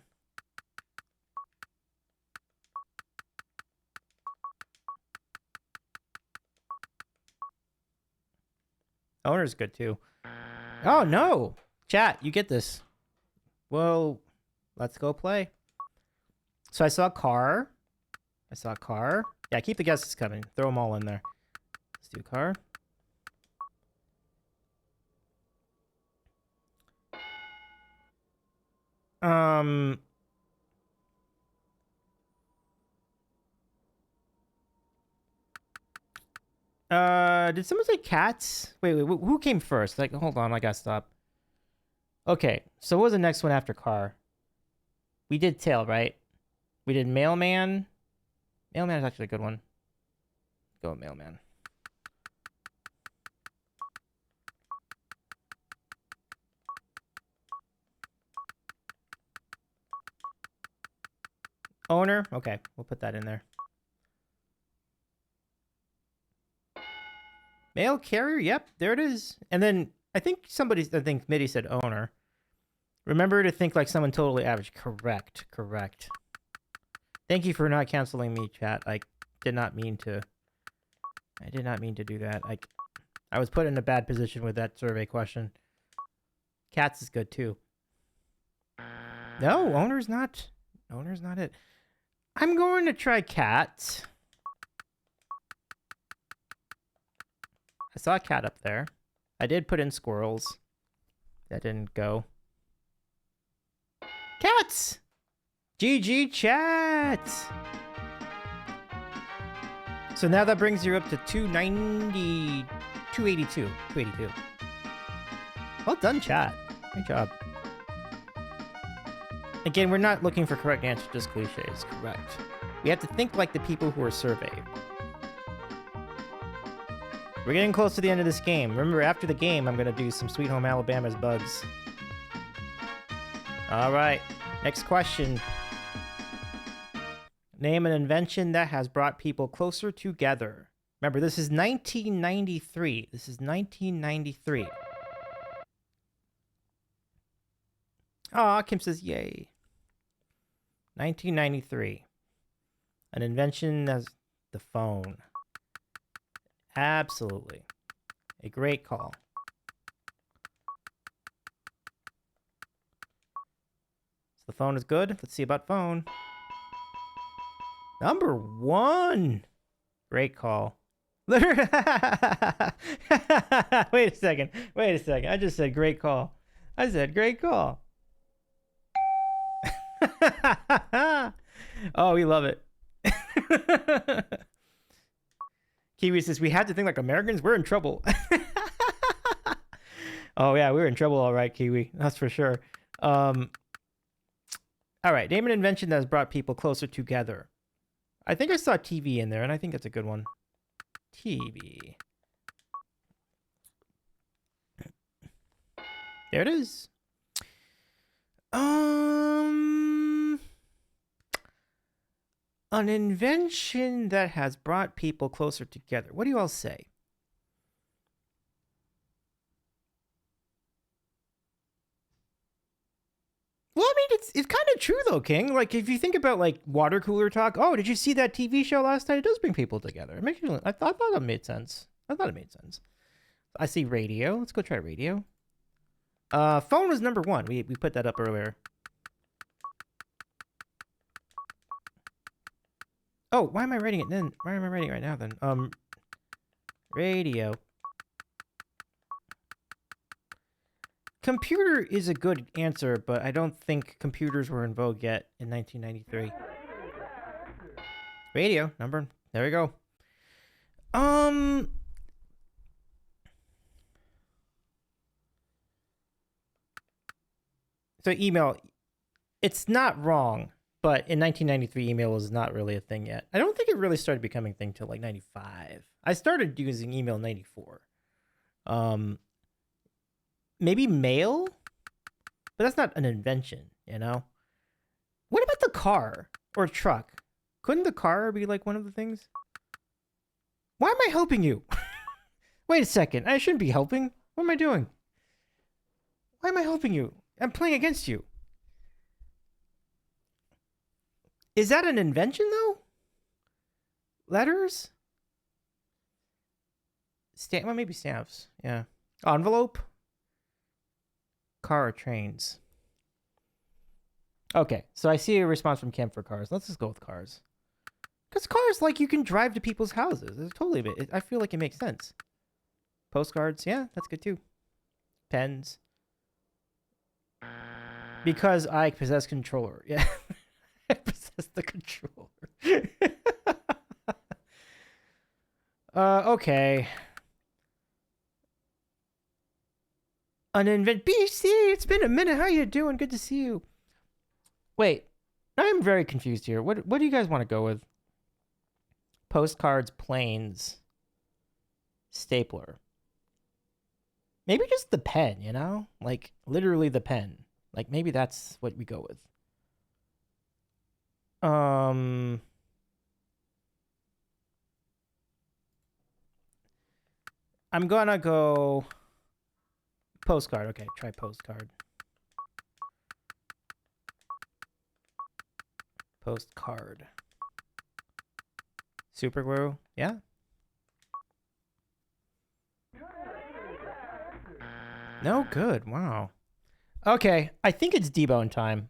Owner's good too. Oh no! Chat, you get this. Well, let's go play. So I saw car. Yeah, keep the guesses coming. Throw them all in there. Let's do car. Did someone say cats? Wait, who came first? Like, hold on, I gotta stop. Okay, so what was the next one after car? We did tail, right? We did mailman. Mailman is actually a good one. Go with mailman. Owner? Okay, we'll put that in there. Mail carrier? Yep, there it is. And then I think Mitty said owner. Remember to think like someone totally average. Correct. Thank you for not canceling me, chat. I did not mean to do that. I was put in a bad position with that survey question. Cats is good too. No, owner's not it. I'm going to try cat. I saw a cat up there. I did put in squirrels. That didn't go. Cats! GG chat! So now that brings you up to 290... 282. Well done, chat. Great job. Again, we're not looking for correct answers, just cliches. Correct. We have to think like the people who are surveyed. We're getting close to the end of this game. Remember, after the game, I'm going to do some Sweet Home Alabama's bugs. All right. Next question. Name an invention that has brought people closer together. Remember, this is 1993. Aw, Kim says, yay. 1993. An invention that's the phone. Absolutely. A great call. So the phone is good. Let's see about phone. Number 1. Great call. Wait a second. I just said great call. Oh, we love it. Kiwi says, we had to think like Americans. We're in trouble. Oh, yeah, we're in trouble. All right, Kiwi. That's for sure. All right. Name an invention that has brought people closer together. I think I saw TV in there, and I think that's a good one. TV. There it is. An invention that has brought people closer together. What do you all say? Well, I mean, it's kind of true though, King. Like, if you think about like water cooler talk. Oh, did you see that TV show last night? It does bring people together. It makes you. I thought it made sense. I thought it made sense. I see radio. Let's go try radio. Phone was number one. We put that up earlier. Oh, why am I writing it then? Why am I writing it right now then? Radio. Computer is a good answer, but I don't think computers were in vogue yet in 1993. Radio, number. There we go. So email, it's not wrong, but in 1993, email was not really a thing yet. I don't think it really started becoming a thing till like 95. I started using email in 94. Maybe mail, but that's not an invention, you know? What about the car or truck? Couldn't the car be like one of the things? Why am I helping you? Wait a second. I shouldn't be helping. What am I doing? Why am I helping you? I'm playing against you. Is that an invention, though? Letters? Well, maybe stamps. Yeah. Envelope? Car or trains? Okay, so I see a response from Kim for cars. Let's just go with cars. Because cars, like, you can drive to people's houses. It's totally, I feel like it makes sense. Postcards, yeah, that's good too. Pens. Because I possess controller. Yeah. I possess the controller. Okay. BC, it's been a minute. How you doing? Good to see you. Wait, I am very confused here. What do you guys want to go with? Postcards, planes, stapler. Maybe just the pen, you know? Like, literally the pen. Like, maybe that's what we go with. I'm gonna go postcard. Okay, try postcard. Postcard. Super glue. Yeah. No good. Wow. Okay, I think it's debone time.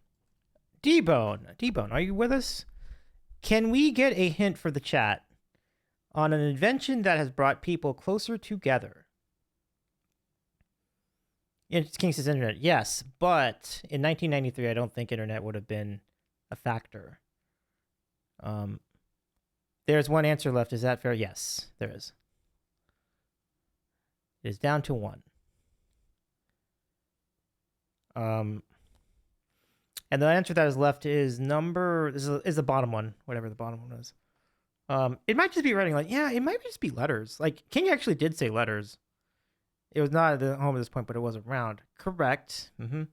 Debone, are you with us? Can we get a hint for the chat on an invention that has brought people closer together? King says internet. Yes, but in 1993, I don't think internet would have been a factor. There's one answer left. Is that fair? Yes, there is. It is down to one. And the answer that is left is is the bottom one, whatever the bottom one is. It might just be writing like, yeah, it might just be letters. Like, King actually did say letters. It was not at the home at this point, but it was around. Correct. Mm-hmm.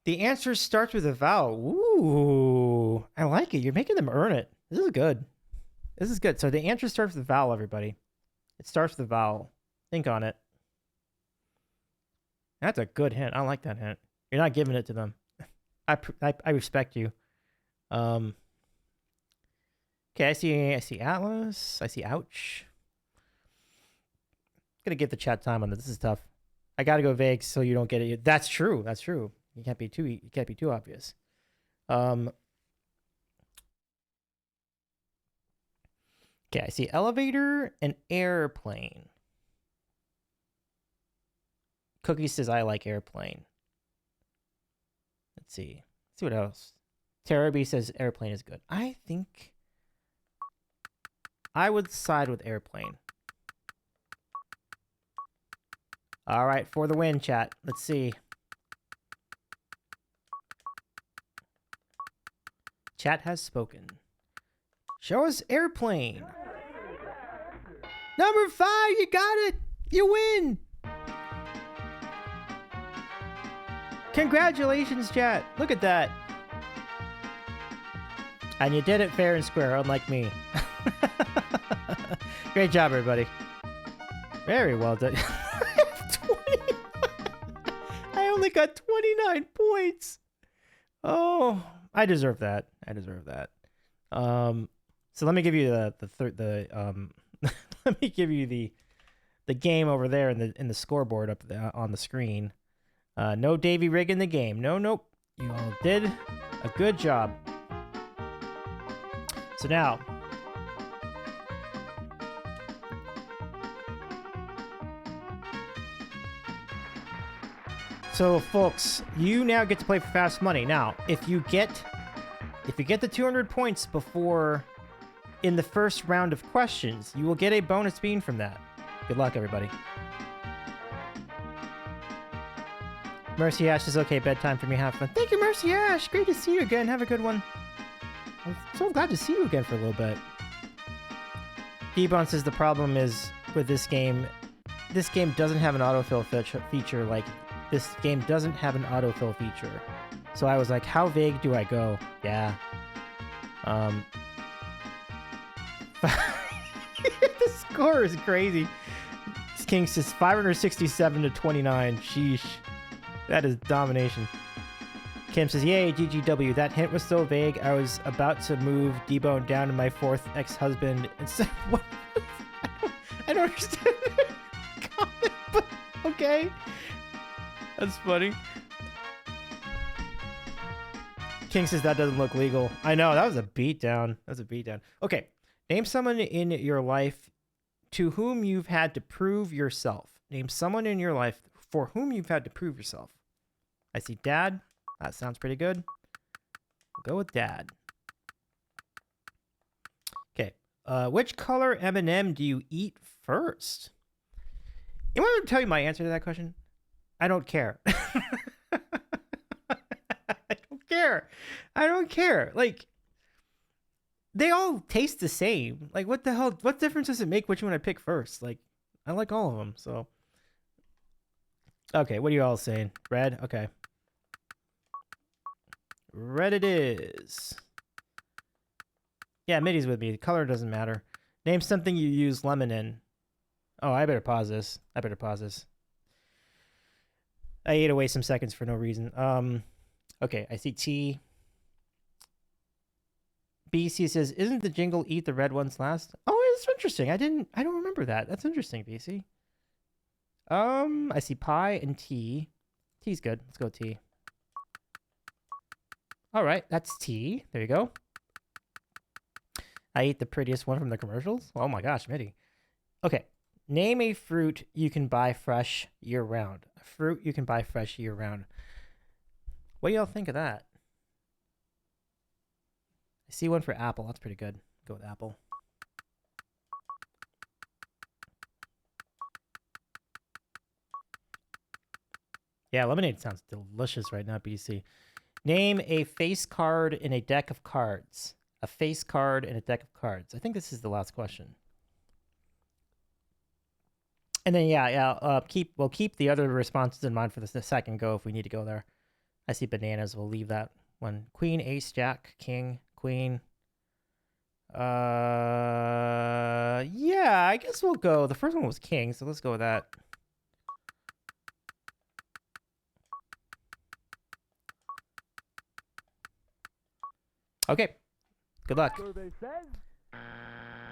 The answer starts with a vowel. Ooh, I like it. You're making them earn it. This is good. This is good. So the answer starts with a vowel, everybody. It starts with a vowel. Think on it. That's a good hint. I like that hint. You're not giving it to them. I respect you. Okay, I see Atlas. I see ouch. Gotta give the chat time on this. This is tough. I gotta go vague so you don't get it. That's true. That's true. You can't be too obvious. Okay, I see elevator and airplane. Cookie says I like airplane. Let's see. see what else. Taraby says airplane is good. I think I would side with airplane. All right, for the win, chat. Let's see. Chat has spoken. Show us airplane. Number 5, you got it. You win. Congratulations, chat. Look at that. And you did it fair and square, unlike me. Great job, everybody. Very well done. I only got 29 points. Oh, I deserve that. I deserve that. So let me give you let me give you the game over there in the scoreboard up there on the screen. No Davy Rig in the game. Nope. You all did a good job. So now, folks, you now get to play for fast money. Now, if you get the 200 points before in the first round of questions, you will get a bonus bean from that. Good luck, everybody. Mercy Ash is okay. Bedtime for me. Have fun. Thank you, Mercy Ash. Great to see you again. Have a good one. I'm so glad to see you again for a little bit. D-Bone says the problem is with this game doesn't have an autofill feature. Like, this game doesn't have an autofill feature. So I was like, how vague do I go? Yeah. The score is crazy. King says 567 to 29. Sheesh. That is domination. Kim says, yay, GGW. That hint was so vague, I was about to move D-Bone down to my 4th ex-husband instead of what? I don't understand that comment, but okay. That's funny. King says that doesn't look legal. I know, that was a beatdown. Okay, name someone in your life to whom you've had to prove yourself. Name someone in your life for whom you've had to prove yourself. I see Dad. That sounds pretty good. We'll go with Dad. Okay. Which color M&M do you eat first? You want me to tell you my answer to that question? I don't care. I don't care. Like, they all taste the same. Like, what the hell? What difference does it make which one I pick first? Like, I like all of them, so. Okay, what are you all saying? Red? Okay. Red it is. Yeah, Mitty's with me. The color doesn't matter. Name something you use lemon in. Oh, I better pause this. I ate away some seconds for no reason. Okay, I see T. BC says, isn't the jingle eat the red ones last? Oh, it's interesting. I don't remember that. That's interesting, BC. I see pie and T. T's good. Let's go T. All right, that's T. There you go. I eat the prettiest one from the commercials. Oh my gosh, Mitty. Okay, name a fruit you can buy fresh year-round. A fruit you can buy fresh year-round. What do y'all think of that? I see one for apple. That's pretty good. Go with apple. Yeah, lemonade sounds delicious right now, BC. Name a face card in a deck of cards. A face card in a deck of cards. I think this is the last question. And then we'll keep the other responses in mind for the second go if we need to go there. I see bananas. We'll leave that one. Queen, ace, jack, king, queen. Yeah, I guess we'll go. The first one was king, so let's go with that. Okay. Good luck. Survey says.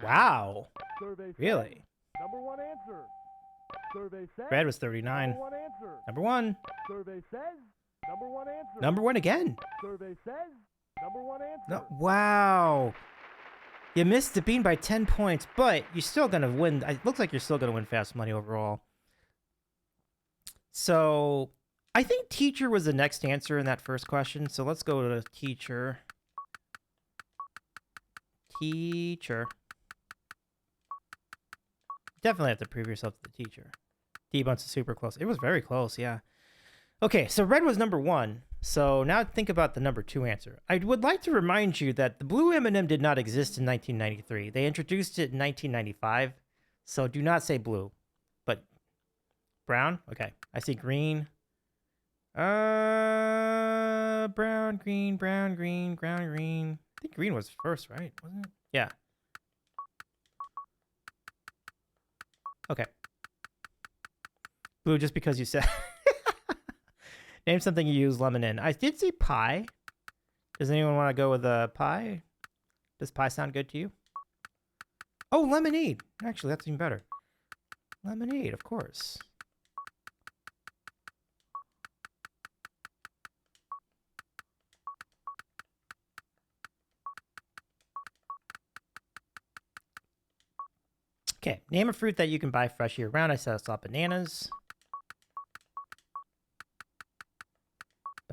Wow. Survey says. Really? Number one answer. Survey says. Red was 39. Number one answer. Number one. Survey says. Number one answer. Number one again. Survey says. Number one answer. No, wow. You missed the bean by 10 points, but you're still going to win. It looks like you're still going to win fast money overall. So, I think teacher was the next answer in that first question, so let's go to teacher. Teacher. Definitely have to prove yourself to the teacher. D-Bunch is super close. It was very close, yeah. Okay, so red was number 1. So now think about the number 2 answer. I would like to remind you that the blue M&M did not exist in 1993. They introduced it in 1995. So do not say blue. But brown? Okay. I see green. Brown, green, brown, green, brown, green. I think green was first, right? Wasn't it? Yeah. Okay. Blue just because you said... Name something you use lemon in. I did see pie. Does anyone want to go with a pie? Does pie sound good to you? Oh, lemonade. Actually, that's even better. Lemonade, of course. Okay, name a fruit that you can buy fresh year round. I said I saw bananas.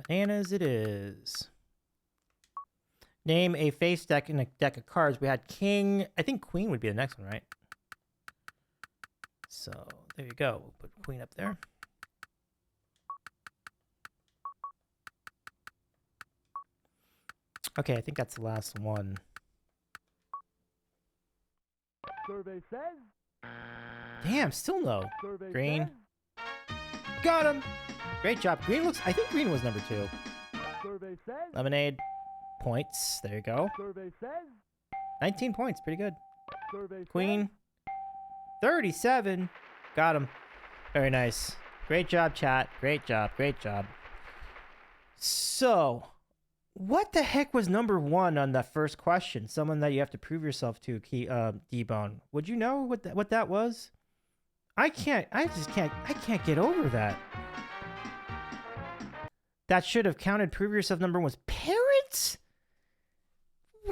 Bananas it is. Name a face deck in a deck of cards. We had king. I think queen would be the next one, right? So there you go. We'll put queen up there. Okay, I think that's the last one. Survey says. Damn, still no. Survey Green. says. Got him. Great job. Green looks. I think green was number 2. Survey says. Lemonade. Points. There you go. Survey says. 19 points. Pretty good. Survey Queen. 37. Got him. Very nice. Great job, chat. Great job. Great job. So, what the heck was number 1 on that first question? Someone that you have to prove yourself to, D-Bone. Would you know what that was? I can't get over that. That should have counted. Prove yourself number 1 was parents?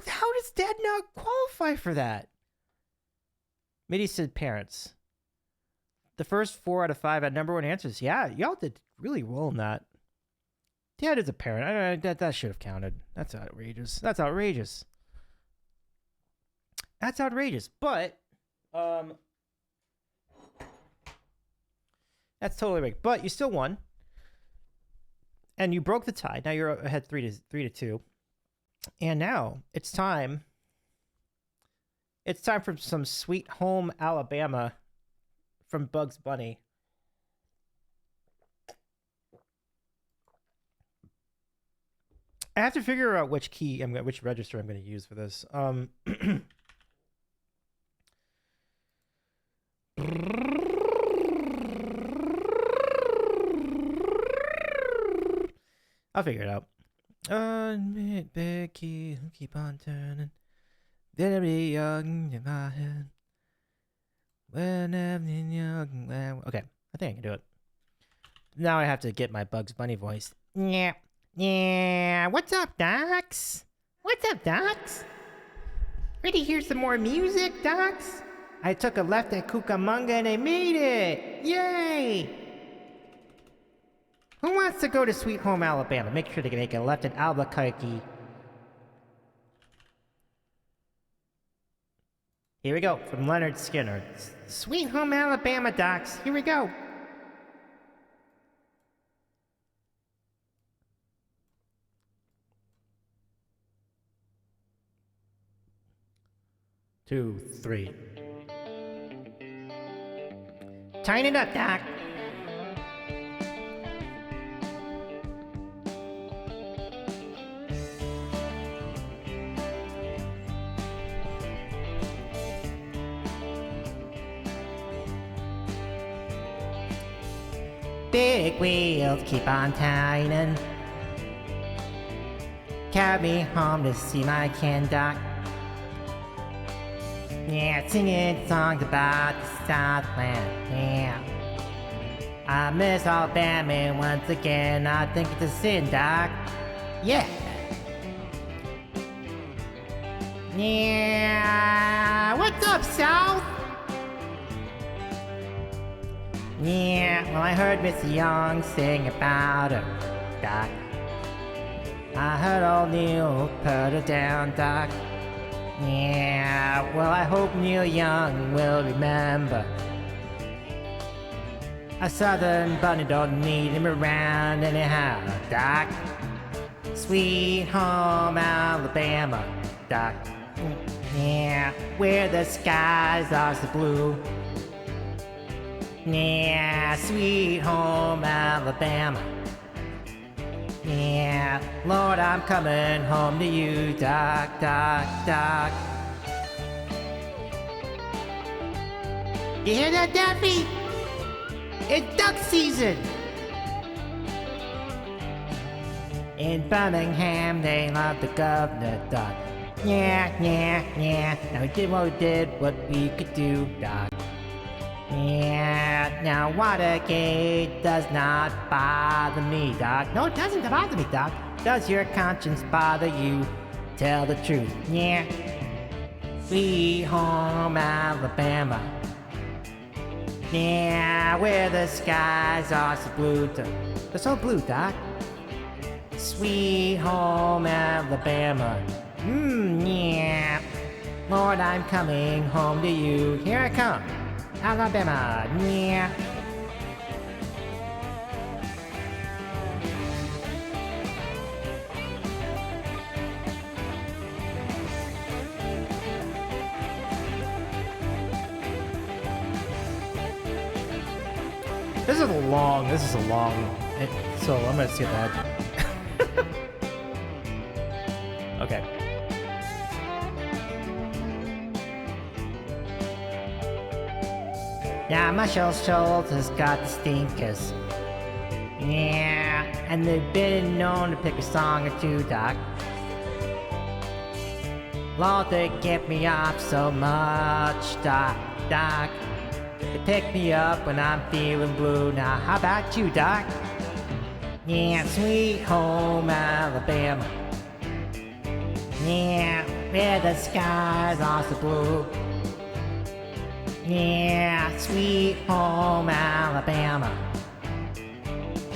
How does Dad not qualify for that? Mitty said parents. The first 4 out of 5 had number 1 answers. Yeah, y'all did really well in that. Dad is a parent. That should have counted. That's outrageous. That's outrageous. That's outrageous. But, that's totally right. But you still won. And you broke the tie. Now you're ahead 3-2. And now it's time. It's time for some Sweet Home Alabama from Bugs Bunny. I have to figure out which which register I'm going to use for this. I'll figure it out. Becky, keep on turning. Then I'll be young in my head. When I'm young. Okay, I think I can do it. Now I have to get my Bugs Bunny voice. Yeah. Yeah. What's up, Docs? What's up, Docs? Ready to hear some more music, Docs? I took a left at Cucamonga and I made it! Yay! Who wants to go to Sweet Home Alabama? Make sure to make a left at Albuquerque. Here we go, from Leonard Skinner. Sweet Home Alabama, Docs. Here we go. Two, three. Tighten it up, Doc. Big wheels keep on turning. Carry me home to see my kin, Doc. Yeah, singing songs about the Southland, yeah. I miss Alabama once again, I think it's a sin, Doc. Yeah. Yeah, what's up, South? Yeah, well, I heard Miss Young sing about her, Doc. I heard old Neil put her down, Doc. Yeah, well, I hope Neil Young will remember. A southern bunny don't need him around anyhow, Doc. Sweet home Alabama, Doc. Yeah, where the skies are so blue. Yeah, sweet home Alabama. Yeah, Lord, I'm coming home to you, Doc, Doc, Doc. You hear that, Daffy? It's duck season! In Birmingham, they love the governor, Doc. Yeah, yeah, yeah. Now we did what we did, what we could do, Doc. Yeah, now Watergate does not bother me, Doc. No, it doesn't bother me, Doc. Does your conscience bother you? Tell the truth, yeah. Sweet home Alabama. Yeah, where the skies are so blue. They're so blue, Doc. Sweet home Alabama. Yeah. Lord, I'm coming home to you. Here I come. Alabama, yeah. This is a long, so I'm gonna skip that. Okay. Yeah, Marshall Schultz has got the stinkers. Yeah, and they've been known to pick a song or two, Doc. Lord, they get me off so much, Doc, Doc. They pick me up when I'm feeling blue. Now, how about you, Doc? Yeah, sweet home Alabama. Yeah, where the skies are so blue. Yeah, sweet home Alabama.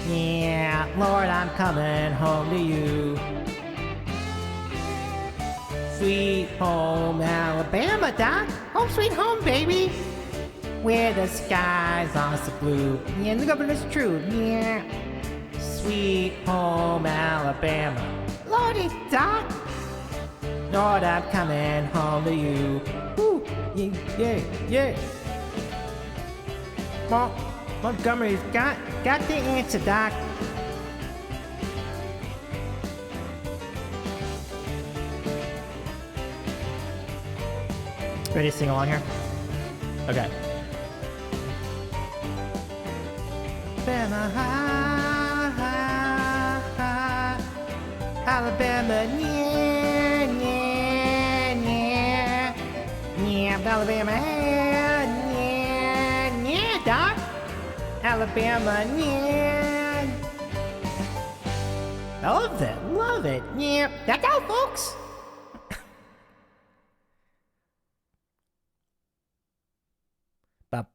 Yeah, Lord, I'm coming home to you. Sweet home Alabama, Doc. Home sweet home, baby. Where the skies are so blue. Yeah, the governor's true. Yeah. Sweet home Alabama. Lordy, Doc. Lord, I'm coming home to you. Woo. Yeah, yeah. Montgomery's got the answer, Doc. Ready to sing along here? Okay. Alabama, yeah, yeah, yeah. Yeah, Alabama, yeah, yeah, Doc. Alabama, yeah. I love it, yeah. That's all, folks. Bum.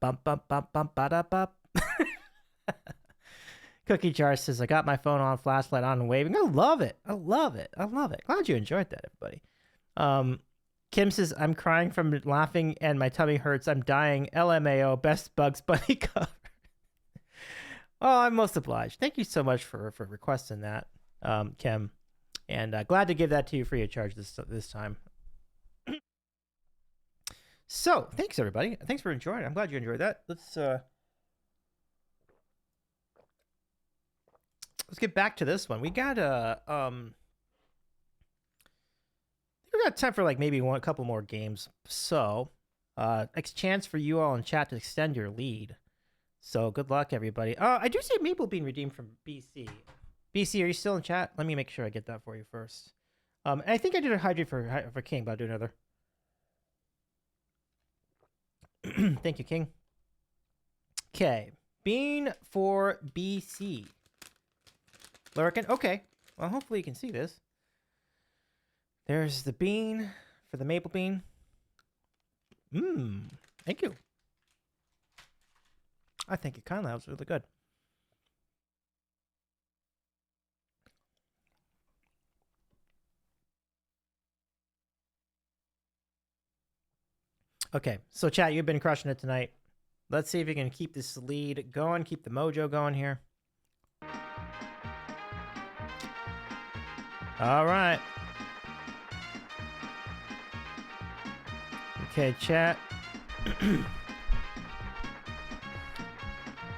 Cookie Jar says, I got my phone on, flashlight on and waving. I love it. Glad you enjoyed that, everybody. Kim says, I'm crying from laughing and my tummy hurts. I'm dying. LMAO, best Bugs Bunny cover. Oh, I'm most obliged. Thank you so much for requesting that, Kim. And glad to give that to you free of charge this time. So, thanks, everybody. Thanks for enjoying it. I'm glad you enjoyed that. Let's get back to this one. We got time for like maybe a couple more games. So, next chance for you all in chat to extend your lead. So good luck, everybody. I do see Maple being redeemed from BC. BC, are you still in chat? Let me make sure I get that for you first. And I think I did a hydrate for King, but I'll do another. Thank you, King. Okay, bean for BC. Lurkin, okay. Well, hopefully you can see this. There's the bean for the maple bean. Thank you. I think it kind of was really good. Okay, so chat, you've been crushing it tonight. Let's see if you can keep this lead going, keep the mojo going here. All right. Okay, chat.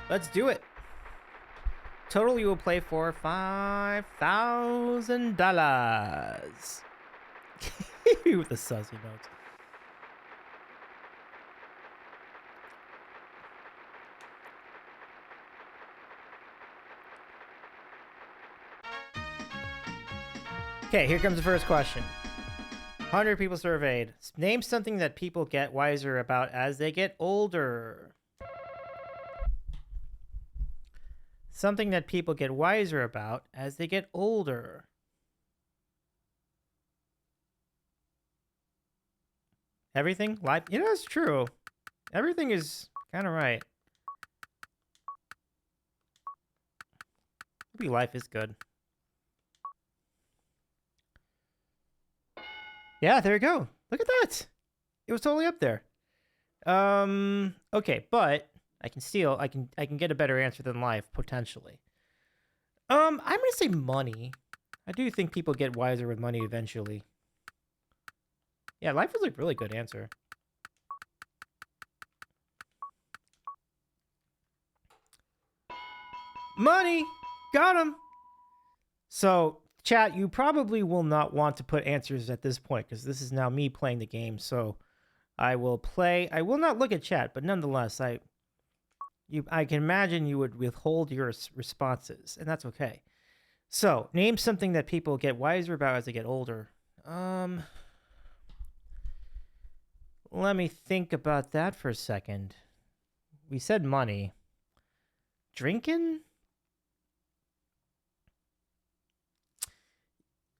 Let's do it. Total you will play for $5,000. With the sussy notes. Okay, here comes the first question. 100 people surveyed. Name something that people get wiser about as they get older. Something that people get wiser about as they get older. Everything? Life? You know, that's true. Everything is kind of right. Maybe life is good. Yeah, there you go. Look at that. It was totally up there. Okay, but I can get a better answer than life, potentially. I'm gonna say money. I do think people get wiser with money eventually. Yeah, life was a really good answer. Money! Got him! So, chat, you probably will not want to put answers at this point, because this is now me playing the game, so I will not look at chat, but nonetheless, I can imagine you would withhold your responses, and that's okay. So, name something that people get wiser about as they get older. Let me think about that for a second. We said money. Drinking?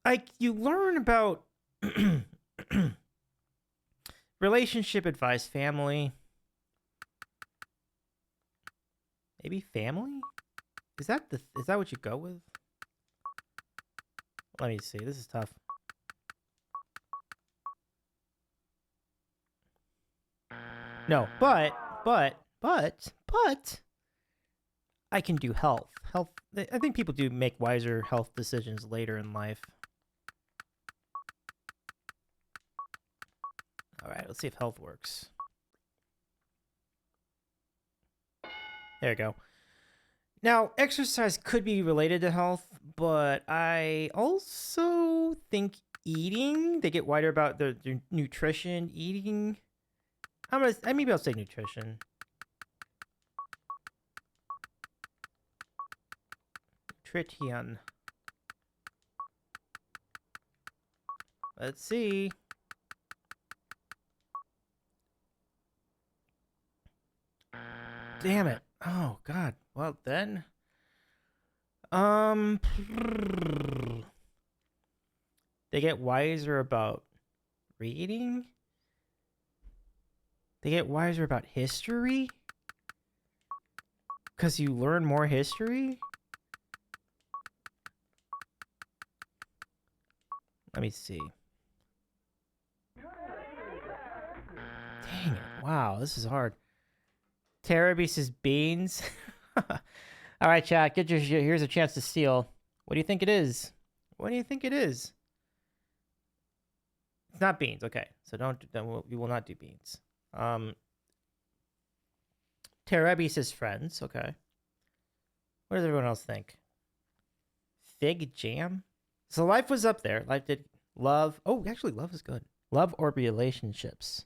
Like, you learn about relationship advice, family. Maybe family? Is that what you go with? Let me see. This is tough. No, but I can do health. Health. I think people do make wiser health decisions later in life. All right, let's see if health works. There we go. Now, exercise could be related to health, but I also think eating, they get wider about their nutrition, eating. Maybe I'll say nutrition. Nutrition. Let's see. Damn it. Oh, God. Well, then. They get wiser about reading? They get wiser about history? Because you learn more history? Let me see. Dang it. Wow, this is hard. Taraby says beans. All right, chat. Here's a chance to steal. What do you think it is? What do you think it is? It's not beans. Okay, so we will not do beans. Taraby says friends. Okay. What does everyone else think? Fig jam. So life was up there. Life did love. Oh, actually, love is good. Love or relationships.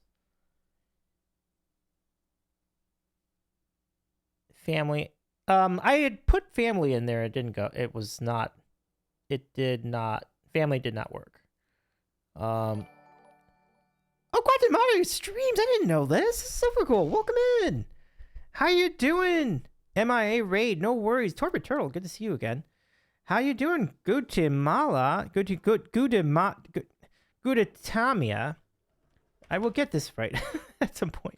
Family. I had put family in there. It didn't go. It was not. It did not. Family did not work. Oh, Quantum Monitor streams. I didn't know this. This is super cool. Welcome in. How you doing? MIA raid. No worries. Torpid Turtle. Good to see you again. How you doing? Guatemala. Guatamia. I will get this right at some point.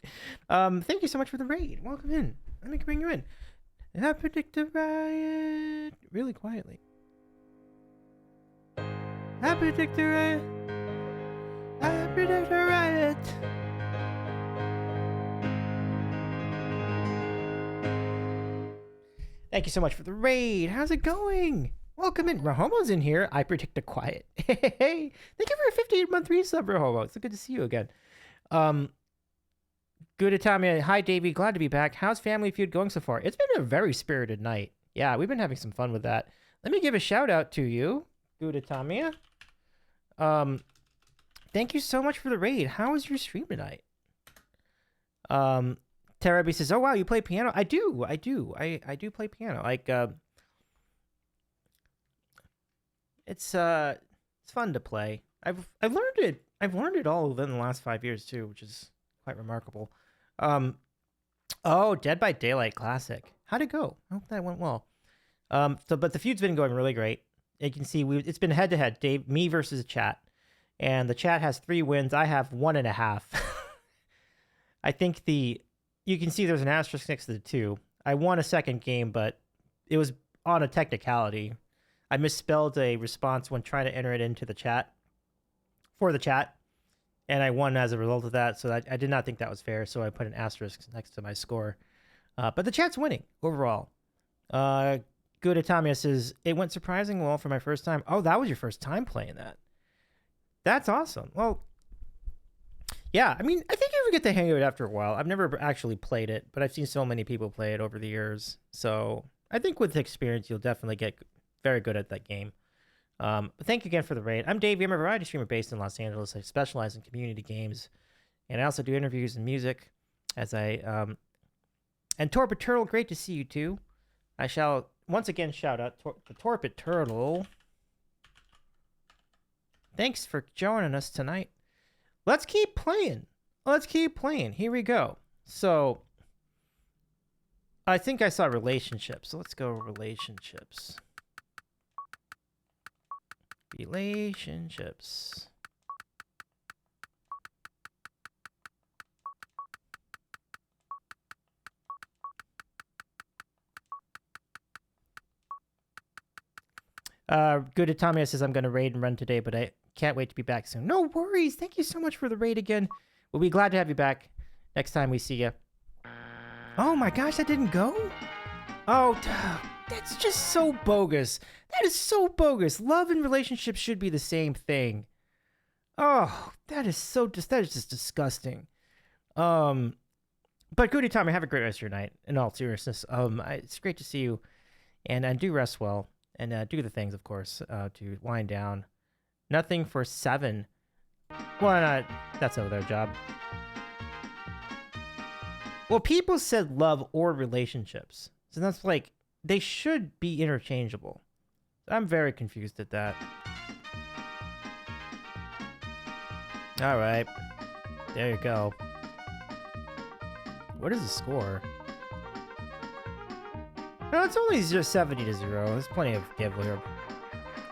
Thank you so much for the raid. Welcome in. Let me bring you in. I predict a riot. Really quietly. I predict a riot. I predict a riot. Thank you so much for the raid. How's it going? Welcome in. Rahomo's in here. I predict a quiet. Hey, thank you for a 58-month resub, Rahomo. It's so good to see you again. Good Itami. Hi, Davey. Glad to be back. How's Family Feud going so far? It's been a very spirited night. Yeah, we've been having some fun with that. Let me give a shout out to you, Good Itami. Thank you so much for the raid. How was your stream tonight? Terabi says, "Oh wow, you play piano?" I do. I do play piano. Like, it's fun to play. I've learned it. I've learned it all within the last 5 years too, which is quite remarkable. Oh, Dead by Daylight Classic. How'd it go? I hope that went well. But the feud's been going really great. You can see it's been head to head. Me versus the chat, and the chat has 3 wins. I have 1.5. I think you can see there's an asterisk next to the 2. I won a second game, but it was on a technicality. I misspelled a response when trying to enter it into the chat for the chat, and I won as a result of that. So I did not think that was fair. So I put an asterisk next to my score. But the chat's winning overall. Good Itami says, it went surprisingly well for my first time. Oh, that was your first time playing that. That's awesome. Well, yeah, I mean, I think you get the hang of it after a while. I've never actually played it, but I've seen so many people play it over the years. So I think with experience, you'll definitely get very good at that game. Thank you again for the raid. I'm Davey. I'm a variety streamer based in Los Angeles. I specialize in community games, and I also do interviews and music. And Torpid Turtle, great to see you too. I shall once again shout out the Torpid Turtle. Thanks for joining us tonight. Let's keep playing. Here we go. So, I think I saw relationships. So let's go relationships. Relationships. Good Itami says, I'm going to raid and run today, but I can't wait to be back soon. No worries. Thank you so much for the raid again. We'll be glad to have you back next time we see you. Oh my gosh, that didn't go? Oh, that's just so bogus. That is so bogus. Love and relationships should be the same thing. Oh, that is just disgusting. But good Itami, have a great rest of your night. In all seriousness, it's great to see you, and do rest well. And do the things, of course, to wind down. Nothing for 7. Well, that's over their job. Well, people said love or relationships. So that's like, they should be interchangeable. I'm very confused at that. All right. There you go. What is the score? No, it's only just 70-0. There's plenty of give here.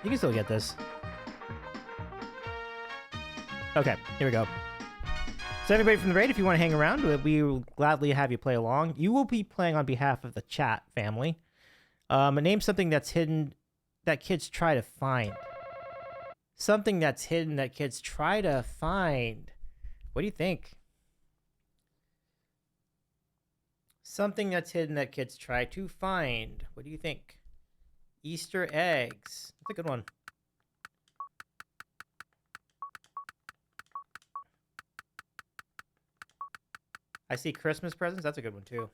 You can still get this. Okay, here we go. So everybody from the raid, if you want to hang around, we will gladly have you play along. You will be playing on behalf of the chat family. Name something that's hidden that kids try to find. Something that's hidden that kids try to find. What do you think? Something that's hidden that kids try to find. What do you think? Easter eggs. That's a good one. I see Christmas presents. That's a good one, too.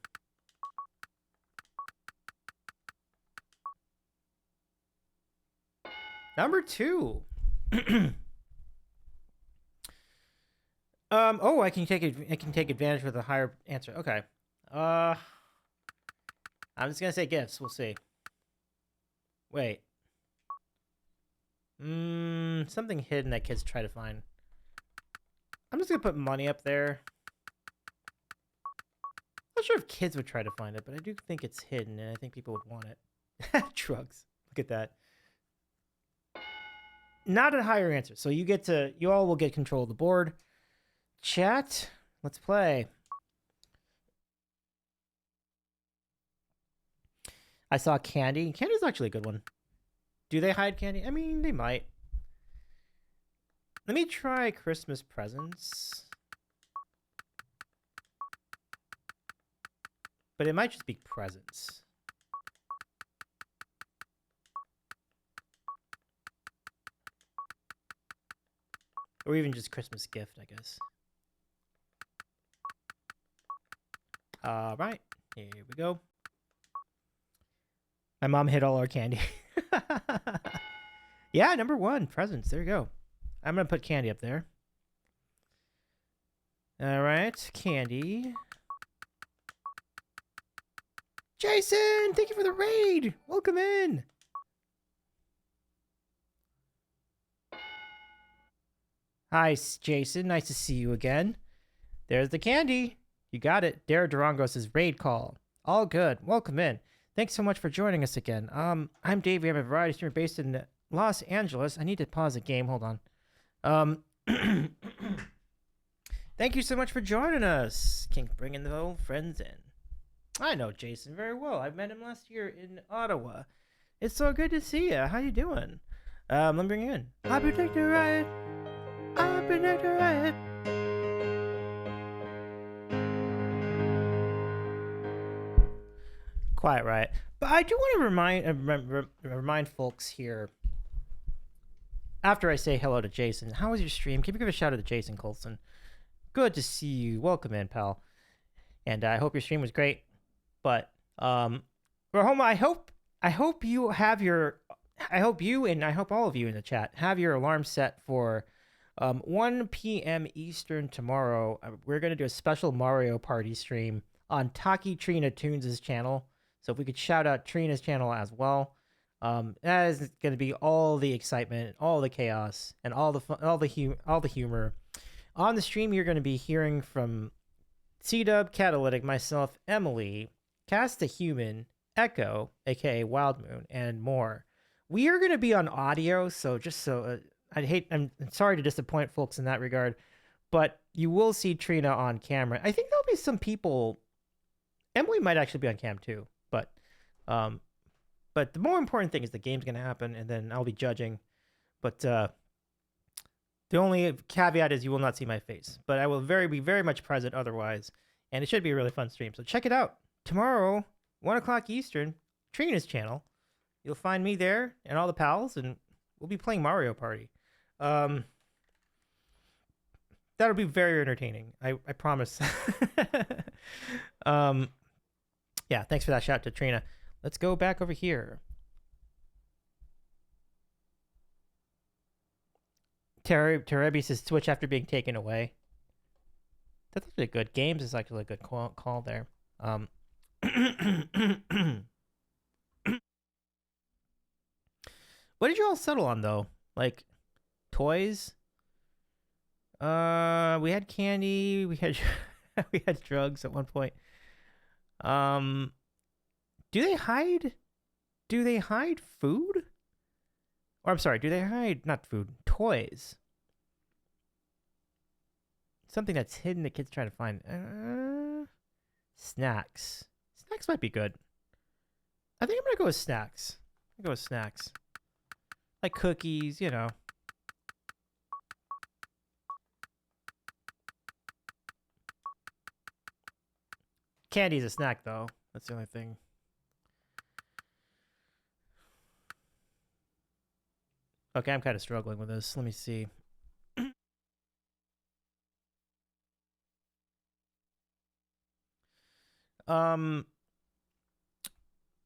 Number 2. Oh, I can take advantage with a higher answer. Okay. I'm just gonna say gifts. We'll see. Wait. Something hidden that kids try to find. I'm just gonna put money up there. Not sure if kids would try to find it, but I do think it's hidden, and I think people would want it. Drugs. Look at that. Not a higher answer. So you all will get control of the board. Chat, let's play. I saw candy. Candy's actually a good one. Do they hide candy? I mean, they might. Let me try Christmas presents. But it might just be presents. Or even just Christmas gift, I guess. All right, here we go. My mom hid all our candy. Yeah, number 1, presents. There you go. I'm going to put candy up there. All right, candy. Jason, thank you for the raid. Welcome in. Hi, Jason. Nice to see you again. There's the candy. You got it. Dara Durangos' raid call. All good. Welcome in. Thanks so much for joining us again. I'm Davey. I'm a variety streamer based in Los Angeles. I need to pause the game. Hold on. Thank you so much for joining us. King bringing the old friends in. I know Jason very well. I met him last year in Ottawa. It's so good to see you. How you doing? Let me bring you in. I protect the riot. I protect the riot. Quiet riot. But I do want to remind folks here, after I say hello to Jason, how was your stream? Can you give a shout out to Jason Colson? Good to see you. Welcome in, pal. And I hope your stream was great. But Rahoma, I hope you have your, I hope you and I hope all of you in the chat have your alarm set for 1 p.m. Eastern tomorrow. We're gonna do a special Mario Party stream on Taki Trina Tunes' channel. So if we could shout out Trina's channel as well, that is gonna be all the excitement, all the chaos, and all the humor. On the stream, you're gonna be hearing from C-Dub, Catalytic, myself, Emily, Cast a Human, Echo, aka Wild Moon, and more. We are going to be on audio, so just so I'm sorry to disappoint folks in that regard, but you will see Trina on camera. I think there'll be some people. Emily might actually be on cam too, but the more important thing is the game's going to happen, and then I'll be judging. But the only caveat is you will not see my face, but I will be very much present otherwise, and it should be a really fun stream. So check it out. Tomorrow, 1 o'clock Eastern, Trina's channel. You'll find me there and all the pals, and we'll be playing Mario Party. That'll be very entertaining. I promise. Yeah, thanks for that shout to Trina. Let's go back over here. Terebi says Twitch after being taken away. That's actually good. Games is actually a good call there. What did you all settle on though? Like toys? We had candy. We had we had drugs at one point. Do they hide? Do they hide food? Or I'm sorry, do they hide not food, toys? Something that's hidden that kids try to find. Snacks. Snacks might be good. I think I'm gonna go with snacks. I'm gonna go with snacks. Like cookies, you know. Candy's a snack though. That's the only thing. Okay, I'm kind of struggling with this. Let me see.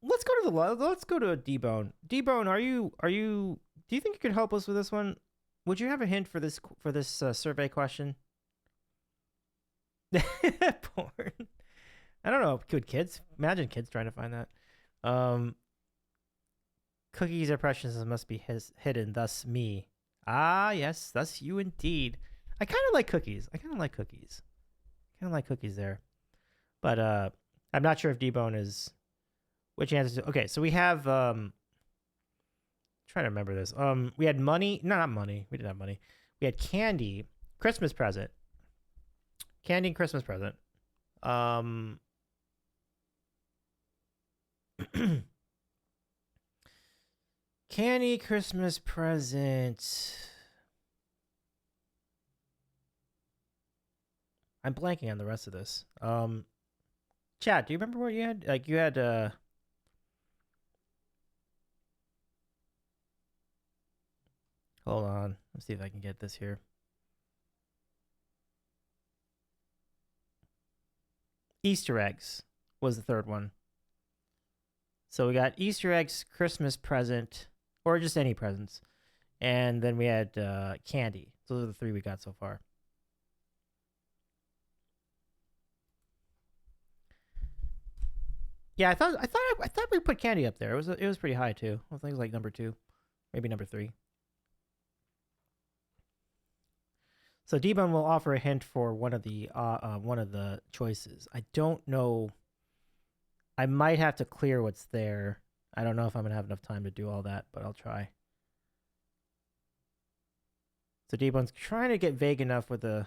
Let's go to D-Bone. D-Bone, do you think you could help us with this one? Would you have a hint for this survey question? Porn. I don't know. Good kids. Imagine kids trying to find that. Cookies are precious and must be hidden, thus me. Ah, yes, thus you indeed. I kind of like cookies. Kind of like cookies there. But I'm not sure if D-Bone is... Which answers... Okay, so we have... trying to remember this. We had money. No, not money. We didn't have money. We had candy. Christmas present. Candy and Christmas present. Candy Christmas present. I'm blanking on the rest of this. Chad, do you remember what you had? Like you had hold on. Let's see if I can get this here. Easter eggs was the third one. So we got Easter eggs, Christmas present, or just any presents. And then we had candy. Those are the three we got so far. Yeah, I thought we put candy up there. It was pretty high too. I think it was like number 2, maybe number 3. So D-Bone will offer a hint for one of the choices. I don't know. I might have to clear what's there. I don't know if I'm gonna have enough time to do all that, but I'll try. So D-Bone's trying to get vague enough with the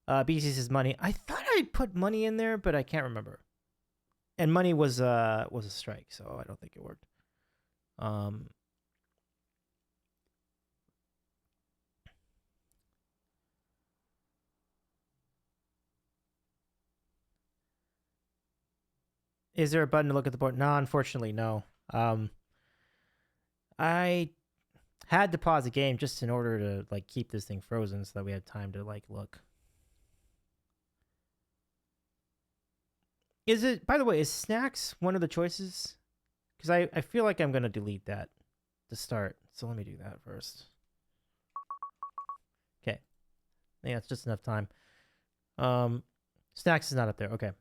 BC says money. I thought I'd put money in there, but I can't remember. And money was a strike, so I don't think it worked. Is there a button to look at the board? No, unfortunately, no. I had to pause the game just in order to like keep this thing frozen so that we had time to like look. Is it, by the way, is snacks one of the choices? Because I feel like I'm going to delete that to start. So let me do that first. Okay. I think that's just enough time. Snacks is not up there. Okay.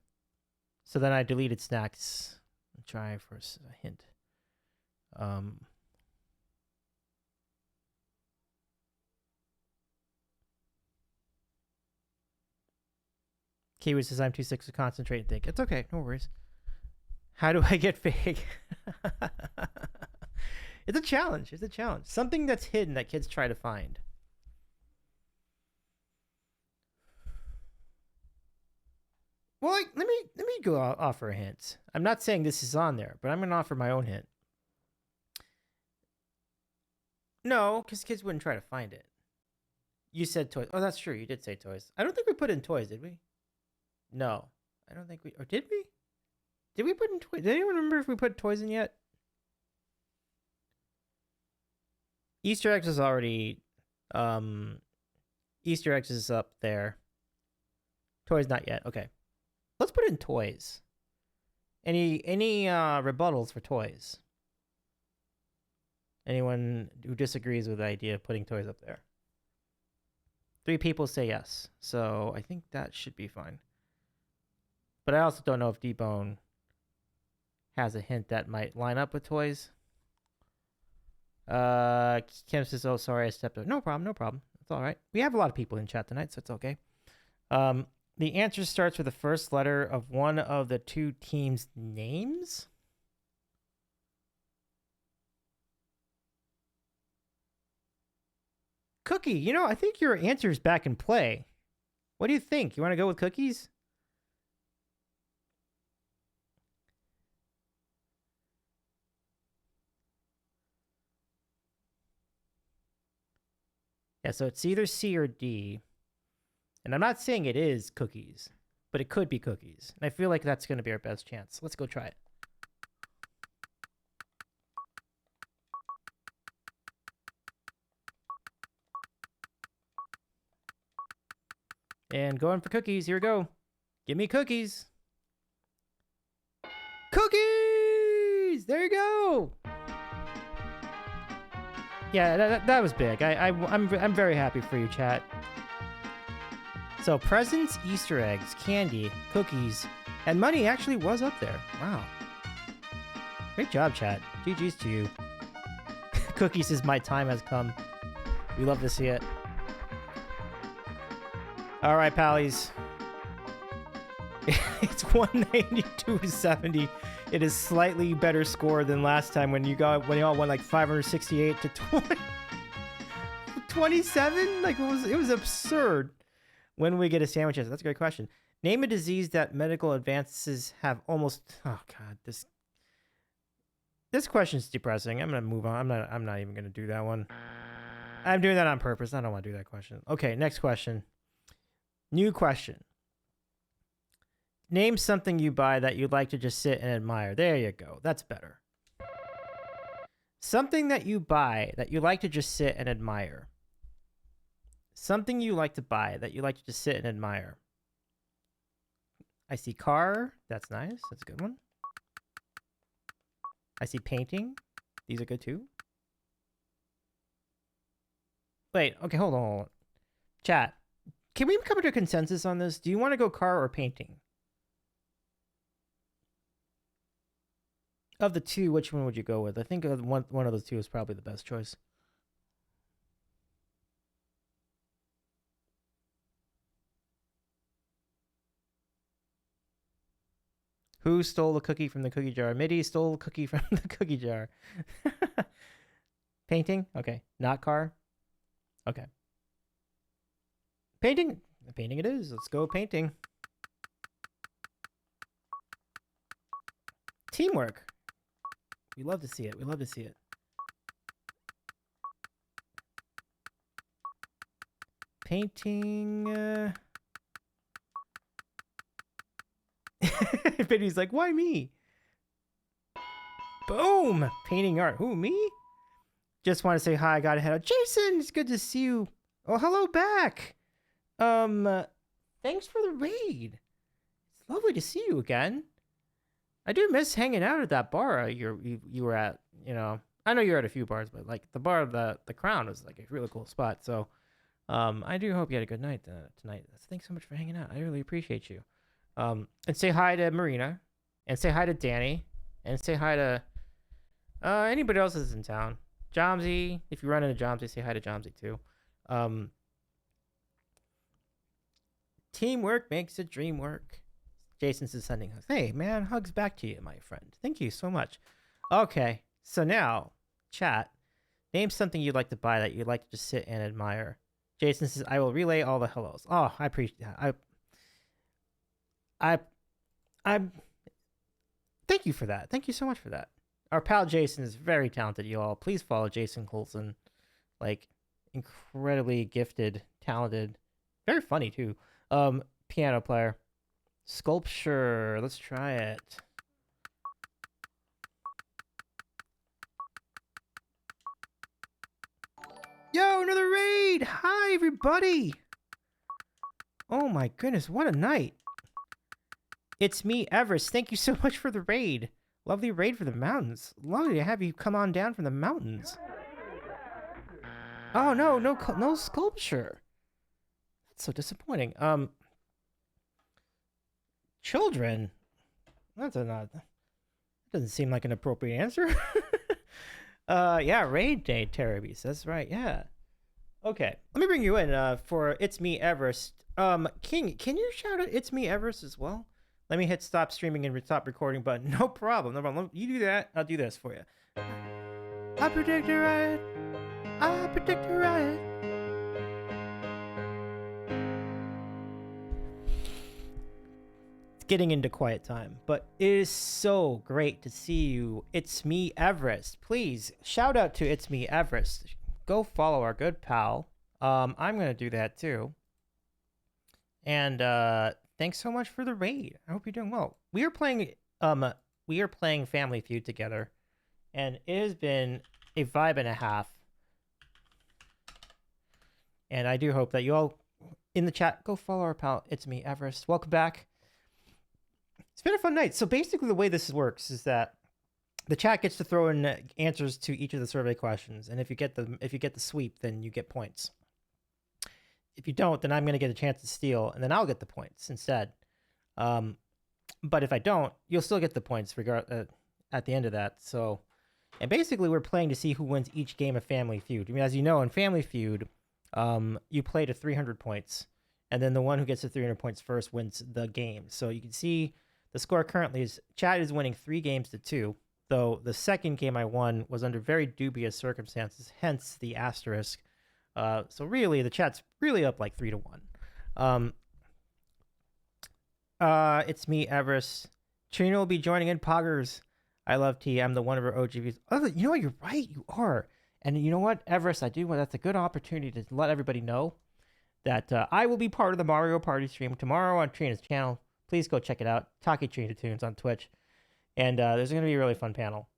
So then I deleted snacks. I'll try for a hint. Kiwi says I'm too sick to concentrate and think. It's okay, no worries. How do I get fake? It's a challenge. It's a challenge. Something that's hidden that kids try to find. Well, let me go offer a hint. I'm not saying this is on there, but I'm gonna offer my own hint. No, because kids wouldn't try to find it. You said toys. Oh, that's true. You did say toys. I don't think we put in toys, did we? No, I don't think we. Or did we? Did we put in toys? Did anyone remember if we put toys in yet? Easter eggs is already. Easter eggs is up there. Toys not yet. Okay, let's put in toys. Any rebuttals for toys? Anyone who disagrees with the idea of putting toys up there? 3 people say yes, so I think that should be fine. But I also don't know if D-Bone has a hint that might line up with toys. Kim says, oh, sorry, I stepped out. No problem, no problem. It's all right. We have a lot of people in chat tonight, so it's okay. The answer starts with the first letter of one of the 2 teams' names. Cookie, I think your answer is back in play. What do you think? You want to go with cookies? Yeah, so it's either C or D. And I'm not saying it is cookies, but it could be cookies. And I feel like that's going to be our best chance. Let's go try it. And going for cookies. Here we go. Give me cookies. Cookies! There you go. Yeah, that was big. I'm very happy for you, chat. So presents, Easter eggs, candy, cookies, and money actually was up there. Wow. Great job, chat. GG's to you. Cookies is my time has come. We love to see it. All right, pallies. It's 192 to 70. It is slightly better score than last time when you all won like 568 to 27. Like it was absurd. When will we get a sandwich? That's a great question. Name a disease that medical advances have almost. Oh God, this This question's depressing. I'm gonna move on. I'm not even gonna do that one. I'm doing that on purpose. I don't want to do that question. Okay, next question. New question. Name something you buy that you'd like to just sit and admire. There you go. That's better. Something that you buy that you like to just sit and admire. Something you like to buy that you like to just sit and admire. I see car. That's nice. That's a good one. I see painting. These are good too. Wait, okay, hold on. Chat, can we come to a consensus on this? Do you want to go car or painting? Of the two, which one would you go with? I think one of those two is probably the best choice. Who stole the cookie from the cookie jar? Mitty stole the cookie from the cookie jar. Painting? Okay. Not car? Okay. Painting? Painting it is. Let's go painting. Teamwork. We love to see it. We love to see it. Painting. Vinny's like, why me? Boom! Painting art. Who, me? Just want to say hi. I got to head out. Jason, it's good to see you. Oh, hello back. Thanks for the raid. It's lovely to see you again. I do miss hanging out at that bar you were at. You know, I know you're at a few bars, but like the bar, the Crown was like a really cool spot. So, I do hope you had a good night tonight. Thanks so much for hanging out. I really appreciate you. And say hi to Marina, and say hi to Danny, and say hi to anybody else that's in town. Jomsy, if you run into Jomsy, say hi to Jomsy too. Teamwork makes the dream work. Jason's sending hugs. Hey man, hugs back to you, my friend. Thank you so much. Okay, so now, chat, name something you'd like to buy that you'd like to just sit and admire. Jason says, I will relay all the hellos. Oh, I appreciate that. I'm thank you for that. Thank you so much for that. Our pal Jason is very talented, you all. Please follow Jason Coulson. Like, incredibly gifted, talented, very funny too. Piano player. Sculpture. Let's try it. Yo, another raid! Hi everybody! Oh my goodness, what a night. It's me, Everest. Thank you so much for the raid. Lovely raid for the mountains. Lovely to have you come on down from the mountains. Oh, no sculpture. That's so disappointing. Children? That doesn't seem like an appropriate answer. Yeah, raid day, Terrabis. That's right, yeah. Okay, let me bring you in for It's Me, Everest. King, can you shout out It's Me, Everest as well? Let me hit stop streaming and stop recording button. No problem. No problem. You do that. I'll do this for you. I predict a riot. I predict a riot. It's getting into quiet time, but it is so great to see you. It's me, Everest. Please shout out to It's Me, Everest. Go follow our good pal. I'm gonna do that too. And thanks so much for the raid. I hope you're doing well. We are playing Family Feud together, and it has been a vibe and a half. And I do hope that you all in the chat go follow our pal. It's me, Everest. Welcome back. It's been a fun night. So basically, the way this works is that the chat gets to throw in answers to each of the survey questions, and if you get the sweep, then you get points. If you don't, then I'm going to get a chance to steal, and then I'll get the points instead. But if I don't, you'll still get the points at the end of that. So, and basically, we're playing to see who wins each game of Family Feud. I mean, as you know, in Family Feud, you play to 300 points, and then the one who gets to 300 points first wins the game. So you can see the score currently is Chad is winning 3 games to 2, though the second game I won was under very dubious circumstances, hence the asterisk. So really, the chat's really up like 3-1. It's me, Everest. Trina will be joining in Poggers. I love tea. I'm the one of our OGVs. Oh, you know what? You're right. You are. And you know what, Everest? I do. Well, that's a good opportunity to let everybody know that I will be part of the Mario Party stream tomorrow on Trina's channel. Please go check it out. Talkie Trina Tunes on Twitch. And there's going to be a really fun panel.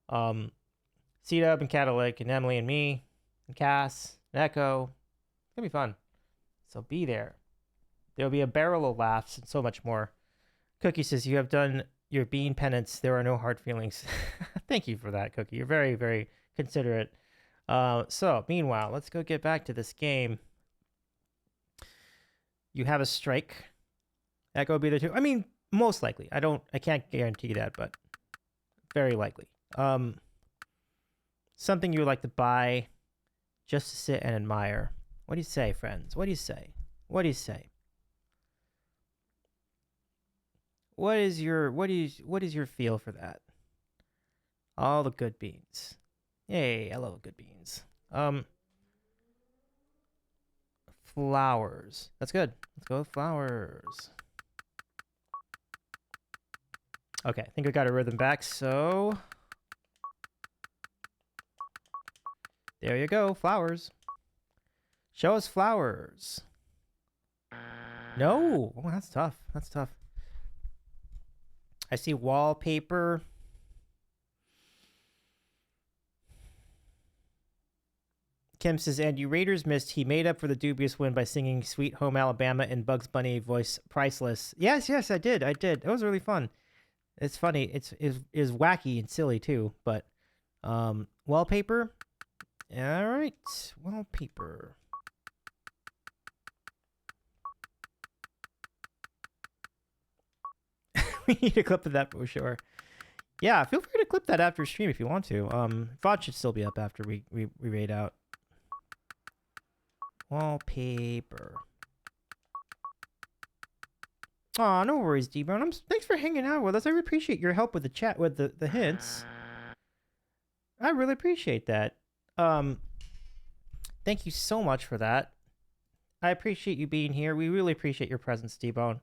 C-Dub and Catalytic and Emily and me and Cass and Echo. It's going to be fun. So be there. There'll be a barrel of laughs and so much more. Cookie says, you have done your bean penance. There are no hard feelings. Thank you for that, Cookie. You're very, very considerate. So, meanwhile, let's go get back to this game. You have a strike. Echo will be there too. I mean, most likely. I can't guarantee that, but very likely. Something you would like to buy just to sit and admire. What do you say, friends? What do you say? What do you say? What is your feel for that? All the good beans. Yay, I love good beans. Flowers. That's good. Let's go with flowers. Okay, I think we got a rhythm back, so there you go, flowers. Show us flowers. No! Oh, that's tough. That's tough. I see wallpaper. Kim says, and you Raiders missed. He made up for the dubious win by singing Sweet Home Alabama in Bugs Bunny voice priceless. Yes, I did. It was really fun. It's funny. It's wacky and silly too, but wallpaper. All right, wallpaper. We need a clip of that for sure. Yeah, feel free to clip that after stream if you want to. VOD should still be up after we raid out. Wallpaper. Aw, no worries, D-Bone. Thanks for hanging out with us. I really appreciate your help with the chat, with the hints. I really appreciate that. Thank you so much for that. I appreciate you being here. We really appreciate your presence, D-Bone.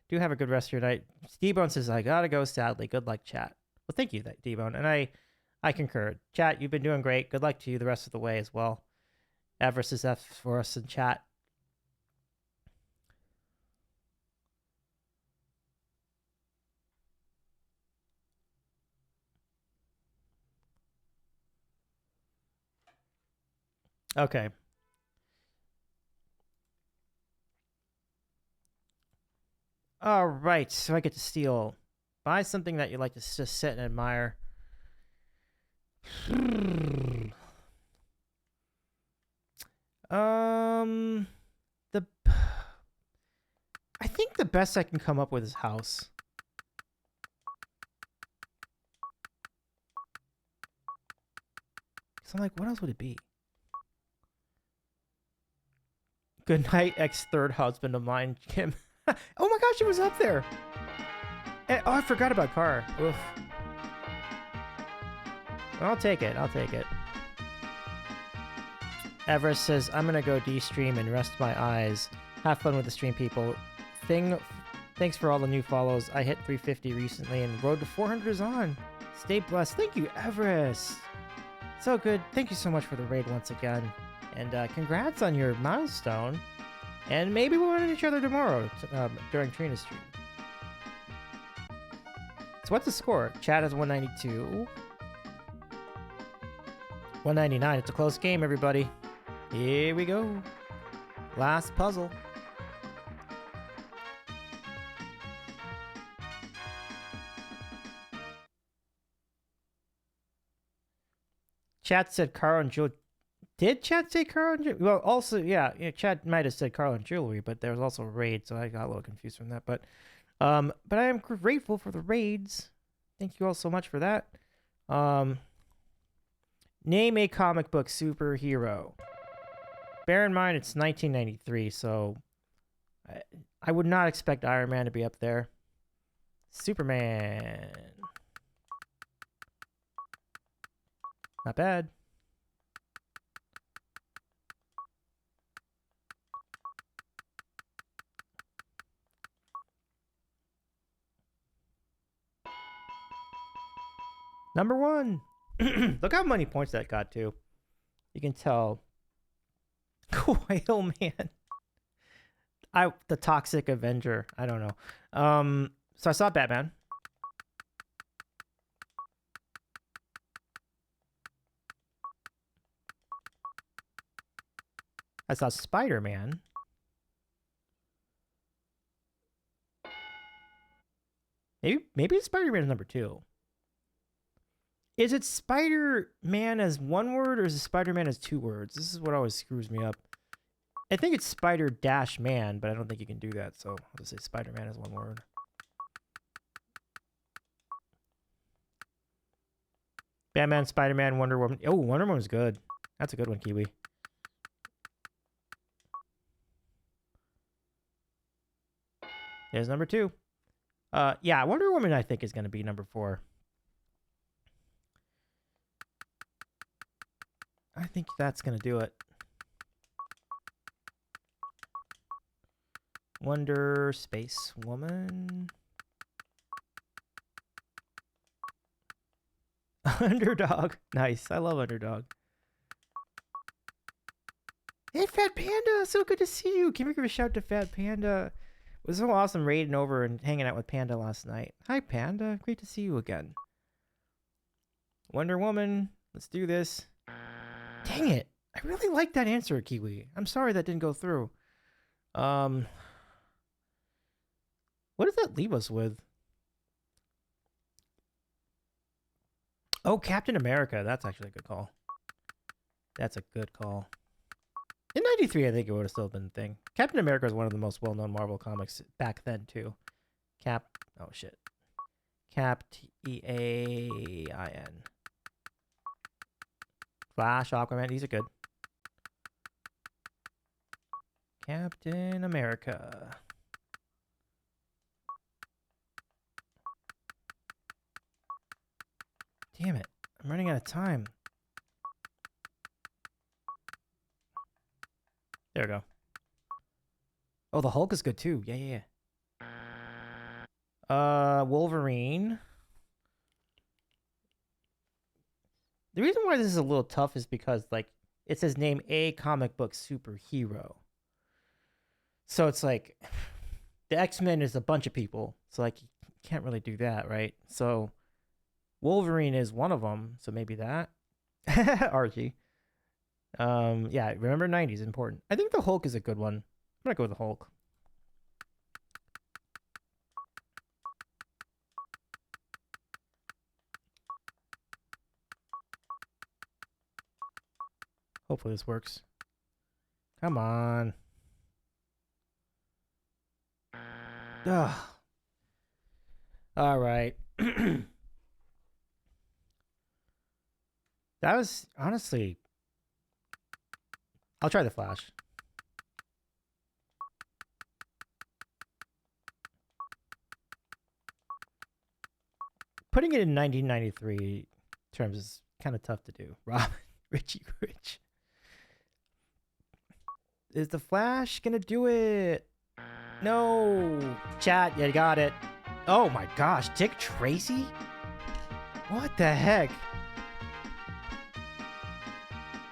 Do have a good rest of your night. D-Bone says, I gotta go, sadly. Good luck, chat. Well, thank you, D-Bone. And I concur. Chat, you've been doing great. Good luck to you the rest of the way as well. Everest is F for us in chat. Okay. All right, so I get to steal. Buy something that you like to just sit and admire. I think the best I can come up with is house. So I'm like, what else would it be? Good night, ex-third husband of mine, Kim. Oh my gosh, it was up there. Oh, I forgot about car. Oof. I'll take it. Everest says, I'm gonna go de-stream and rest my eyes. Have fun with the stream, people. Thanks for all the new follows. I hit 350 recently and road to 400 is on. Stay blessed. Thank you, Everest. So good. Thank you so much for the raid once again. And congrats on your milestone. And maybe we'll run into each other tomorrow during Trina's stream. So what's the score? Chat is 192. 199. It's a close game, everybody. Here we go. Last puzzle. Chat said Carl and Jewelry. Did chat say Carl and Jewelry? Well, also, yeah, chat might have said Carl and Jewelry, but there was also a raid, so I got a little confused from that. But I am grateful for the raids. Thank you all so much for that. Name a comic book superhero. Bear in mind, it's 1993, so I would not expect Iron Man to be up there. Superman. Not bad. Number 1. Look how many points that got to. You can tell. Quail Man. The Toxic Avenger. I don't know. So I saw Batman. I saw Spider-Man. Maybe Spider-Man is number 2. Is it Spider-Man as one word or is it Spider-Man as 2 words? This is what always screws me up. I think it's Spider-Man, but I don't think you can do that, so I'll just say Spider-Man as one word. Batman, Spider-Man, Wonder Woman. Oh, Wonder Woman's good. That's a good one, Kiwi. There's number 2. Yeah, Wonder Woman I think is going to be number 4. I think that's going to do it. Wonder Space Woman. Underdog. Nice. I love Underdog. Hey, Fat Panda. So good to see you. Can we give a shout to Fat Panda? It was so awesome raiding over and hanging out with Panda last night. Hi, Panda. Great to see you again. Wonder Woman. Let's do this. Dang it. I really like that answer, Kiwi. I'm sorry that didn't go through. What does that leave us with? Oh, Captain America. That's actually a good call. That's a good call. In 93, I think it would have still been a thing. Captain America is one of the most well-known Marvel comics back then, too. Oh, shit. Cap, T-E-A-I-N. Flash, Aquaman, these are good. Captain America. Damn it. I'm running out of time. There we go. Oh, the Hulk is good too. Yeah. Wolverine. The reason why this is a little tough is because, like, it says name a comic book superhero. So it's like, the X-Men is a bunch of people. So, like, you can't really do that, right? So, Wolverine is one of them. So maybe that. Archie. Yeah, remember 90s, important. I think the Hulk is a good one. I'm gonna go with the Hulk. Hopefully this works. Come on. Ugh. All right. That was, honestly... I'll try the Flash. Putting it in 1993 terms is kind of tough to do. Robin, Richie Rich. Is the Flash gonna do it? No. Chat, you got it. Oh my gosh, Dick Tracy? What the heck?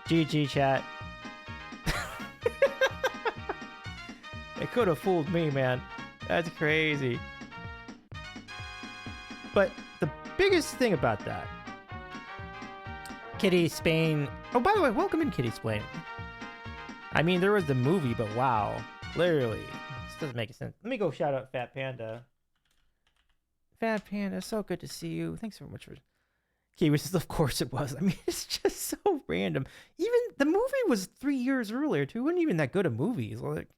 GG, chat. It could have fooled me, man. That's crazy. But the biggest thing about that, Kitty Spain. Oh, by the way, welcome in, Kitty Spain. I mean, there was the movie, but wow. Literally. This doesn't make sense. Let me go shout out Fat Panda. Fat Panda, so good to see you. Thanks so much for... Kiwi says, of course it was. I mean, it's just so random. Even the movie was 3 years earlier, too. It wasn't even that good of movies. Like,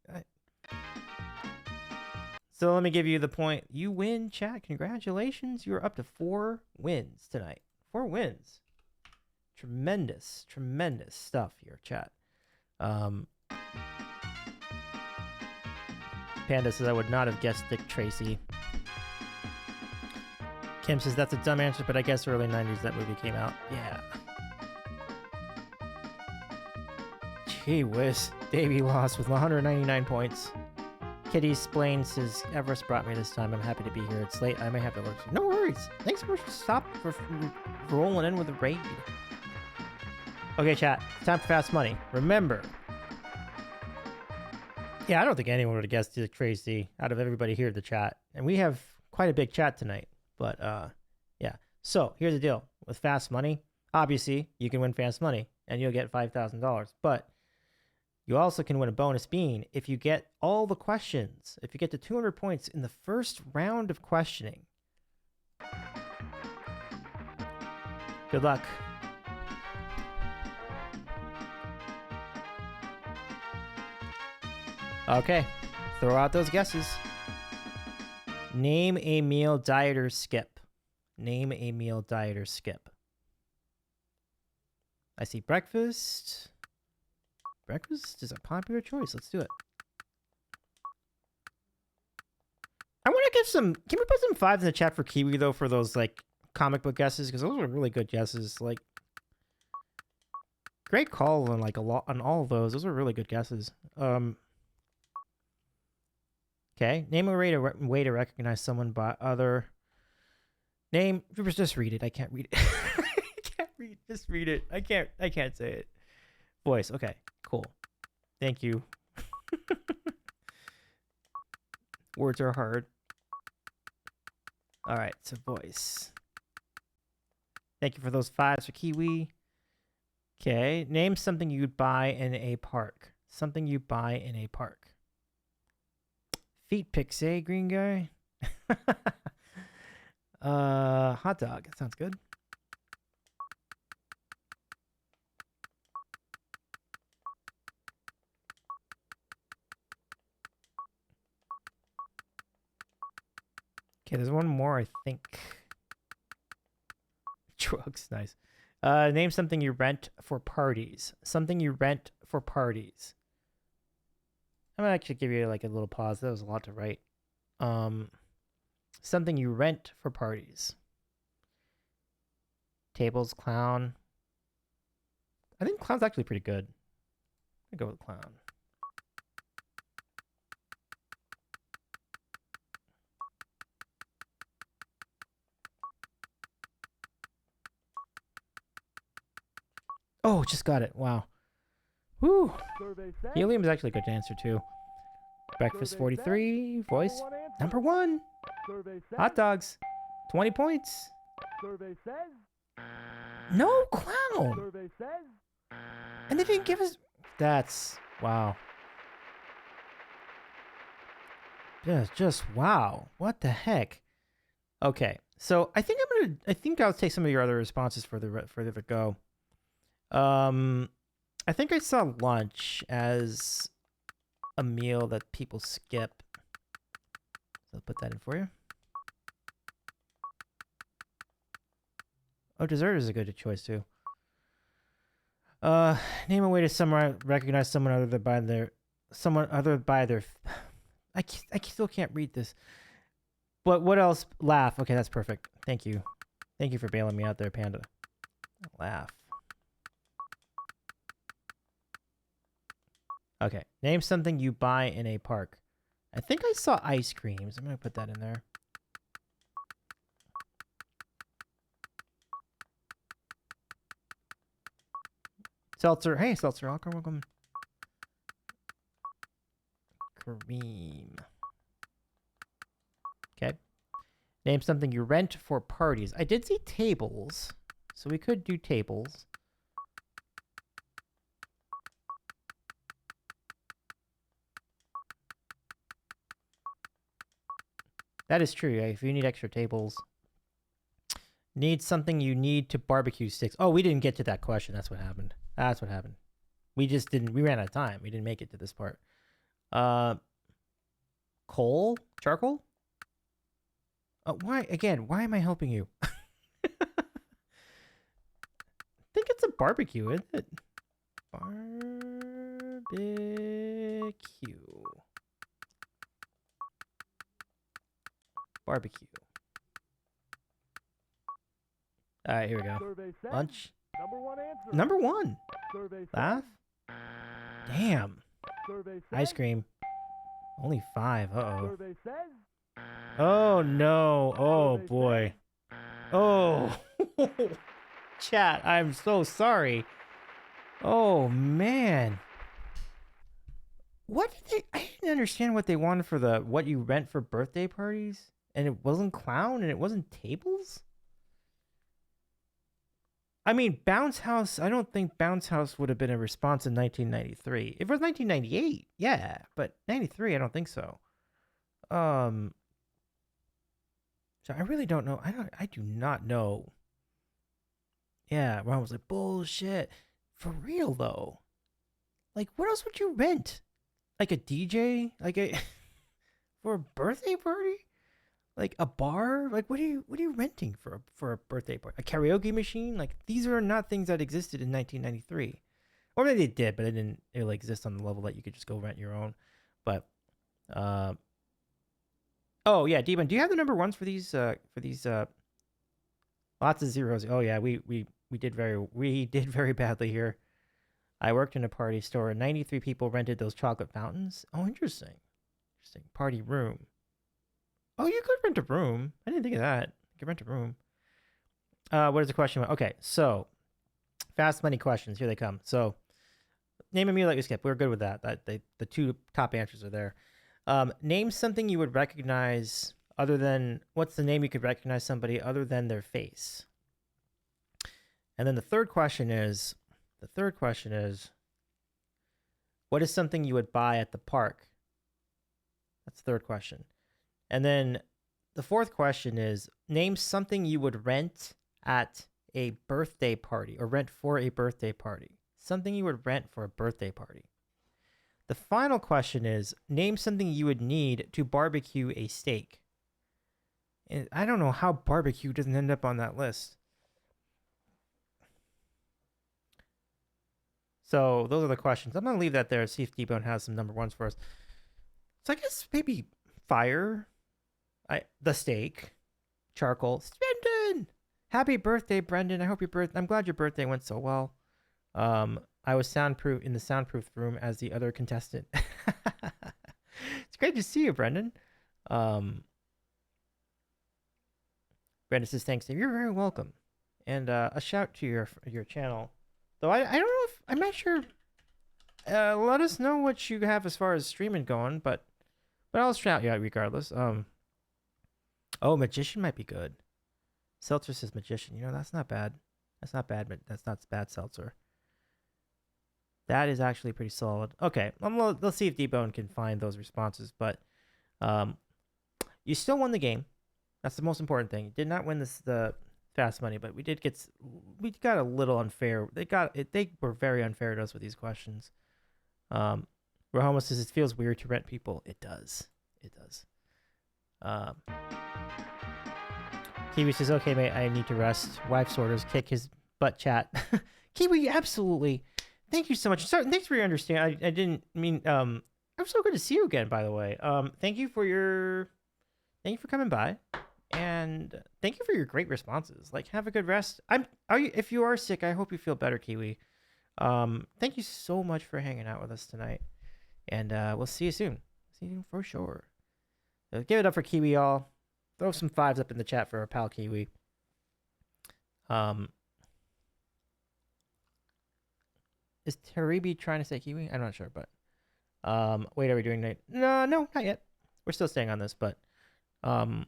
So let me give you the point. You win, chat. Congratulations. You're up to 4 wins tonight. 4 wins. Tremendous, tremendous stuff here, chat. Panda says, I would not have guessed Dick Tracy. Kim says, that's a dumb answer, but I guess early 90s that movie came out. Yeah. Gee whiz. Davey lost with 199 points. Kitty explains his Everest brought me this time. I'm happy to be here. It's late. I may have to work. No worries. Thanks for for rolling in with the raid. Okay, chat. It's time for fast money. Remember. Yeah, I don't think anyone would have guessed Dick Tracy out of everybody here in the chat. And we have quite a big chat tonight. But, yeah. So, here's the deal. With fast money, obviously, you can win fast money. And you'll get $5,000. But you also can win a bonus bean if you get all the questions. If you get to 200 points in the first round of questioning. Good luck. Okay, throw out those guesses. Name a meal, diet, or skip. Name a meal, diet, or skip. I see breakfast. Breakfast is a popular choice. Let's do it. I want to get some... Can we put some 5s in the chat for Kiwi, though, for those, like, comic book guesses? Because those are really good guesses. Like, great call on, like, a lot on all of those. Those are really good guesses. Okay. Name a way to recognize someone by other... Name... Just read it. I can't read it. I can't read. Just read it. I can't say it. Voice. Okay. Cool. Thank you. Words are hard. All right. So voice. Thank you for those 5s for Kiwi. Okay. Name something you'd buy in a park. Something you buy in a park. Feet pics, eh, green guy? Hot dog. That sounds good. Okay, there's one more, I think. Drugs, nice. Name something you rent for parties. Something you rent for parties. I'm gonna actually give you like a little pause. That was a lot to write. Something you rent for parties. Tables, clown. I think clown's actually pretty good. I'll go with clown. Oh, just got it. Wow. Woo. Helium is actually a good answer too. Breakfast 43. Voice number 1. Hot dogs 20 points. No clown. And they didn't give us. That's wow. Just wow. What the heck? Okay, so I think I think I'll take some of your other responses for the go. I think I saw lunch as a meal that people skip. So I'll put that in for you. Oh, dessert is a good choice too. Name a way to recognize someone other by their I still can't read this. But what else? Laugh. Okay, that's perfect. Thank you. Thank you for bailing me out there, Panda. Laugh. Okay. Name something you buy in a park. I think I saw ice creams. I'm going to put that in there. Seltzer. Hey, Seltzer. Welcome. Cream. Okay. Name something you rent for parties. I did see tables, so we could do tables. That is true. If you need extra tables. Need something you need to barbecue sticks. Oh, we didn't get to that question. That's what happened. That's what happened. We just didn't. We ran out of time. We didn't make it to this part. Coal? Charcoal? Why? Again, why am I helping you? I think it's a barbecue, isn't it? Barbecue. All right, here we go. Lunch. Number one. Laugh. Damn. Ice cream. Only 5. Uh-oh. Survey says. Oh, no. Oh, Survey boy. Oh. Chat, I'm so sorry. Oh, man. What did they... I didn't understand what they wanted for the... What you rent for birthday parties? And it wasn't clown and it wasn't tables? I mean, Bounce House... I don't think Bounce House would have been a response in 1993. If it was 1998, yeah. But 93, I don't think so. So I really don't know. I do not know. Yeah, Ron was like, bullshit. For real, though. Like, what else would you rent? Like a DJ? Like a... for a birthday party? Like a bar? Like, what are you renting for a birthday party? A karaoke machine? Like, these are not things that existed in 1993. Or maybe they did, but it didn't really exist on the level that you could just go rent your own. But, oh yeah, Demon, do you have the number ones for these? Lots of zeros. Oh yeah, we did very badly here. I worked in a party store, and 93 people rented those chocolate fountains. Oh, interesting. Party room. Oh, you could rent a room. I didn't think of that. You could rent a room. What is the question? Okay, so fast money questions. Here they come. So, name a meal that you skip. We're good with that. The two top answers are there. Name something you would recognize other than... What's the name you could recognize somebody other than their face? And then the third question is... What is something you would buy at the park? That's the third question. And then the fourth question is, name something you would rent at a birthday party or rent for a birthday party. Something you would rent for a birthday party. The final question is, name something you would need to barbecue a steak. And I don't know how barbecue doesn't end up on that list. So those are the questions. I'm going to leave that there, see if D-Bone has some number ones for us. So I guess maybe fire, the steak, charcoal. Brendan! Happy birthday, Brendan. I'm glad your birthday went so well. I was soundproof in the soundproof room as the other contestant. It's great to see you, Brendan. Brendan says thanks. You're very welcome. And a shout to your channel. Though I don't know if... I'm not sure. Let us know what you have as far as streaming going, but I'll shout you out regardless. Oh, Magician might be good. Seltzer says Magician. You know, that's not bad. That's not bad, but that's not bad, Seltzer. That is actually pretty solid. Okay, let's see if D-Bone can find those responses. But you still won the game. That's the most important thing. You did not win the fast money, but we got a little unfair. They were very unfair to us with these questions. Rahoma says it feels weird to rent people. It does. Kiwi says, okay, mate, I need to rest. Wife's orders, kick his butt, chat. Kiwi, absolutely. Thank you so much. Sorry, thanks for your understanding. I didn't mean, I'm so good to see you again, by the way. Thank you for coming by. And thank you for your great responses. Like, have a good rest. If you are sick, I hope you feel better, Kiwi. Thank you so much for hanging out with us tonight. And we'll see you soon. See you for sure. So give it up for Kiwi, y'all. Throw some 5s up in the chat for our pal Kiwi. Is Taribi trying to say Kiwi? I'm not sure, but wait, are we doing night? No, not yet. We're still staying on this, but you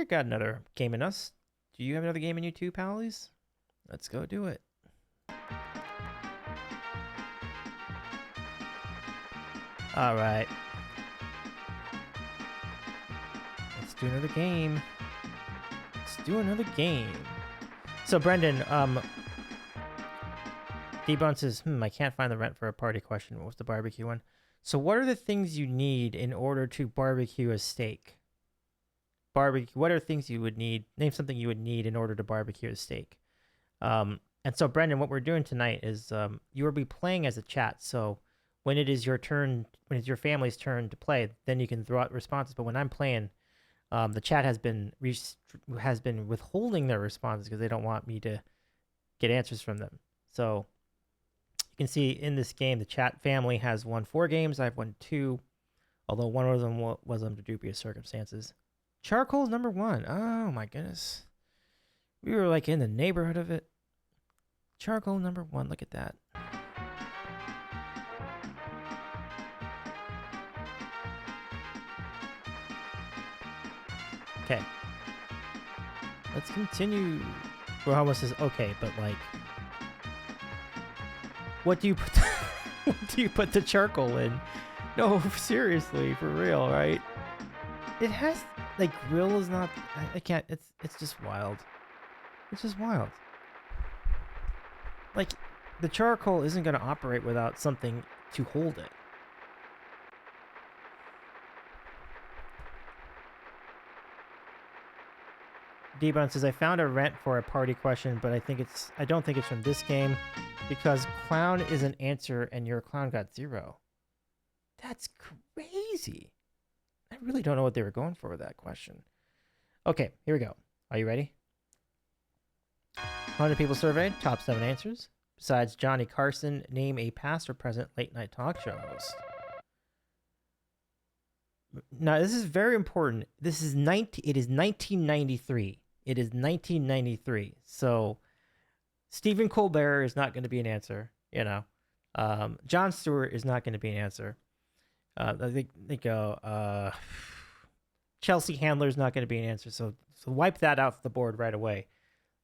got another game in us. Do you have another game in you too, pals? Let's go do it. All right. Let's do another game. So, Brendan, D-Bone says, I can't find the rent for a party question. What was the barbecue one? So what are the things you need in order to barbecue a steak? What are things you would need? Name something you would need in order to barbecue a steak. And so, Brendan, what we're doing tonight is you will be playing as a chat. So when it is your turn, when it's your family's turn to play, then you can throw out responses. But when I'm playing, the chat has been withholding their responses because they don't want me to get answers from them. So you can see in this game, the chat family has won 4 games. I've won 2. Although one of them was under dubious circumstances. Charcoal's number 1. Oh my goodness. We were like in the neighborhood of it. Charcoal number 1. Look at that. Okay. Let's continue. We're almost as okay, but like, what do you put? What do you put the charcoal in? No, seriously, for real, right? It has like grill is not. I can't. It's just wild. It's just wild. Like, the charcoal isn't going to operate without something to hold it. D-Bun says, I found a rent for a party question, but I don't think it's from this game because clown is an answer and your clown got 0. That's crazy. I really don't know what they were going for with that question. Okay, here we go. Are you ready? 100 people surveyed, top 7 answers. Besides Johnny Carson, name a past or present late night talk show host. Now, this is very important. It is 1993. It is 1993. So, Stephen Colbert is not going to be an answer, you know. Jon Stewart is not going to be an answer. They go, Chelsea Handler is not going to be an answer. So wipe that off the board right away.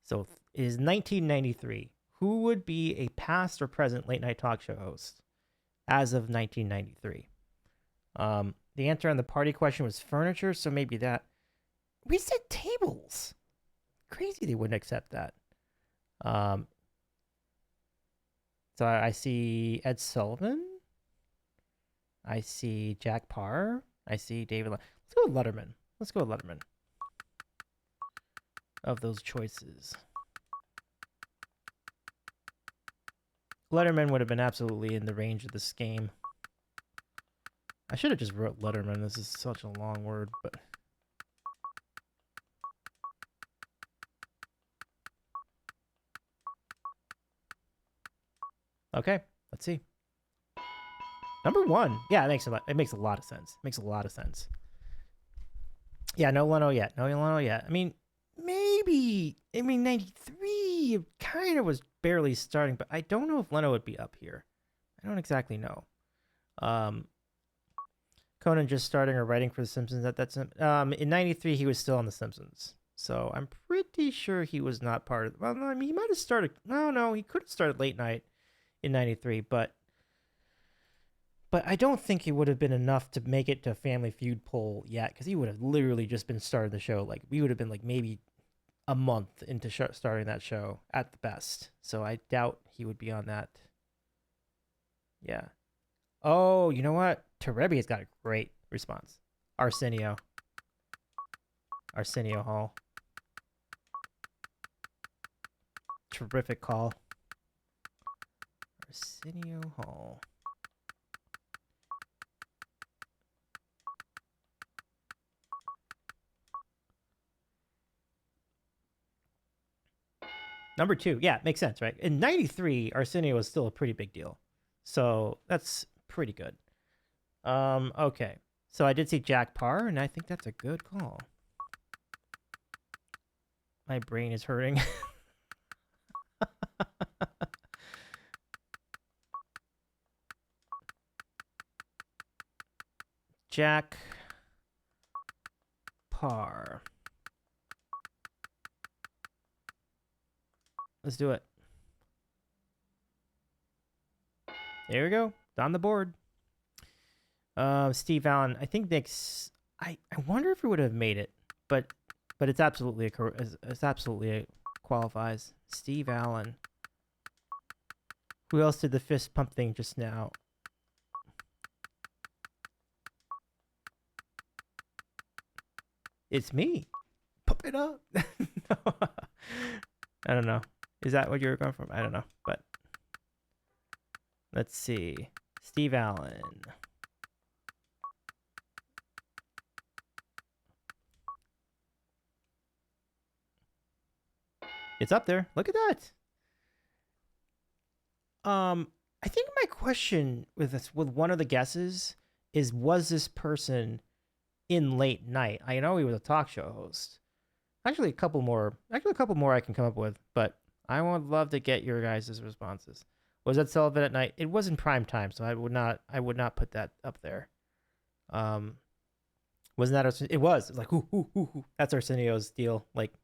So, it is 1993. Who would be a past or present late night talk show host as of 1993? The answer on the party question was furniture, so maybe that. We said tables. Crazy they wouldn't accept that. So I see Ed Sullivan. I see Jack Parr. I see David. Let's go with Letterman. Let's go with Letterman. Of those choices, Letterman would have been absolutely in the range of this game. I should have just wrote Letterman. This is such a long word, but... Okay, let's see. Number 1. Yeah, it makes a lot of sense. It makes a lot of sense. Yeah, no Leno yet. No Leno yet. I mean, maybe... 93 kind of was barely starting, but I don't know if Leno would be up here. I don't exactly know. Conan just starting or writing for The Simpsons. In 93, he was still on The Simpsons. So I'm pretty sure he was not part of... Well, I mean, he might have started... No, he could have started late night in 93, but I don't think it would have been enough to make it to Family Feud poll yet, because he would have literally just been starting the show. Like, we would have been like maybe a month into starting that show at the best. So I doubt he would be on that. Yeah. Oh, you know what? Terebi has got a great response. Arsenio Hall. Terrific call. Arsenio Hall. Number 2. Yeah, makes sense, right? In 93, Arsenio was still a pretty big deal. So that's pretty good. Okay. So I did see Jack Parr, and I think that's a good call. My brain is hurting. Jack Parr. Let's do it. There we go. It's on the board. Steve Allen. I think Nick's... I wonder if he would have made it, but it's absolutely qualifies. Steve Allen. Who else did the fist pump thing just now? It's me. Pump it up. No. I don't know. Is that what you were going from? I don't know. But let's see. Steve Allen. It's up there. Look at that. I think my question with one of the guesses was this person in late night? I know he was a talk show host. Actually, a couple more I can come up with, but I would love to get your guys' responses. Was that Sullivan at night? It was in prime time, so I would not put that up there. Wasn't that it was. It's like who. That's Arsenio's deal. Like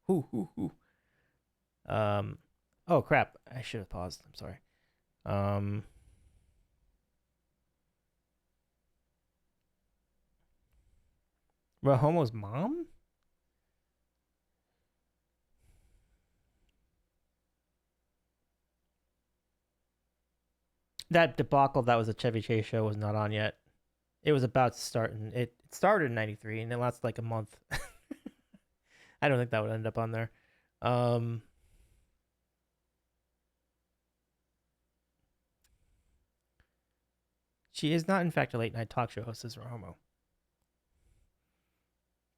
who. Oh crap. I should have paused. I'm sorry. Rahomo's mom? That debacle that was a Chevy Chase show was not on yet. It was about to start, and it started in '93, and it lasted like a month. I don't think that would end up on there. She is not, in fact, a late night talk show host, as Rahomo.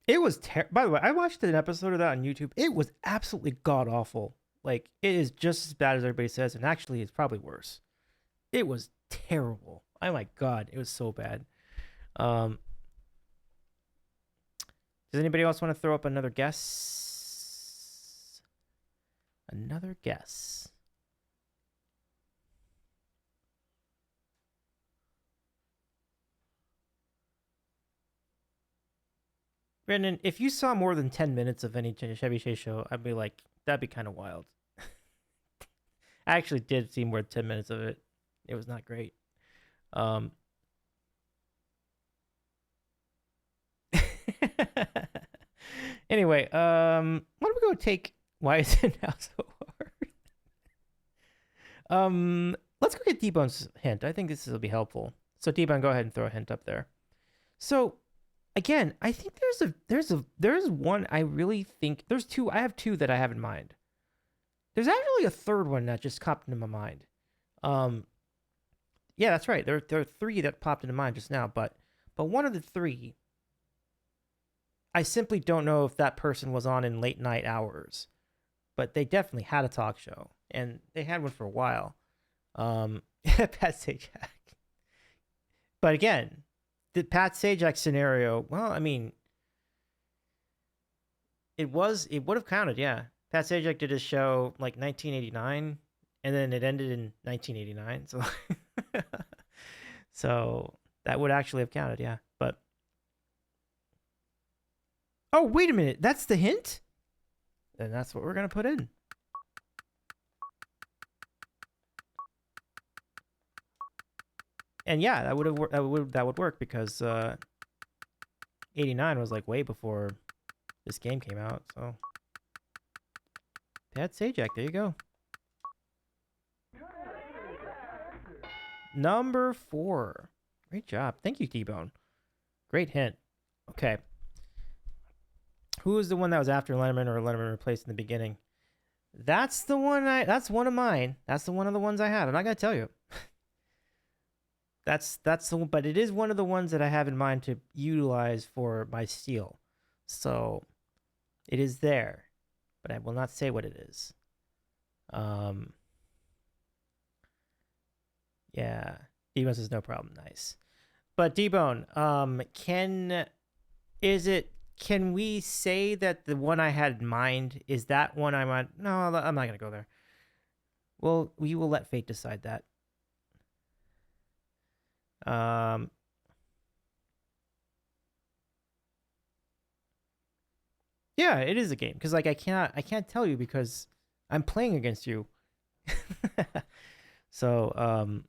It was by the way, I watched an episode of that on YouTube. It was absolutely god awful. Like, it is just as bad as everybody says, and actually, it's probably worse. It was terrible. Oh my god, it was so bad. Does anybody else want to throw up another guess? Another guess. Brandon, if you saw more than 10 minutes of any Chevy Chase show, I'd be like, that'd be kind of wild. I actually did see more than 10 minutes of it. It was not great. Anyway, why don't we go take why is it now so hard? Let's go get D-Bone's hint. I think this will be helpful. So D-Bone, go ahead and throw a hint up there. So again, I think there's one I really think there's two. I have two that I have in mind. There's actually a third one that just popped into my mind. Yeah, that's right. There are three that popped into mind just now, but one of the three, I simply don't know if that person was on in late night hours, but they definitely had a talk show, and they had one for a while. Pat Sajak. But again, the Pat Sajak scenario, well, I mean, it would have counted, yeah. Pat Sajak did his show like 1989, and then it ended in 1989, so so that would actually have counted, yeah. But oh, wait a minute, that's the hint? Then that's what we're gonna put in. And yeah, that would work because 89 was like way before this game came out, so Pat Sajak, there you go. Number 4. Great job. Thank you, T-Bone. Great hint. Okay. Who was the one that was after Letterman or Letterman replaced in the beginning? That's the one that's one of mine. That's one of the ones I have. I'm not going to tell you. That's the one, but it is one of the ones that I have in mind to utilize for my steal. So it is there, but I will not say what it is. Yeah, D-Bone says no problem. Nice. But D-Bone, can we say that the one I had in mind is that one I want? No, I'm not going to go there. Well, we will let fate decide that. Yeah, it is a game because like I can't tell you because I'm playing against you. So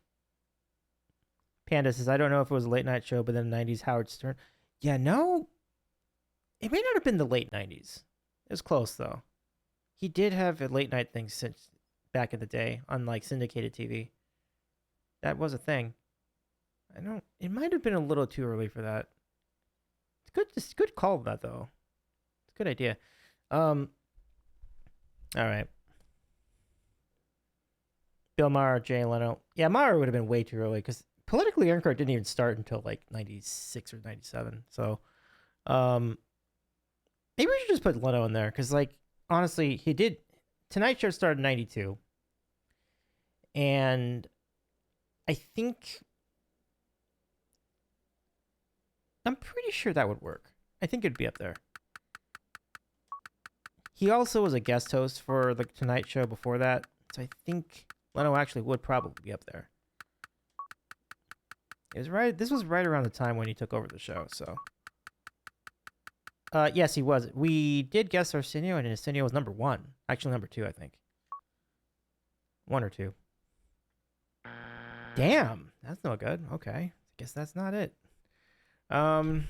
Panda says I don't know if it was a late night show, but then 90s Howard Stern. Yeah, no, it may not have been the late 90s. It was close though. He did have a late night thing since back in the day on like syndicated TV. That was a thing. It might have been a little too early for that. It's good call that though. It's a good idea. All right. Bill Maher, Jay Leno. Yeah, Maher would have been way too early because Politically Incorrect didn't even start until like 96 or 97. So, maybe we should just put Leno in there because, like, honestly, he did. Tonight Show started in 92, and I think I'm pretty sure that would work. I think it'd be up there. He also was a guest host for the Tonight Show before that, so I think Leno actually would probably be up there. It was right. This was right around the time when he took over the show, so. Yes, he was. We did guess Arsenio, and Arsenio was number 1. Actually, number 2, I think. 1 or 2. Damn, that's no good. Okay, I guess that's not it. Yeah,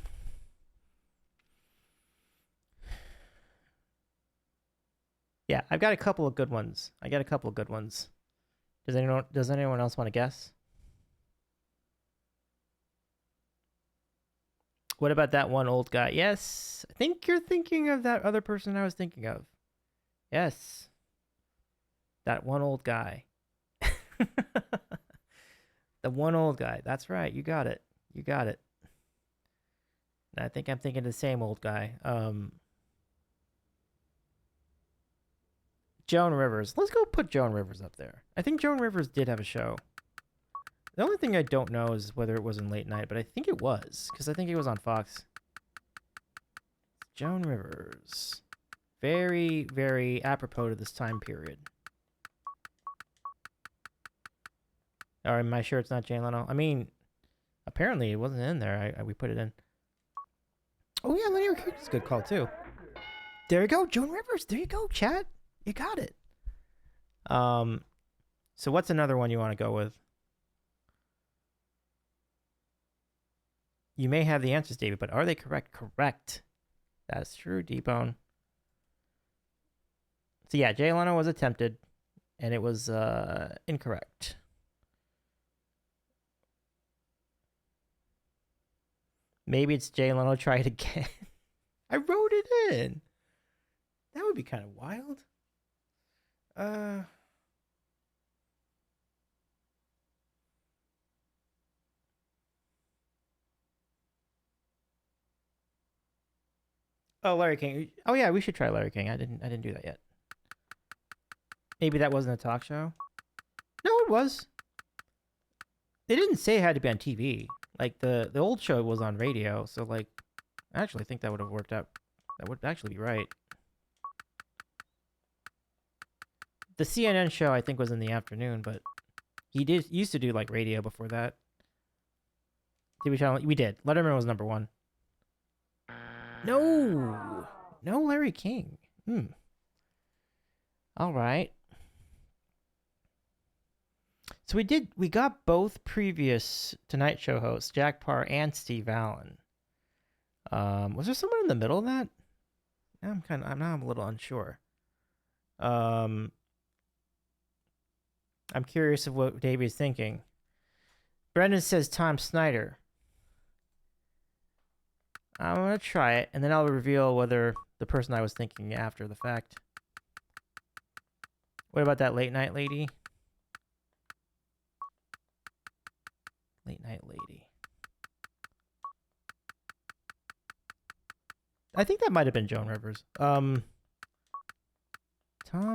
I've got a couple of good ones. Does anyone else want to guess? What about that one old guy? Yes, I think you're thinking of that other person I was thinking of. Yes, that one old guy. The one old guy. That's right. You got it. And I think I'm thinking of the same old guy. Joan Rivers. Let's go put Joan Rivers up there. I think Joan Rivers did have a show. The only thing I don't know is whether it was in late night, but I think it was, because I think it was on Fox. Joan Rivers. Very, very apropos to this time period. Or am I sure it's not Jay Leno? I mean, apparently it wasn't in there. We put it in. Oh yeah, Lenny Ricciardo's a good call too. There you go, Joan Rivers. There you go, chat. You got it. So what's another one you want to go with? You may have the answers, David, but are they correct? Correct. That's true, D-Bone. So yeah, Jay Leno was attempted, and it was incorrect. Maybe it's Jay Leno, try it again. I wrote it in. That would be kind of wild. Oh, Larry King. Oh yeah, we should try Larry King. I didn't do that yet. Maybe that wasn't a talk show. No, it was. They didn't say it had to be on TV. Like the old show was on radio, so like I actually think that would have worked out. That would actually be right. The CNN show I think was in the afternoon, but he used to do like radio before that. Did we tell? We did. Letterman was number 1. No Larry King. All right. So we got both previous Tonight Show hosts, Jack Parr and Steve Allen. Was there someone in the middle of that? Now I'm a little unsure. I'm curious of what Davey is thinking. Brendan says Tom Snyder. I'm going to try it, and then I'll reveal whether the person I was thinking after the fact. What about that late night lady? Late night lady. I think that might have been Joan Rivers. Tom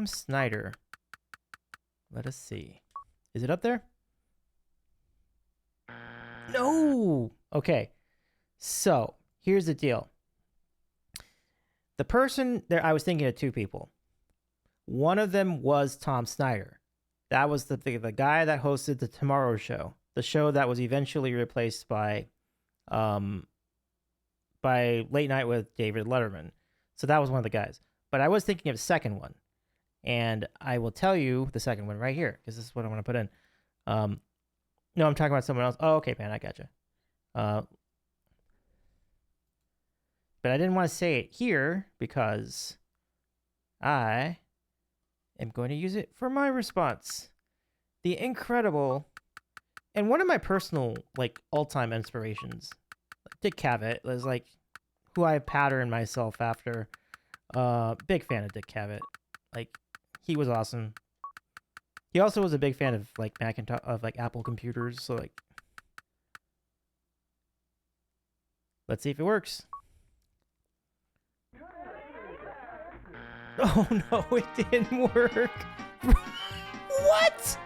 Snyder. Let us see. Is it up there? No! Okay. So, here's the deal. The person there, I was thinking of 2 people. One of them was Tom Snyder. That was the guy that hosted the Tomorrow Show, the show that was eventually replaced by Late Night with David Letterman. So that was one of the guys. But I was thinking of a second one, and I will tell you the second one right here because this is what I want to put in. No, I'm talking about someone else. Oh, okay, man, I gotcha. But I didn't want to say it here because I am going to use it for my response. The incredible, and one of my personal, like, all-time inspirations, Dick Cavett, was, like, who I patterned myself after. Big fan of Dick Cavett. Like, he was awesome. He also was a big fan of, like, Macintosh, of, like, Apple computers, so, like, let's see if it works. Oh no, it didn't work. What?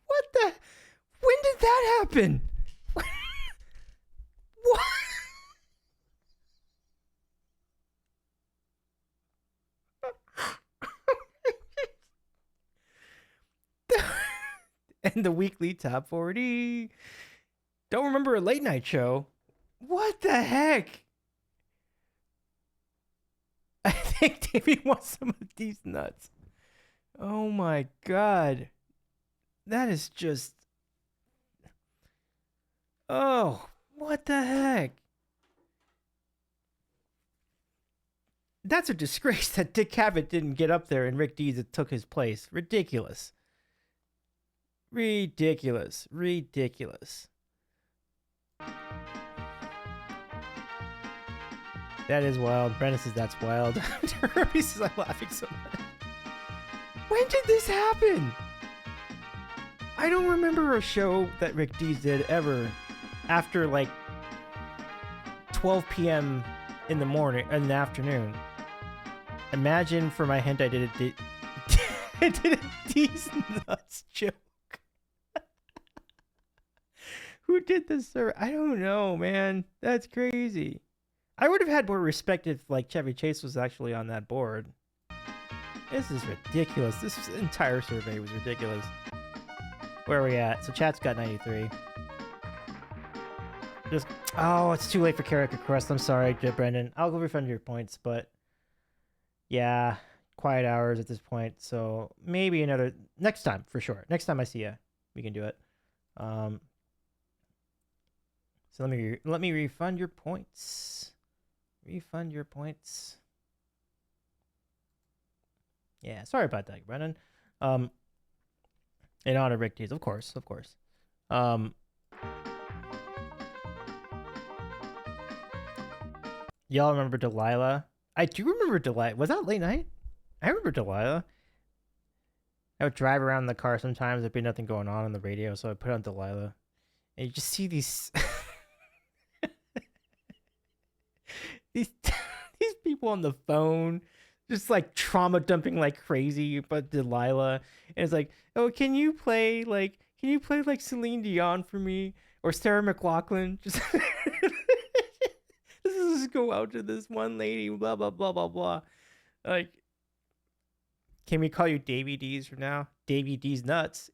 What the? When did that happen? the weekly top 40. Don't remember a late night show. What the heck? I think Davey wants some of these nuts. Oh my god. That is just... Oh, what the heck? That's a disgrace that Dick Cavett didn't get up there and Rick Dees took his place. Ridiculous. Ridiculous. Ridiculous. That is wild. Brennan says that's wild. Herbie says I'm laughing so much. When did this happen? I don't remember a show that Rick Dees did ever after like 12 p.m. in the morning, in the afternoon. Imagine for my hint I did a Dees nuts joke. Who did this, sir? I don't know, man. That's crazy. I would have had more respect if like Chevy Chase was actually on that board. This is ridiculous. This entire survey was ridiculous. Where are we at? So chat's got 93. Just it's too late for Carrick Crust. I'm sorry, Brendan. I'll go refund your points, but yeah, quiet hours at this point. So maybe another next time for sure. Next time I see you, we can do it. So let me refund your points. Refund your points. Yeah, sorry about that, Brennan. In honor of Rick Dees, of course. Y'all remember Delilah? I do remember Delilah. Was that late night? I remember Delilah. I would drive around in the car sometimes. There'd be nothing going on the radio, so I'd put on Delilah. And you just see these... these people on the phone just like trauma dumping like crazy about Delilah, and it's like, oh, can you play like Celine Dion for me or Sarah McLachlan? Just just go out to this one lady, blah blah blah blah blah. Like, can we call you Davy D's from now? Davy D's nuts.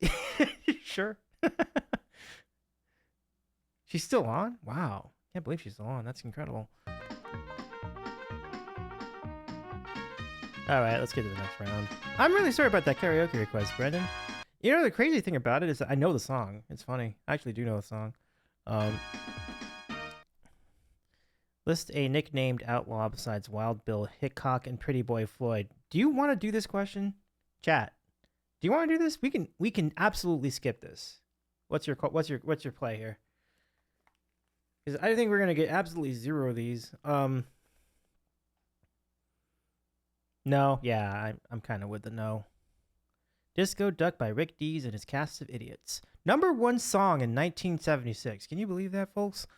Sure. She's still on? Wow, can't believe she's still on. That's incredible. All right, let's get to the next round. I'm really sorry about that karaoke request, Brendan. You know, the crazy thing about it is that I know the song. It's funny. I actually do know the song. List a nicknamed outlaw besides Wild Bill Hickok and Pretty Boy Floyd. Do you want to do this question? Chat. Do you want to do this? We can absolutely skip this. What's your play here? Because I think we're gonna get absolutely zero of these. No, yeah, I'm kind of with the no. Disco Duck by Rick Dees and his cast of idiots. #1 song in 1976. Can you believe that, folks?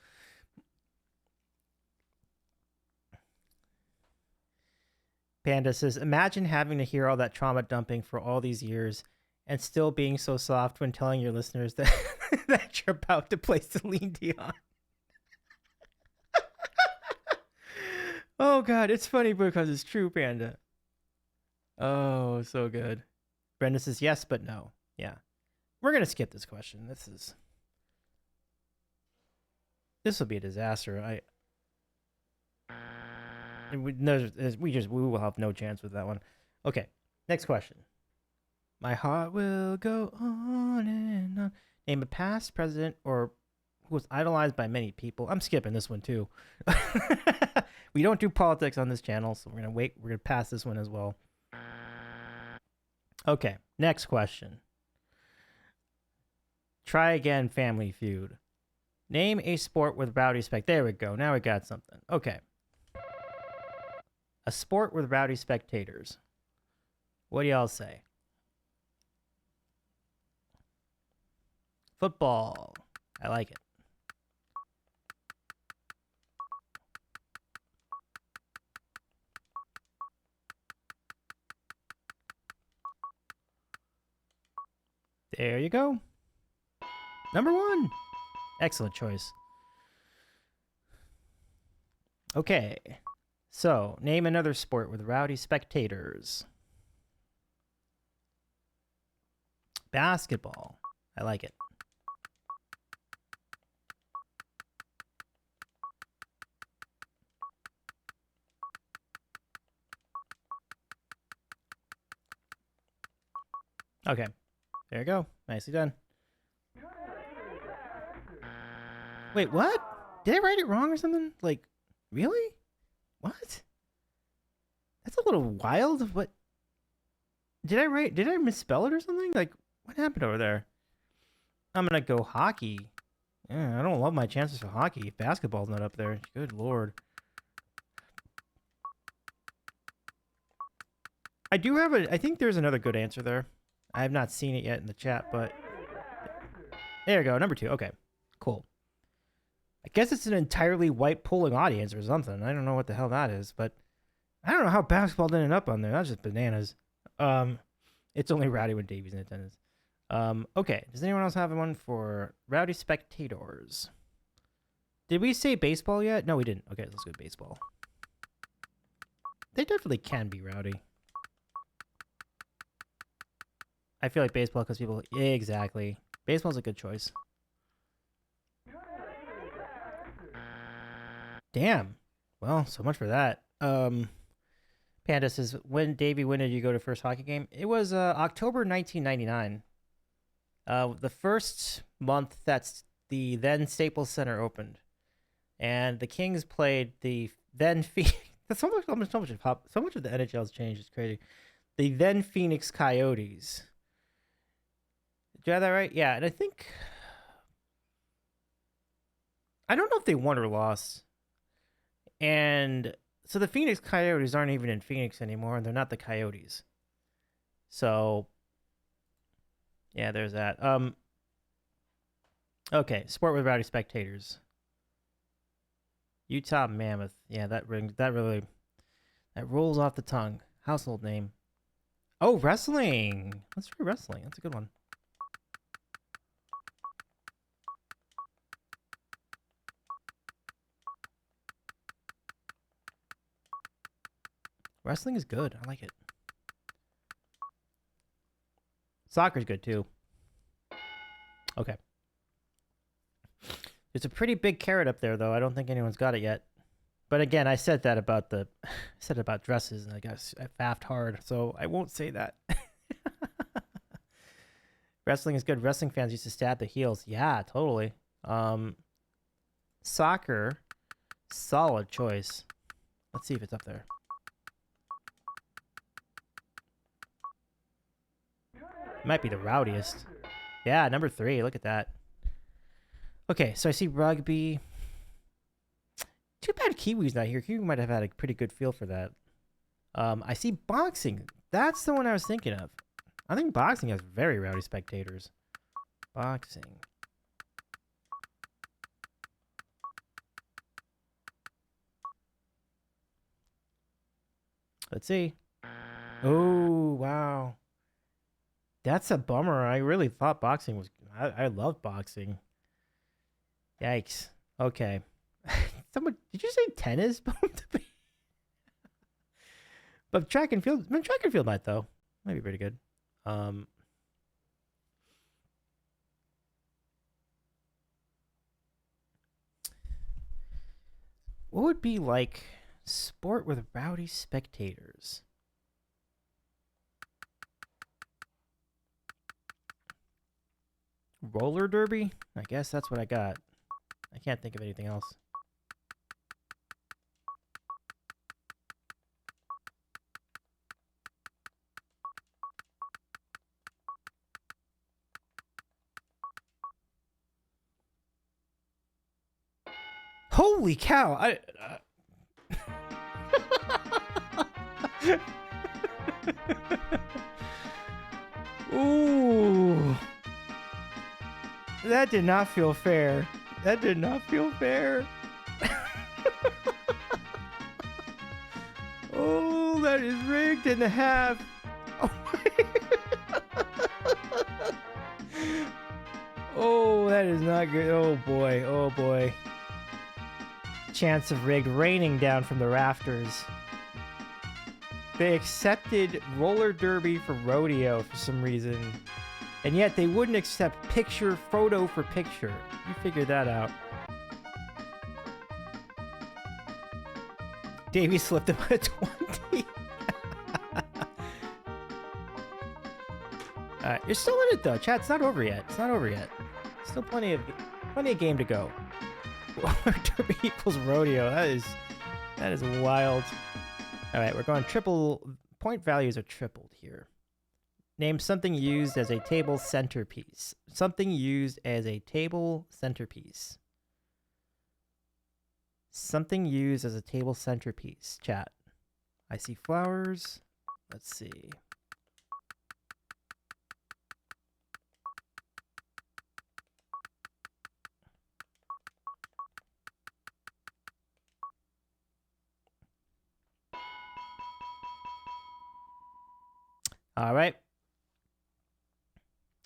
Panda says, imagine having to hear all that trauma dumping for all these years and still being so soft when telling your listeners that, that you're about to play Celine Dion. Oh, God, it's funny because it's true, Panda. Oh, so good. Brenda says yes, but no. Yeah. We're going to skip this question. This will be a disaster. We will have no chance with that one. Okay. Next question. My heart will go on and on. Name a past president or who was idolized by many people. I'm skipping this one too. We don't do politics on this channel, so we're going to pass this one as well. Okay, next question. Try again, Family Feud. Name a sport with rowdy spect. There we go. Now we got something. Okay. A sport with rowdy spectators. What do y'all say? Football. I like it. There you go. #1. Excellent choice. Okay. So, name another sport with rowdy spectators. Basketball. I like it. Okay. There you go. Nicely done. Wait, what? Did I write it wrong or something? Like, really? What? That's a little wild. What? Did I misspell it or something? Like, what happened over there? I'm gonna go hockey. Yeah, I don't love my chances for hockey. If basketball's not up there. Good lord. I think there's another good answer there. I have not seen it yet in the chat, but there you go. Number 2. Okay, cool. I guess it's an entirely white polling audience or something. I don't know what the hell that is, but I don't know how basketball didn't end up on there. That's just bananas. It's only rowdy when Davy's in attendance. Okay. Does anyone else have one for rowdy spectators? Did we say baseball yet? No, we didn't. Okay, let's go baseball. They definitely can be rowdy. I feel like baseball because people... Exactly. Baseball's a good choice. Damn. Well, so much for that. Panda says, Davey, when did you go to first hockey game? It was October 1999. The first month that's the then Staples Center opened. And the Kings played the then... so much of the NHL has changed. It's crazy. The then Phoenix Coyotes. Did you have that right? Yeah, and I think... I don't know if they won or lost. And so the Phoenix Coyotes aren't even in Phoenix anymore, and they're not the Coyotes. So, yeah, there's that. Okay, sport with rowdy spectators. Utah Mammoth. Yeah, that rolls off the tongue. Household name. Oh, wrestling. Let's try wrestling. That's a good one. Wrestling is good. I like it. Soccer's good too. Okay. There's a pretty big carrot up there, though. I don't think anyone's got it yet. But again, I said that about dresses, and I guess I faffed hard, so I won't say that. Wrestling is good. Wrestling fans used to stab the heels. Yeah, totally. Soccer, solid choice. Let's see if it's up there. Might be the rowdiest. Yeah, number 3. Look at that. Okay, so I see rugby. Too bad Kiwi's not here. Kiwi might have had a pretty good feel for that. I see boxing. That's the one I was thinking of. I think boxing has very rowdy spectators. Boxing. Let's see. Oh, wow. That's a bummer. I really thought boxing was... I love boxing. Yikes. Okay. Someone... Did you say tennis? But track and field... track and field might, though. Might be pretty good. What would be like sport with rowdy spectators? Roller derby? I guess that's what I got. I can't think of anything else. Holy cow! Ooh. That did not feel fair. That did not feel fair. Oh, that is rigged in half. Oh, oh, that is not good. Oh boy. Oh boy. Chance of rigged raining down from the rafters. They accepted roller derby for rodeo for some reason. And yet they wouldn't accept photo for picture. You figure that out. Davey slipped him a 20. Alright, you're still in it though. Chat, it's not over yet. It's not over yet. Still plenty of game to go. Derby equals rodeo. That is wild. Alright, we're going triple. Point values are tripled here. Name something used as a table centerpiece. Something used as a table centerpiece. Something used as a table centerpiece. Chat. I see flowers. Let's see. All right.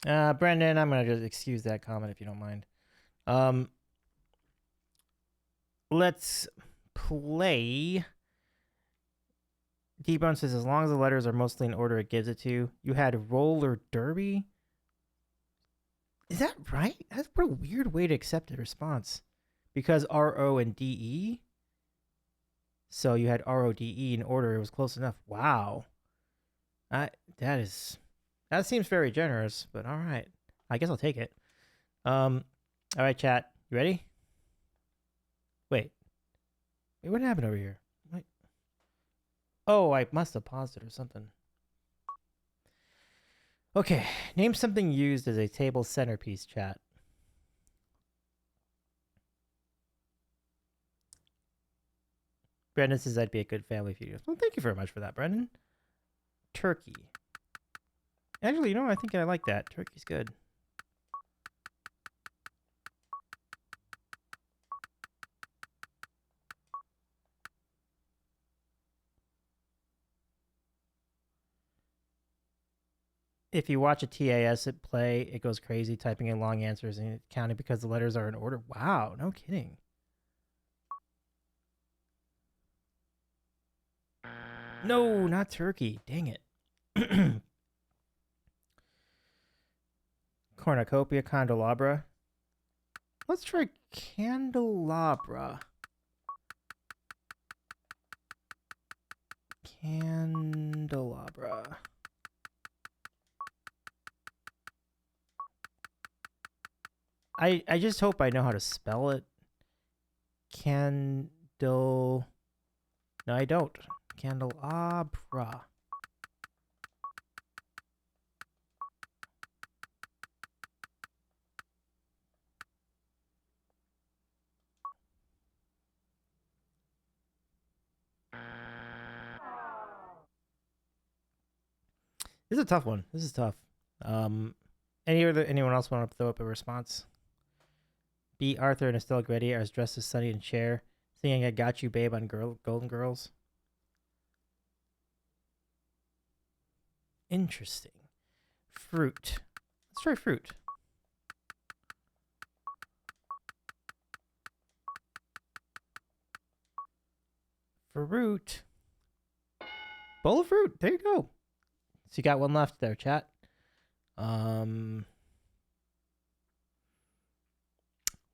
Brendan, I'm going to just excuse that comment if you don't mind. Let's play. D-Bone says, as long as the letters are mostly in order it gives it to you. You had roller derby? Is that right? That's what a weird way to accept a response. Because R-O and D-E? So you had R-O-D-E in order. It was close enough. Wow. That seems very generous, but all right. I guess I'll take it. All right, chat. You ready? Wait, what happened over here? Wait. Oh, I must have paused it or something. Okay, name something used as a table centerpiece, chat. Brendan says that'd be a good family feud. Well, thank you very much for that, Brendan. Turkey. Actually, you know, I think I like that. Turkey's good. If you watch a TAS at play, it goes crazy typing in long answers and counting because the letters are in order. Wow, no kidding. No, not turkey. Dang it. Cornucopia, candelabra. Let's try candelabra. Candelabra. I just hope I know how to spell it. No, I don't. Candelabra. This is a tough one. This is tough. Anyone else want to throw up a response? B. Arthur and Estelle Grady are dressed as Sonny and Cher, singing "I Got You, Babe" on Golden Girls. Interesting. Fruit. Let's try fruit. Fruit. Bowl of fruit. There you go. So you got one left there, chat.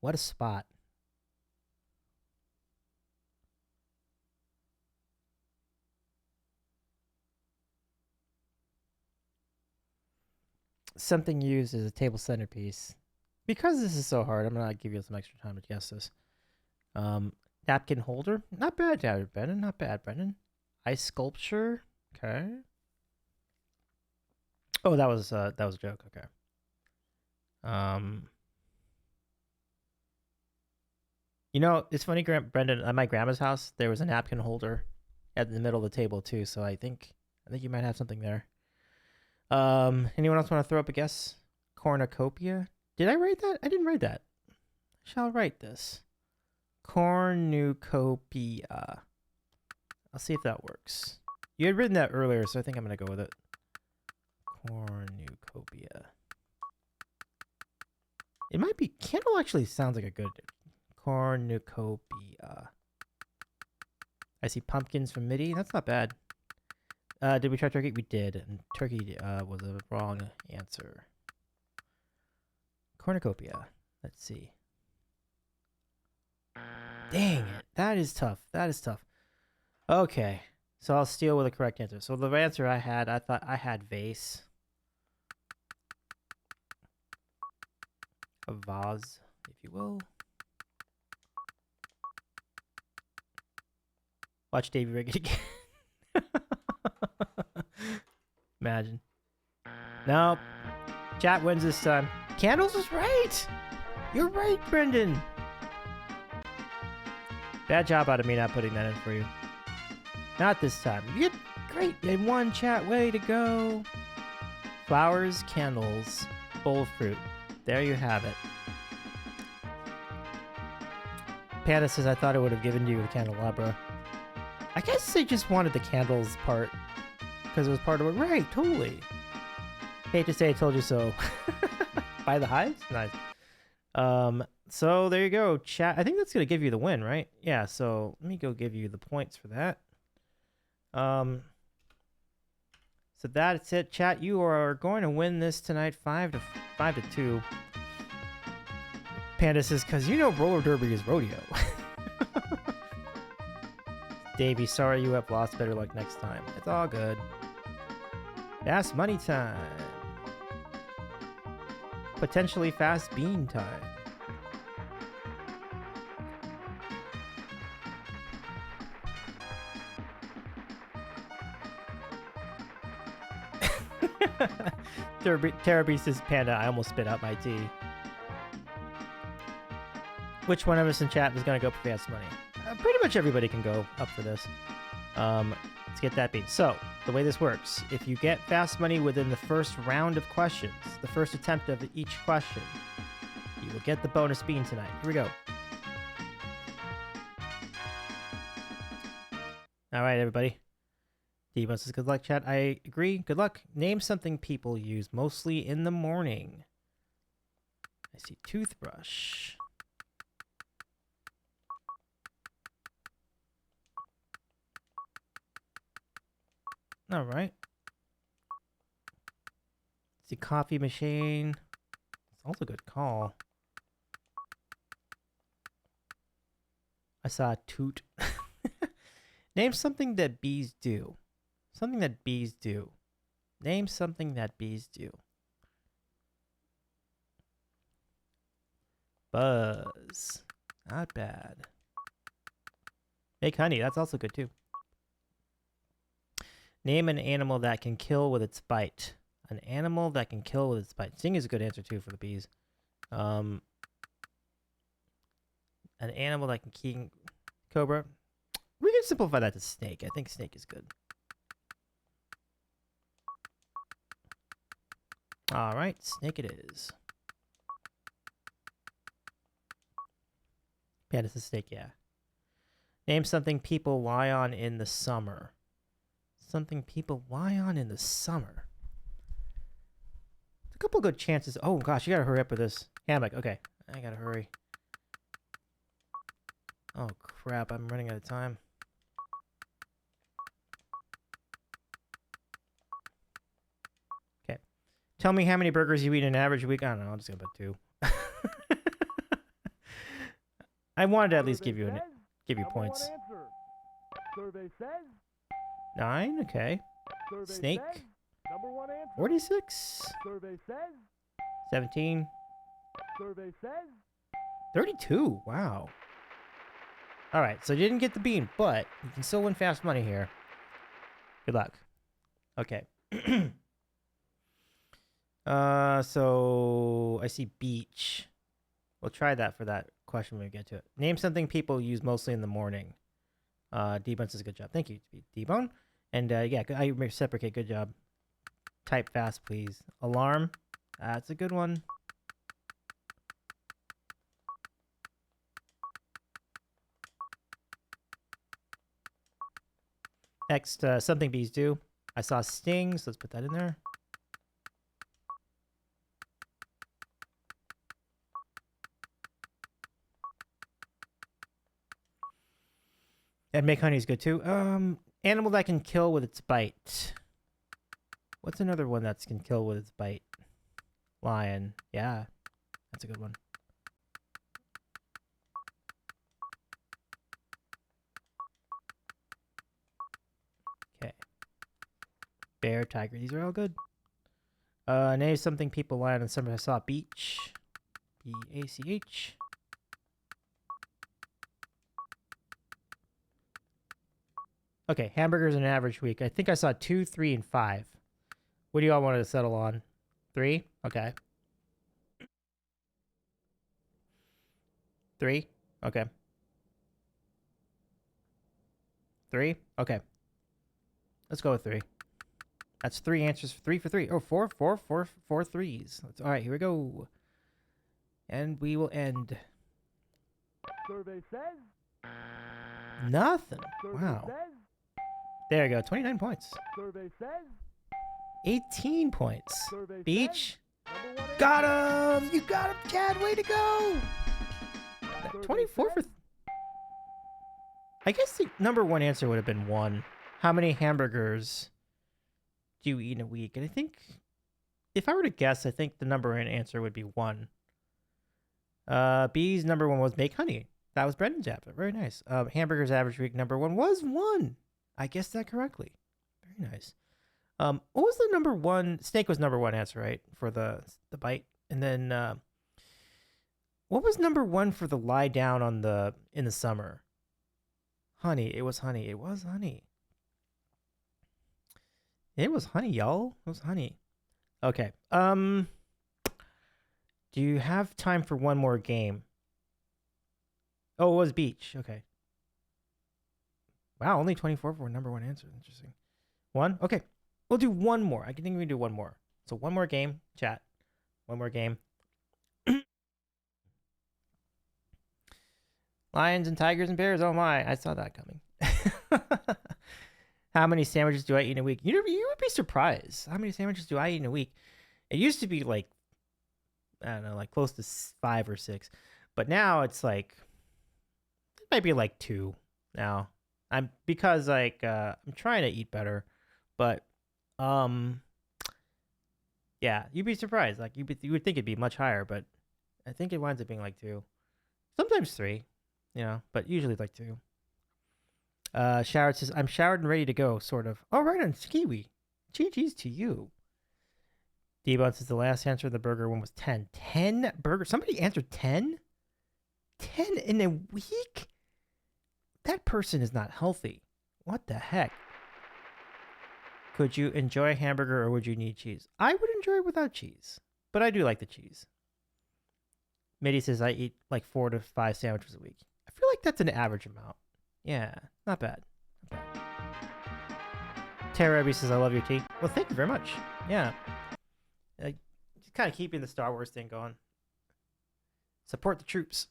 What a spot. Something used as a table centerpiece. Because this is so hard, I'm going to give you some extra time to guess this. Napkin holder. Not bad, Brendan. Not bad, Brendan. Ice sculpture. Okay. Oh, that was a joke. Okay. You know, it's funny, Brendan. At my grandma's house, there was a napkin holder at the middle of the table too. So I think you might have something there. Anyone else want to throw up a guess? Cornucopia. Did I write that? I didn't write that. I shall write this. Cornucopia. I'll see if that works. You had written that earlier, so I think I'm going to go with it. Cornucopia. It might be... Candle actually sounds like a good... Cornucopia. I see pumpkins from MIDI. That's not bad. Did we try turkey? We did. And turkey was a wrong answer. cornucopia. Let's see. Dang it. That is tough. That is tough. Okay. So I'll steal with the correct answer. So the answer I thought I had vase. A vase, if you will. Watch Davy rig it again. Imagine. Nope. Chat wins this time. Candles was right. You're right, Brendan. Bad job out of me not putting that in for you. Not this time. You did great. You had one, chat. Way to go. Flowers, candles, bowl of fruit. There you have it. Panda says, I thought I would have given you the candelabra. I guess they just wanted the candles part because it was part of it. Right, totally. Hate to say I told you so. Buy the hives? Nice. So there you go, chat. I think that's going to give you the win, right? Yeah, so let me go give you the points for that. So that's it, chat. You are going to win this tonight, 5-2. Panda says, because you know roller derby is rodeo. Davey, sorry you have lost. Better luck next time. It's all good. Fast money time. Potentially fast bean time. Terrorbeast says, Panda, I almost spit out my tea. Which one of us in chat is going to go for fast money? Pretty much everybody can go up for this. Let's get that bean. So, the way this works, if you get fast money within the first round of questions, the first attempt of each question, you will get the bonus bean tonight. Here we go. All right, everybody. D says, good luck, chat. I agree. Good luck. Name something people use mostly in the morning. I see toothbrush. All right. It's a coffee machine. It's also a good call. I saw a toot. Name something that bees do. Something that bees do. Name something that bees do. Buzz. Not bad. Make honey. That's also good too. Name an animal that can kill with its bite. An animal that can kill with its bite. Sting is a good answer too for the bees. An animal that can kill cobra. We can simplify that to snake. I think snake is good. All right, snake it is. Panda says snake, yeah. Name something people lie on in the summer. Something people lie on in the summer. A couple good chances. Oh gosh, you gotta hurry up with this. Hammock, okay. I gotta hurry. Oh crap, I'm running out of time. Okay. Tell me how many burgers you eat in an average week. I don't know, I'm just gonna put 2. I wanted to at least give you points. Survey says 9, okay. Survey Snake. says, number one answer. 46. Survey says 17. Survey says 32. Wow. All right, so you didn't get the bean, but you can still win fast money here. Good luck. Okay. So I see beach. We'll try that for that question when we get to it. Name something people use mostly in the morning. D-Bone says good job. Thank you, D-Bone. And yeah, I reciprocate. Good job. Type fast, please. Alarm. That's a good one. Next, something bees do. I saw stings. Let's put that in there. And make honey is good too. Animal that can kill with its bite. What's another one that can kill with its bite? Lion. Yeah. That's a good one. Okay. Bear, tiger. These are all good. Name something people lie on in summer. I saw beach. B-A-C-H. Okay, hamburgers in an average week. I think I saw 2, 3, and 5. What do y'all want to settle on? 3? Okay. 3? Okay. 3? Okay. Let's go with 3. That's 3 answers. 3 for 3. Oh, 4 threes. All right, here we go. And we will end. Survey says. Nothing. Survey Wow. says. There you go. 29 points. Survey says. 18 points. Survey Beach. says. Number 1 Got answer. him! You got him, Chad. Way to go. Survey 24 for... says. I guess the number 1 answer would have been 1. How many hamburgers do you eat in a week? And I think, if I were to guess, I think the number 1 answer would be 1. B's number 1 was make honey. That was Brendan's answer. Very nice. Hamburgers average week number 1 was 1. I guessed that correctly. Very nice. What was the number 1? Steak was number 1 answer, right? For the bite. And then what was number 1 for the lie down on in the summer? Honey. It was honey. It was honey. It was honey, y'all. It was honey. Okay. Do you have time for one more game? Oh, it was beach. Okay. Wow, only 24 for number 1 answer. Interesting. 1? Okay. We'll do one more. I think we can do one more. So one more game, chat. One more game. Lions and tigers and bears. Oh my, I saw that coming. How many sandwiches do I eat in a week? You would be surprised. How many sandwiches do I eat in a week? It used to be like, I don't know, like close to 5 or 6. But now it's like, it might be like 2 now. Because like, I'm trying to eat better. But, yeah, you'd be surprised. Like, you would think it'd be much higher, but I think it winds up being like 2. Sometimes 3, but usually like 2. Showered says, I'm showered and ready to go, sort of. Oh, right on, Kiwi. GG's to you. D-Bun says the last answer of the burger one was 10. 10 burgers? Somebody answered 10? 10 in a week? That person is not healthy. What the heck? Could you enjoy a hamburger or would you need cheese? I would enjoy it without cheese, but I do like the cheese. Mitty says I eat like 4 to 5 sandwiches a week. I feel like that's an average amount. Yeah, not bad. Not bad. Tara Abby says I love your tea. Well, thank you very much. Yeah. Just kind of keeping the Star Wars thing going. Support the troops.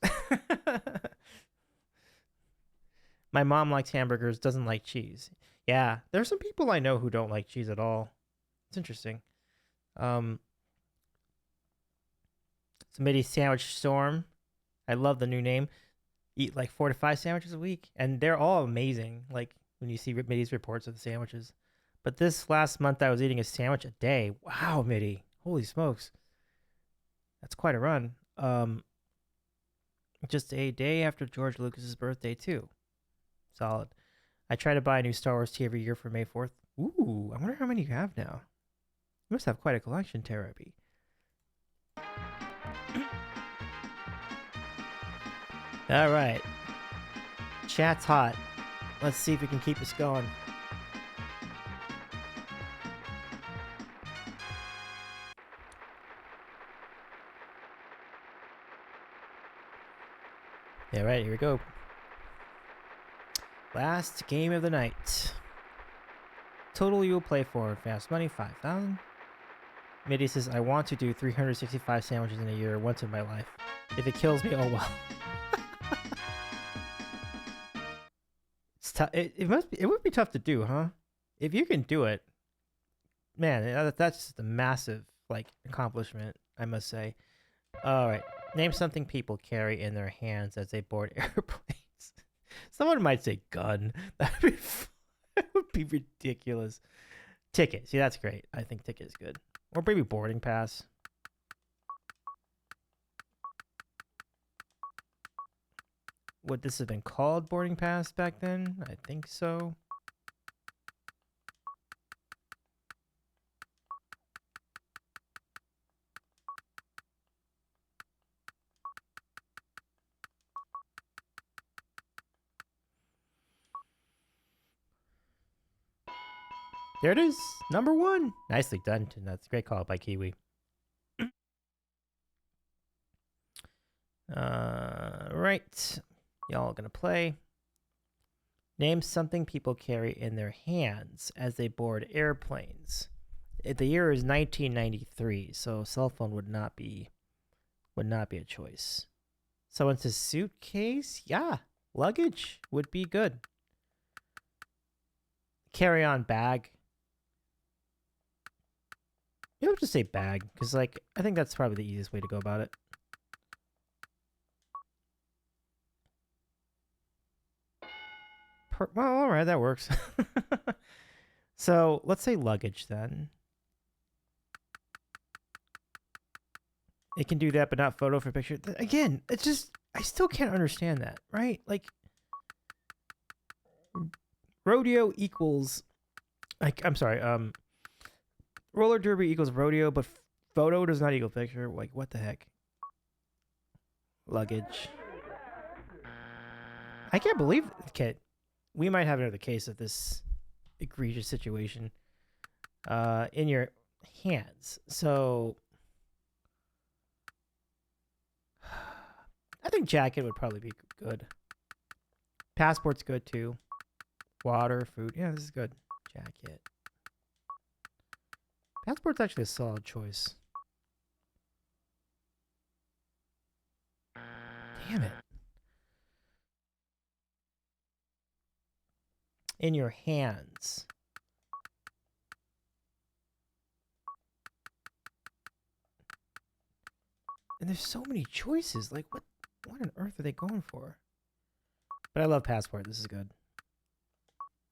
My mom likes hamburgers, doesn't like cheese. Yeah, there's some people I know who don't like cheese at all. It's interesting. Somebody Sandwich Storm. I love the new name. Eat like 4 to 5 sandwiches a week, and they're all amazing. Like when you see Mitty's reports of the sandwiches. But this last month, I was eating a sandwich a day. Wow, Mitty. Holy smokes. That's quite a run. Just a day after George Lucas's birthday, too. Solid. I try to buy a new Star Wars tea every year for May 4th. Ooh, I wonder how many you have now. You must have quite a collection, Terabi. All right. Chat's hot. Let's see if we can keep this going. All right, here we go. Last game of the night. Total you will play for Fast Money, 5,000. Mitty says, I want to do 365 sandwiches in a year once in my life. If it kills me, oh well. It's tough. It would be tough to do, huh? If you can do it, man, that's just a massive accomplishment, I must say. All right, name something people carry in their hands as they board airplanes. Someone might say gun. That would be ridiculous. Ticket. See, that's great. I think ticket is good. Or maybe boarding pass. would this have been called boarding pass back then? I think so. There it is, number 1. Nicely done. That's a great call by Kiwi. Right. Y'all gonna play. Name something people carry in their hands as they board airplanes. The year is 1993, so cell phone would not be a choice. Someone says suitcase? Yeah. Luggage would be good. Carry-on bag. You'll just say bag, because like I think that's probably the easiest way to go about it. Well, all right, that works. So let's say luggage then. It can do that, but not photo for picture. Again, it's just, I still can't understand that, right? Like, rodeo equals, like, I'm sorry, roller derby equals rodeo, but photo does not equal picture. Like, what the heck? Luggage. I can't believe, okay, we might have another case of this egregious situation in your hands. So I think jacket would probably be good. Passport's good too. Water, food. Yeah, this is good. Jacket. Passport's actually a solid choice. Damn it. In your hands. And there's so many choices. Like, what on earth are they going for? But I love passport. This is good.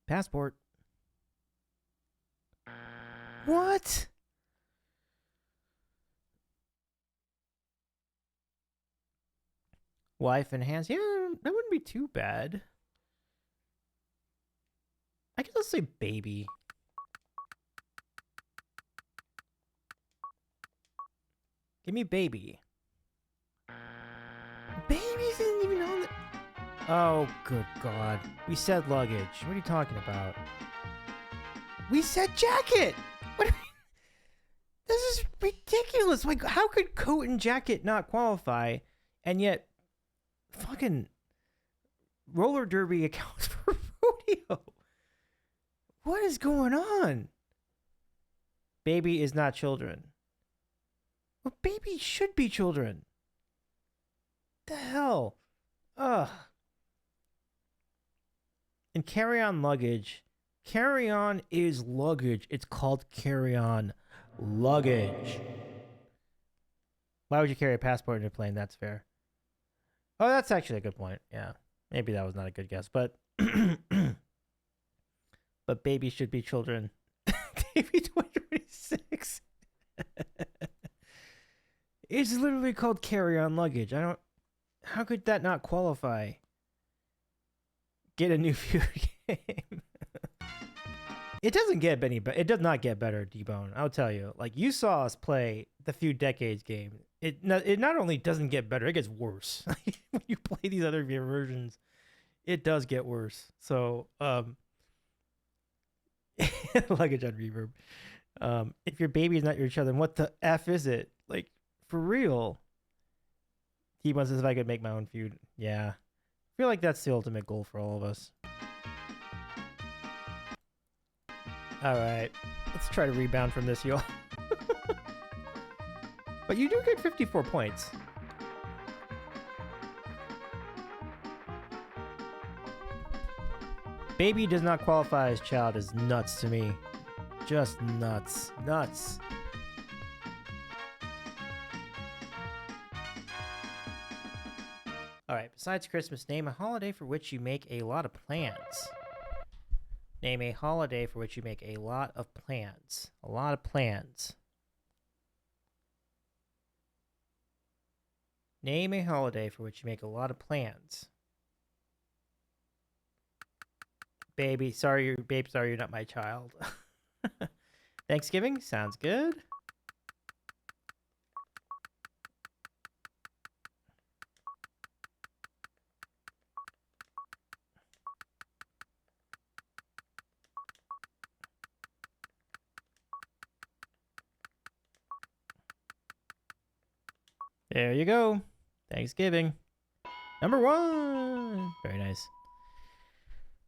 Passport. What? Wife and hands. Yeah, that wouldn't be too bad. I guess I'll say baby. Give me baby. Baby isn't even on the... Oh, good God. We said luggage. What are you talking about? We said jacket! What? This is ridiculous. Like, how could coat and jacket not qualify, and yet fucking roller derby accounts for rodeo? What is going on? Baby is not children. Well, baby should be children. The hell? Ugh. And carry-on luggage. Carry-on is luggage. It's called carry-on luggage. Why would you carry a passport in a plane? That's fair. Oh, that's actually a good point. Yeah. Maybe that was not a good guess, but... but babies should be children. Davy 2026. It's literally called carry-on luggage. I don't... How could that not qualify? Get a new FEUD game. It doesn't get any better. It does not get better, D-Bone. I'll tell you. Like, you saw us play the Few Decades game. It not only doesn't get better, it gets worse. When you play these other versions, it does get worse. So, luggage on reverb. If your baby is not your child, then what the F is it? Like, for real. He wants if I could make my own FEUD. Yeah. I feel like that's the ultimate goal for all of us. Alright. Let's try to rebound from this, y'all. But you do get 54 points. Baby does not qualify as child is nuts to me. Just nuts. Nuts. Alright, besides Christmas, name a holiday for which you make a lot of plans. Name a holiday for which you make a lot of plans. A lot of plans. Name a holiday for which you make a lot of plans. Baby, sorry, babe, sorry you're not my child. Thanksgiving sounds good. There you go. Thanksgiving. Number 1. Very nice.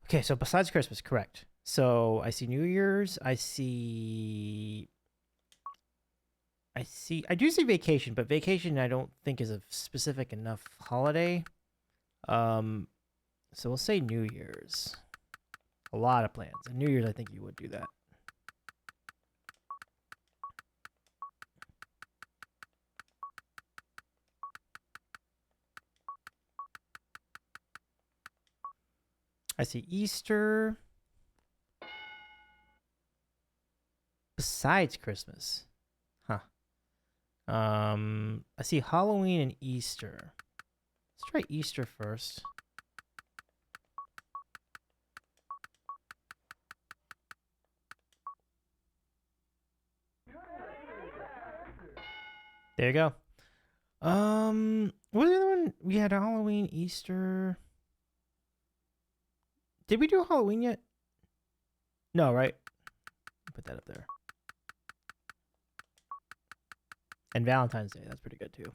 Okay, so besides Christmas, correct. So I see New Year's. I do see vacation, but vacation I don't think is a specific enough holiday. So we'll say New Year's. A lot of plans. And New Year's, I think you would do that. I see Easter. Besides Christmas. Huh. I see Halloween and Easter. Let's try Easter first. There you go. What was the other one? We had Halloween, Easter. Did we do Halloween yet? No, right? Put that up there. And Valentine's Day, that's pretty good too.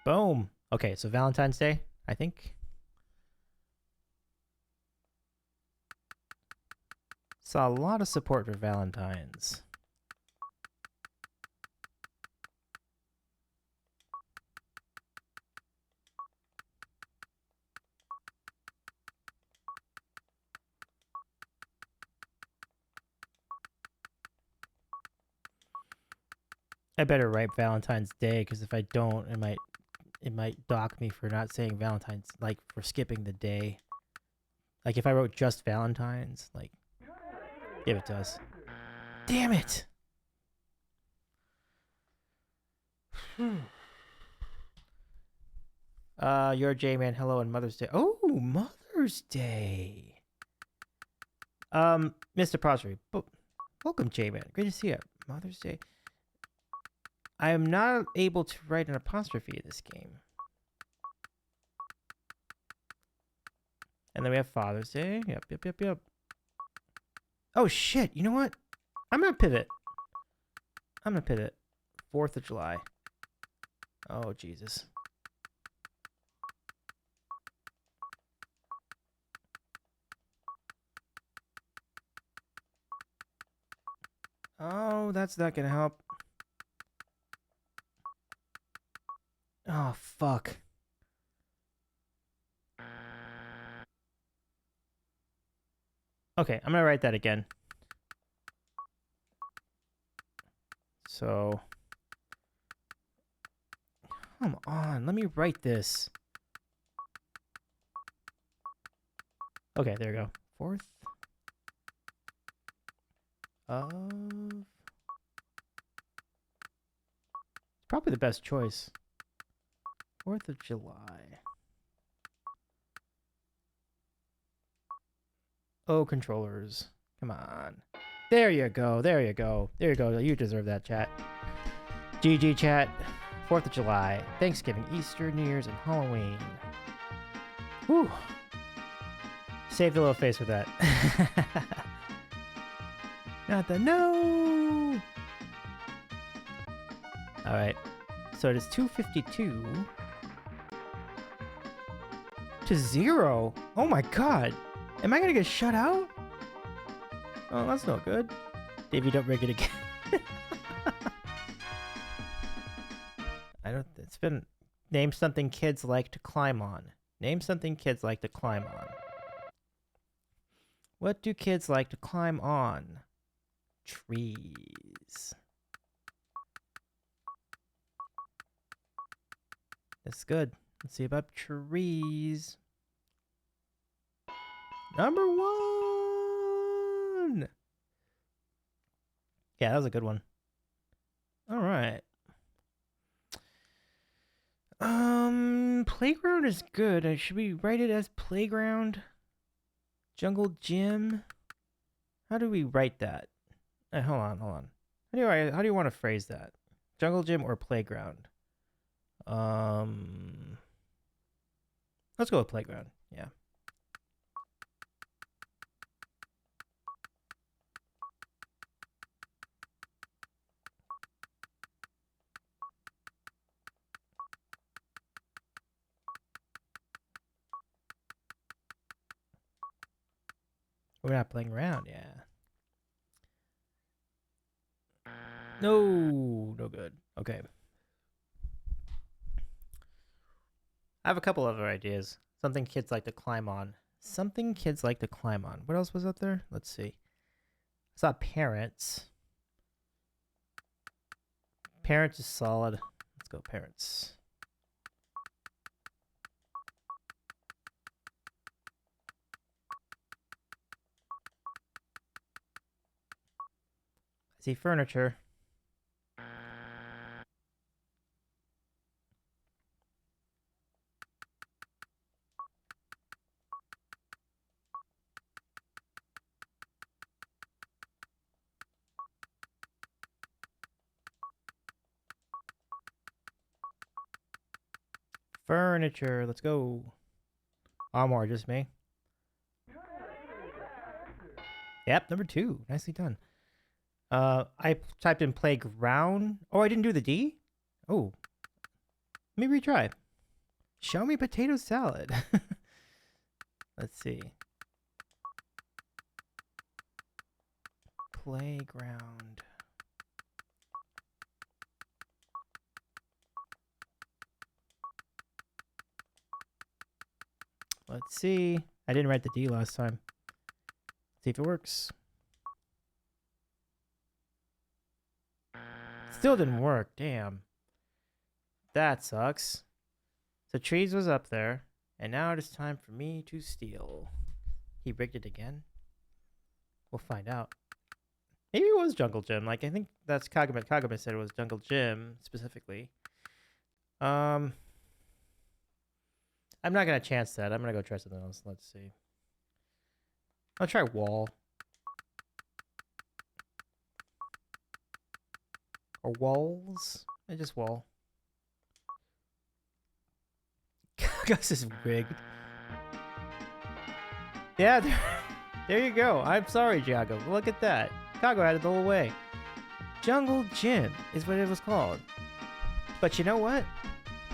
Boom. Okay, so Valentine's Day, I think. Saw a lot of support for Valentine's. I better write Valentine's Day because if I don't, it might dock me for not saying Valentine's, like for skipping the day. Like if I wrote just Valentine's, like give it to us. Damn it. You're J-Man. Hello and Mother's Day. Oh, Mother's Day. Mr. Prospery. Welcome, J-Man. Great to see you. Mother's Day. I am not able to write an apostrophe in this game. And then we have Father's Day. Yep. Oh, shit. You know what? I'm going to pivot. 4th of July. Oh, Jesus. Oh, that's not going to help. Oh, fuck. Okay, I'm going to write that again. So, come on, let me write this. Okay, there we go. 4th of... It's probably the best choice. 4th of July. Oh, controllers. Come on. There you go. You deserve that, chat. GG, chat. 4th of July. Thanksgiving, Easter, New Year's, and Halloween. Whew. Saved a little face with that. Not the no! Alright. So it is 252 to 0. Oh my god. Am I gonna get shut out? Oh, that's not good. Davey, don't rig it again. It's been... Name something kids like to climb on. Name something kids like to climb on. What do kids like to climb on? Trees. That's good. Let's see about trees. Number 1. Yeah, that was a good one. All right. Playground is good. Should we write it as playground? Jungle gym? How do we write that? Hold on. How do you want to phrase that? Jungle gym or playground? Let's go with playground. Yeah. We're not playing around, yeah. No good. Okay. I have a couple other ideas. Something kids like to climb on. What else was up there? Let's see. I saw parents. Parents is solid. Let's go parents. I see furniture. Furniture. Let's go. Armor, just me. Yep, number 2. Nicely done. I typed in playground. Oh, I didn't do the D? Oh. Let me retry. Show me potato salad. Let's see. Playground. Let's see. I didn't write the D last time. See if it works. Still didn't work. Damn. That sucks. So trees was up there, and now it is time for me to steal. He rigged it again? We'll find out. Maybe it was Jungle Gym. Like, I think that's Kagome. Kagome said it was Jungle Gym, specifically. I'm not going to chance that. I'm going to go try something else. Let's see. I'll try wall. Or walls? Just wall. Gus is rigged. Yeah, there you go. I'm sorry, Jago. Look at that. Kago had it the whole way. Jungle Gym is what it was called. But you know what?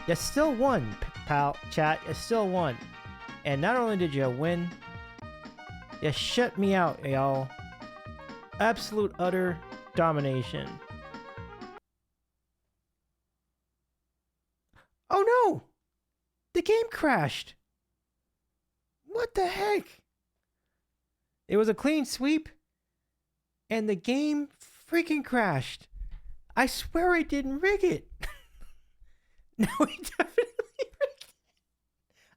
You still won, pal. Chat, you still won. And not only did you win, you shut me out, y'all. Absolute, utter domination. Oh no! The game crashed! What the heck? It was a clean sweep, and the game freaking crashed. I swear I didn't rig it. No, I definitely rigged it.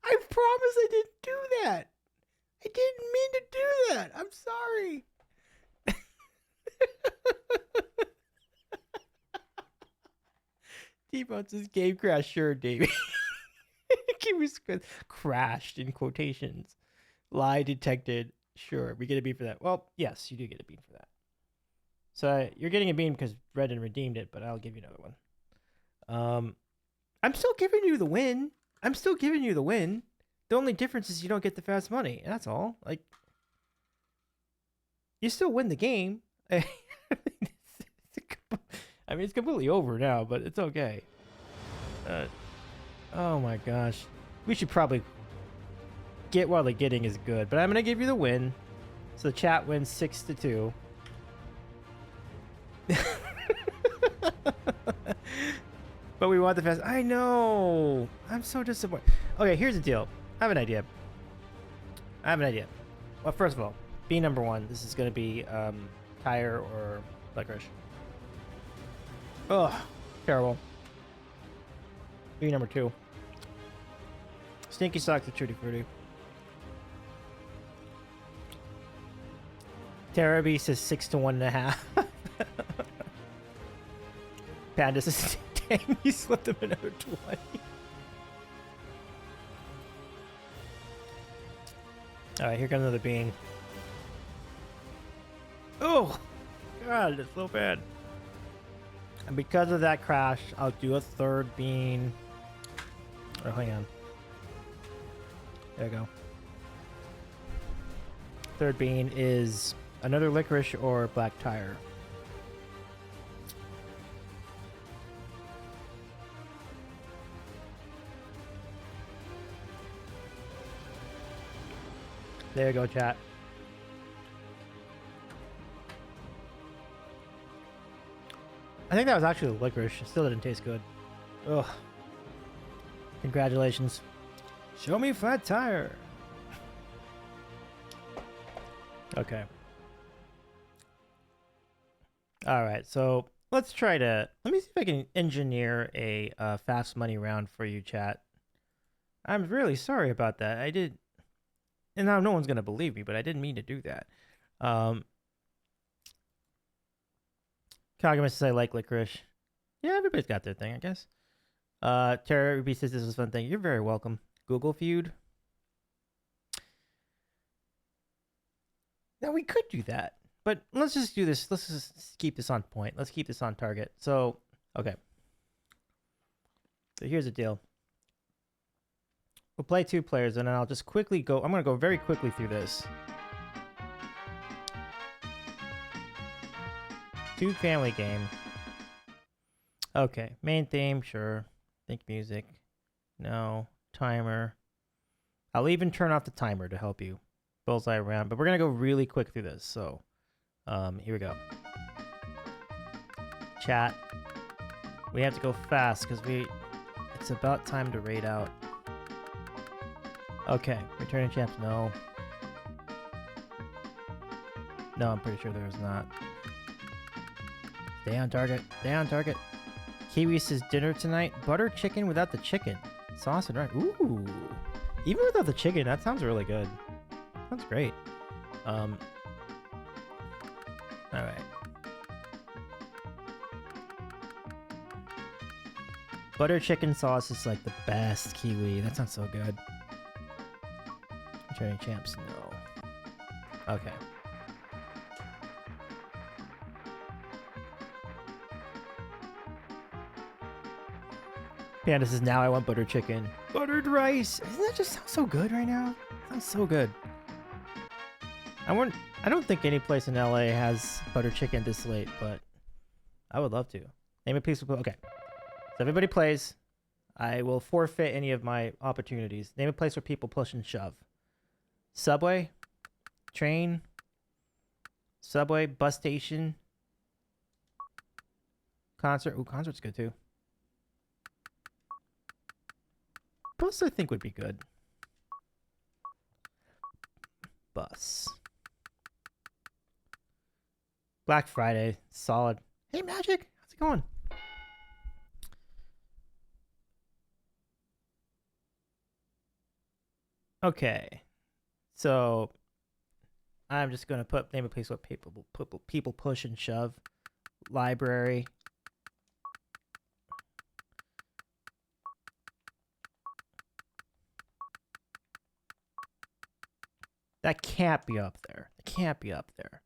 I promise I didn't do that. I didn't mean to do that. I'm sorry. T-Bone says game crash, sure, Davey. Game was crashed in quotations. Lie detected. Sure, we get a bean for that. Well, yes, you do get a bean for that. So you're getting a bean because Redden redeemed it, but I'll give you another one. I'm still giving you the win. The only difference is you don't get the fast money. That's all. Like, you still win the game. I mean, it's completely over now, but it's okay. Oh my gosh. We should probably get while the getting is good, but I'm going to give you the win. So the chat wins 6-2. But we want the fast. I know. I'm so disappointed. Okay, here's the deal. I have an idea. Well, first of all, B number 1. This is going to be tire or licorice. Ugh, terrible. B number 2. Stinky socks with Tutti Frutti. Terrabeast says 6 to 1.5. Panda says, dang, you slipped him another 20. Alright, here comes another bean. Oh, God, that's so bad. And because of that crash, I'll do a third bean. Oh, hang on. There you go. Third bean is another licorice or black tire. There you go, chat. I think that was actually the licorice. It still didn't taste good. Ugh. Congratulations. Show me flat tire. Okay. Alright, so let's try to... Let me see if I can engineer a fast money round for you, chat. I'm really sorry about that. I did... And now no one's going to believe me, but I didn't mean to do that. Kagami says I like licorice. Yeah, everybody's got their thing, I guess. Terra Ruby says this was a fun thing. You're very welcome. Google Feud. Now we could do that, but let's just do this. Let's just keep this on point. Let's keep this on target. So, okay. So here's the deal. We'll play 2 players, and then I'll just quickly go. I'm going to go very quickly through this. 2 family game. Okay, main theme, sure. Think music. No. Timer. I'll even turn off the timer to help you. Bullseye round, but we're going to go really quick through this. So, here we go. Chat. We have to go fast because it's about time to raid out. Okay, returning champs, no. No, I'm pretty sure there's not. Stay on target, stay on target. Kiwi says dinner tonight, butter chicken without the chicken. Sauce and rice, ooh. Even without the chicken, that sounds really good. Sounds great. Alright. Butter chicken sauce is like the best kiwi. That sounds so good. Returning champs, no. Okay. Panda says, now I want butter chicken. Buttered rice! Doesn't that just sound so good right now? Sounds so good. I don't think any place in LA has butter chicken this late, but I would love to. Name a piece of... Okay. So everybody plays. I will forfeit any of my opportunities. Name a place where people push and shove. Subway? Train? Subway? Bus station? Concert? Ooh, concert's good too. Bus, I think, would be good. Bus. Black Friday. Solid. Hey, Magic. How's it going? Okay. So, I'm just going to name a place where people push and shove. Library. That can't be up there. It can't be up there.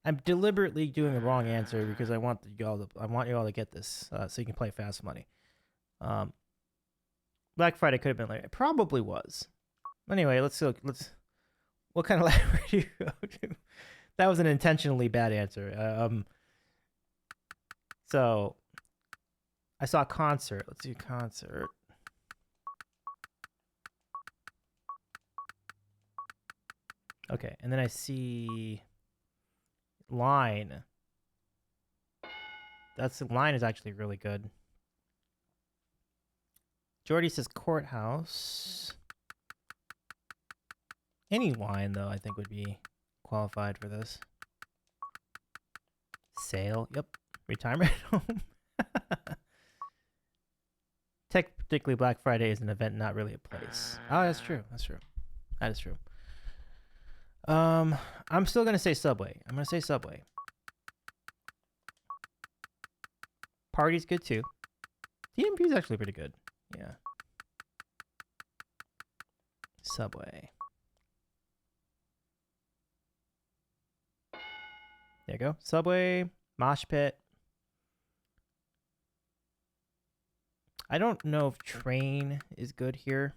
I'm deliberately doing the wrong answer because I want you all to get this so you can play fast money. Black Friday could have been later. It probably was. Anyway, let's what kind of library do you go to? That was an intentionally bad answer. So I saw a concert. Let's do concert. Okay, and then I see line. Line is actually really good. Jordy says courthouse. Any line though, I think would be qualified for this. Sale, yep. Retirement home. Technically, Black Friday is an event, not really a place. Oh, that's true. That's true. That is true. I'm still gonna say Subway. I'm gonna say Subway. Party's good too. DMV is actually pretty good. Yeah. Subway. There you go. Subway, Mosh Pit. I don't know if Train is good here.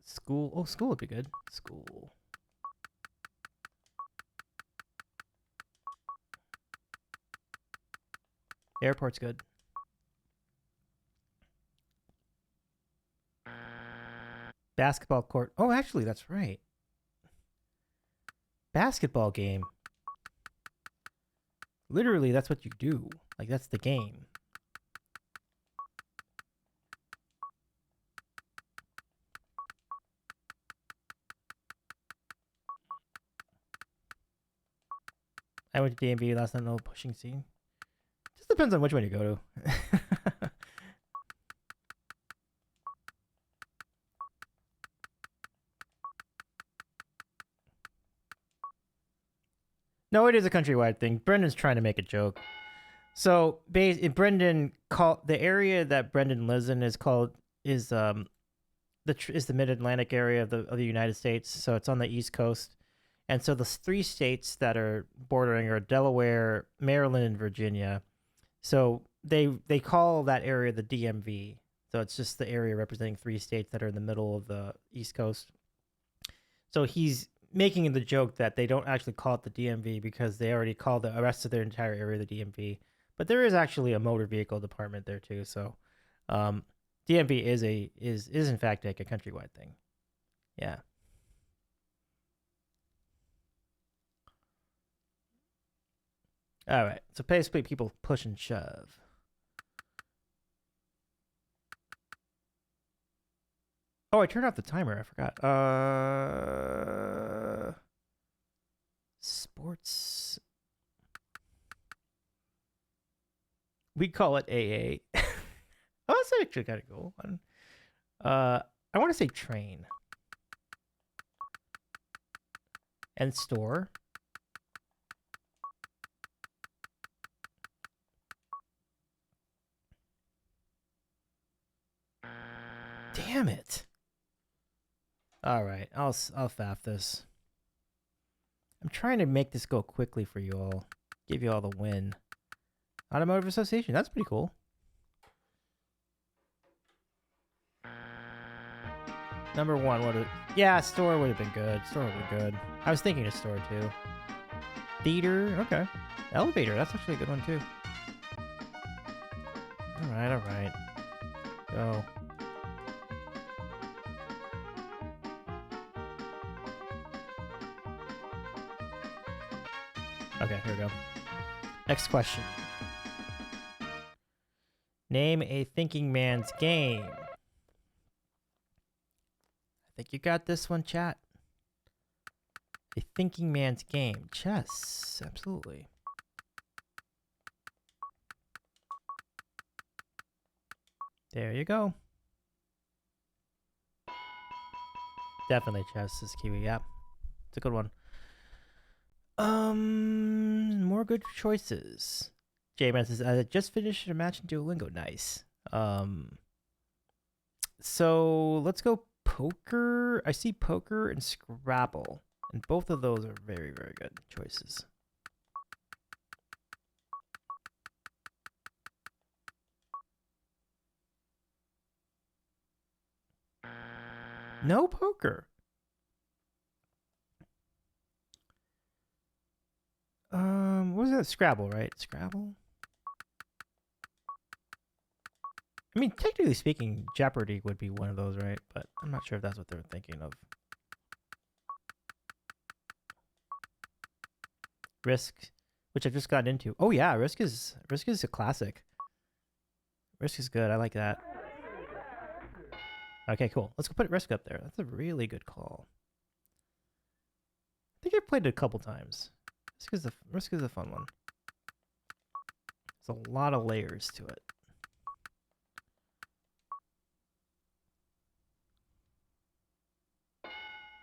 School. Oh, school would be good. School. Airport's good. Basketball court. Oh, actually, that's right. Basketball game. Literally, that's what you do. Like, that's the game. I went to DMV last night, no pushing scene. Just depends on which one you go to. No, it is a countrywide thing. Brendan's trying to make a joke. So, Brendan called the area that Brendan lives in is the Mid Atlantic area of the United States. So it's on the East Coast, and so the 3 states that are bordering are Delaware, Maryland, and Virginia. So they call that area the DMV. So it's just the area representing 3 states that are in the middle of the East Coast. So he's making the joke that they don't actually call it the DMV because they already call the rest of their entire area the DMV. But there is actually a motor vehicle department there too. So DMV is in fact like a countrywide thing. Yeah. All right. So basically, people push and shove. Oh, I turned off the timer. I forgot. Sports. We call it AA. Oh, that's actually kind of cool. I want to say train. And store. Damn it. All right, I'll faff this. I'm trying to make this go quickly for you all. Give you all the win. Automotive Association. That's pretty cool. Number 1, yeah, store would have been good. Store would have been good. I was thinking of store too. Theater, okay. Elevator, that's actually a good one too. All right. Go. Okay, here we go. Next question. Name a thinking man's game. I think you got this one, chat. A thinking man's game. Chess. Absolutely. There you go. Definitely chess is Kiwi. Yeah. It's a good one. More good choices. J-Man says, I just finished a match in Duolingo. Nice. So let's go poker. I see poker and Scrabble, and both of those are very, very good choices. No poker. What was that? Scrabble, right? Scrabble? I mean, technically speaking, Jeopardy would be one of those, right? But I'm not sure if that's what they're thinking of. Risk, which I've just gotten into. Oh yeah, Risk is a classic. Risk is good. I like that. Okay, cool. Let's go put Risk up there. That's a really good call. I think I've played it a couple times. Risk is a fun one. There's a lot of layers to it.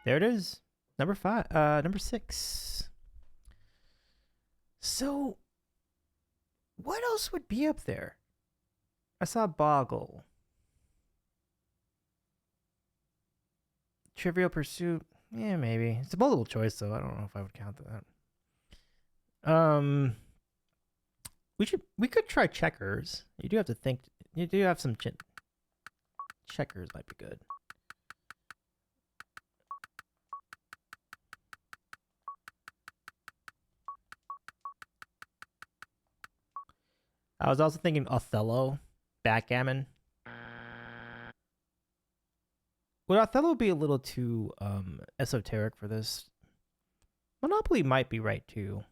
There it is. Number 6. So, what else would be up there? I saw Boggle. Trivial Pursuit. Yeah, maybe. It's a multiple choice, though. I don't know if I would count that. We could try checkers. You do have to think. You do have some checkers might be good. I was also thinking Othello, backgammon. Would Othello be a little too esoteric for this? Monopoly might be right too.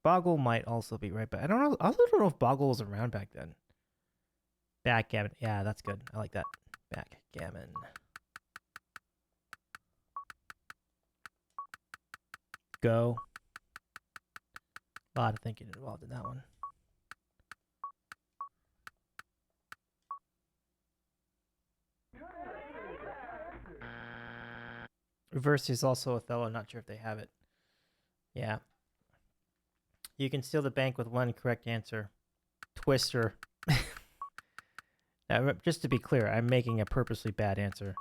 Boggle might also be right, but I don't know. I also don't know if Boggle was around back then. Backgammon. Yeah, that's good. I like that. Backgammon. Go. A lot of thinking involved in that one. Reverse is also Othello. Not sure if they have it. Yeah. You can steal the bank with one correct answer. Twister. Now, just to be clear, I'm making a purposely bad answer.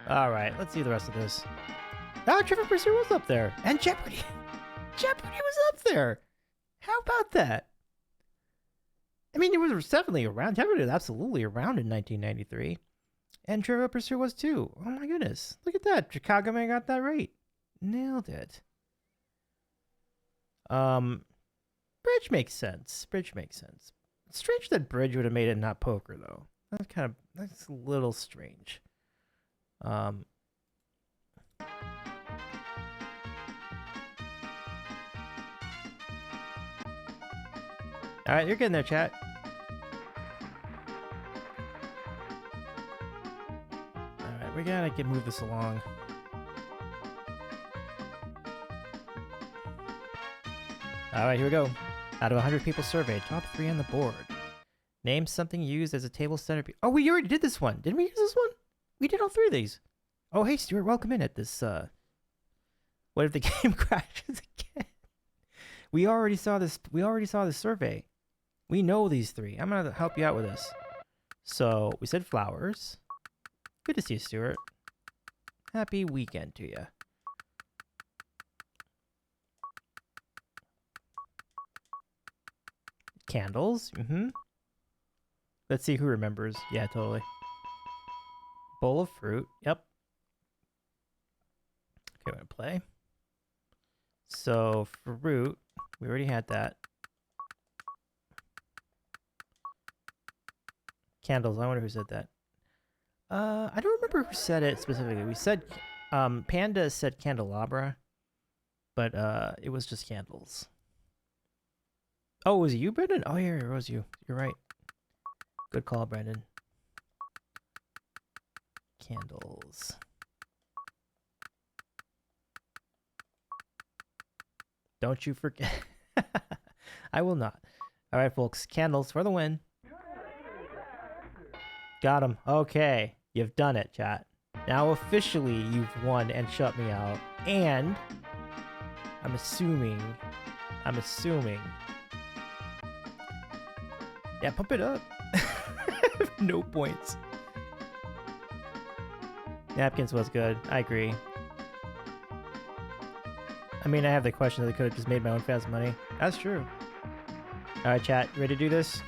All right, let's see the rest of this. Oh, Trivial Pursuit was up there. And Jeopardy! Jeopardy was up there! How about that? I mean, it was definitely around. Jeopardy was absolutely around in 1993. And Trivial Pursuit was too. Oh my goodness. Look at that. Chicago Man got that right. Nailed it. Bridge makes sense. Bridge makes sense. It's strange that Bridge would have made it not poker, though. That's a little strange. All right, you're getting there, chat. All right, we gotta move this along. All right, here we go. Out of 100 people surveyed, top 3 on the board. Name something used as a table centerpiece. Oh, we already did this one. Didn't we use this one? We did all 3 of these. Oh, hey, Stuart, welcome in at this, What if the game crashes again? We already saw this. We already saw the survey. We know these 3. I'm going to help you out with this. So, we said flowers. Good to see you, Stuart. Happy weekend to you. Candles. Let's see who remembers. Yeah, totally. Bowl of fruit. Yep. Okay, I'm going to play. So, fruit. We already had that. Candles. I wonder who said that. I don't remember who said it specifically. We said, Panda said candelabra, but it was just candles. Oh, was it you, Brendan? Oh, yeah, it was you. You're right. Good call, Brendan. Candles. Don't you forget. I will not. All right, folks. Candles for the win. Got him. Okay. You've done it, chat. Now officially you've won and shut me out. And I'm assuming. Yeah, pump it up. No points. Napkins was good. I agree. I mean, I have the question that I could have just made my own fast money. That's true. All right, chat. Ready to do this?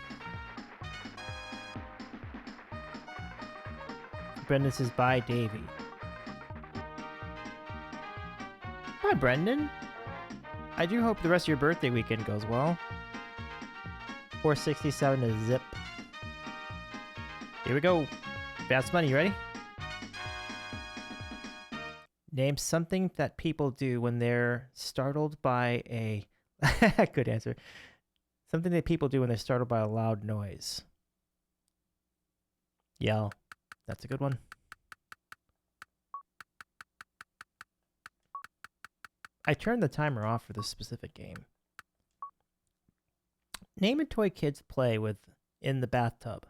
Brendan says, bye, Davy. Bye, Brendan. I do hope the rest of your birthday weekend goes well. 467 to zip. Here we go. Fast money, you ready? Name something that people do when they're startled by a... Good answer. Something that people do when they're startled by a loud noise. Yell. That's a good one. I turned the timer off for this specific game. Name a toy kids play with in the bathtub.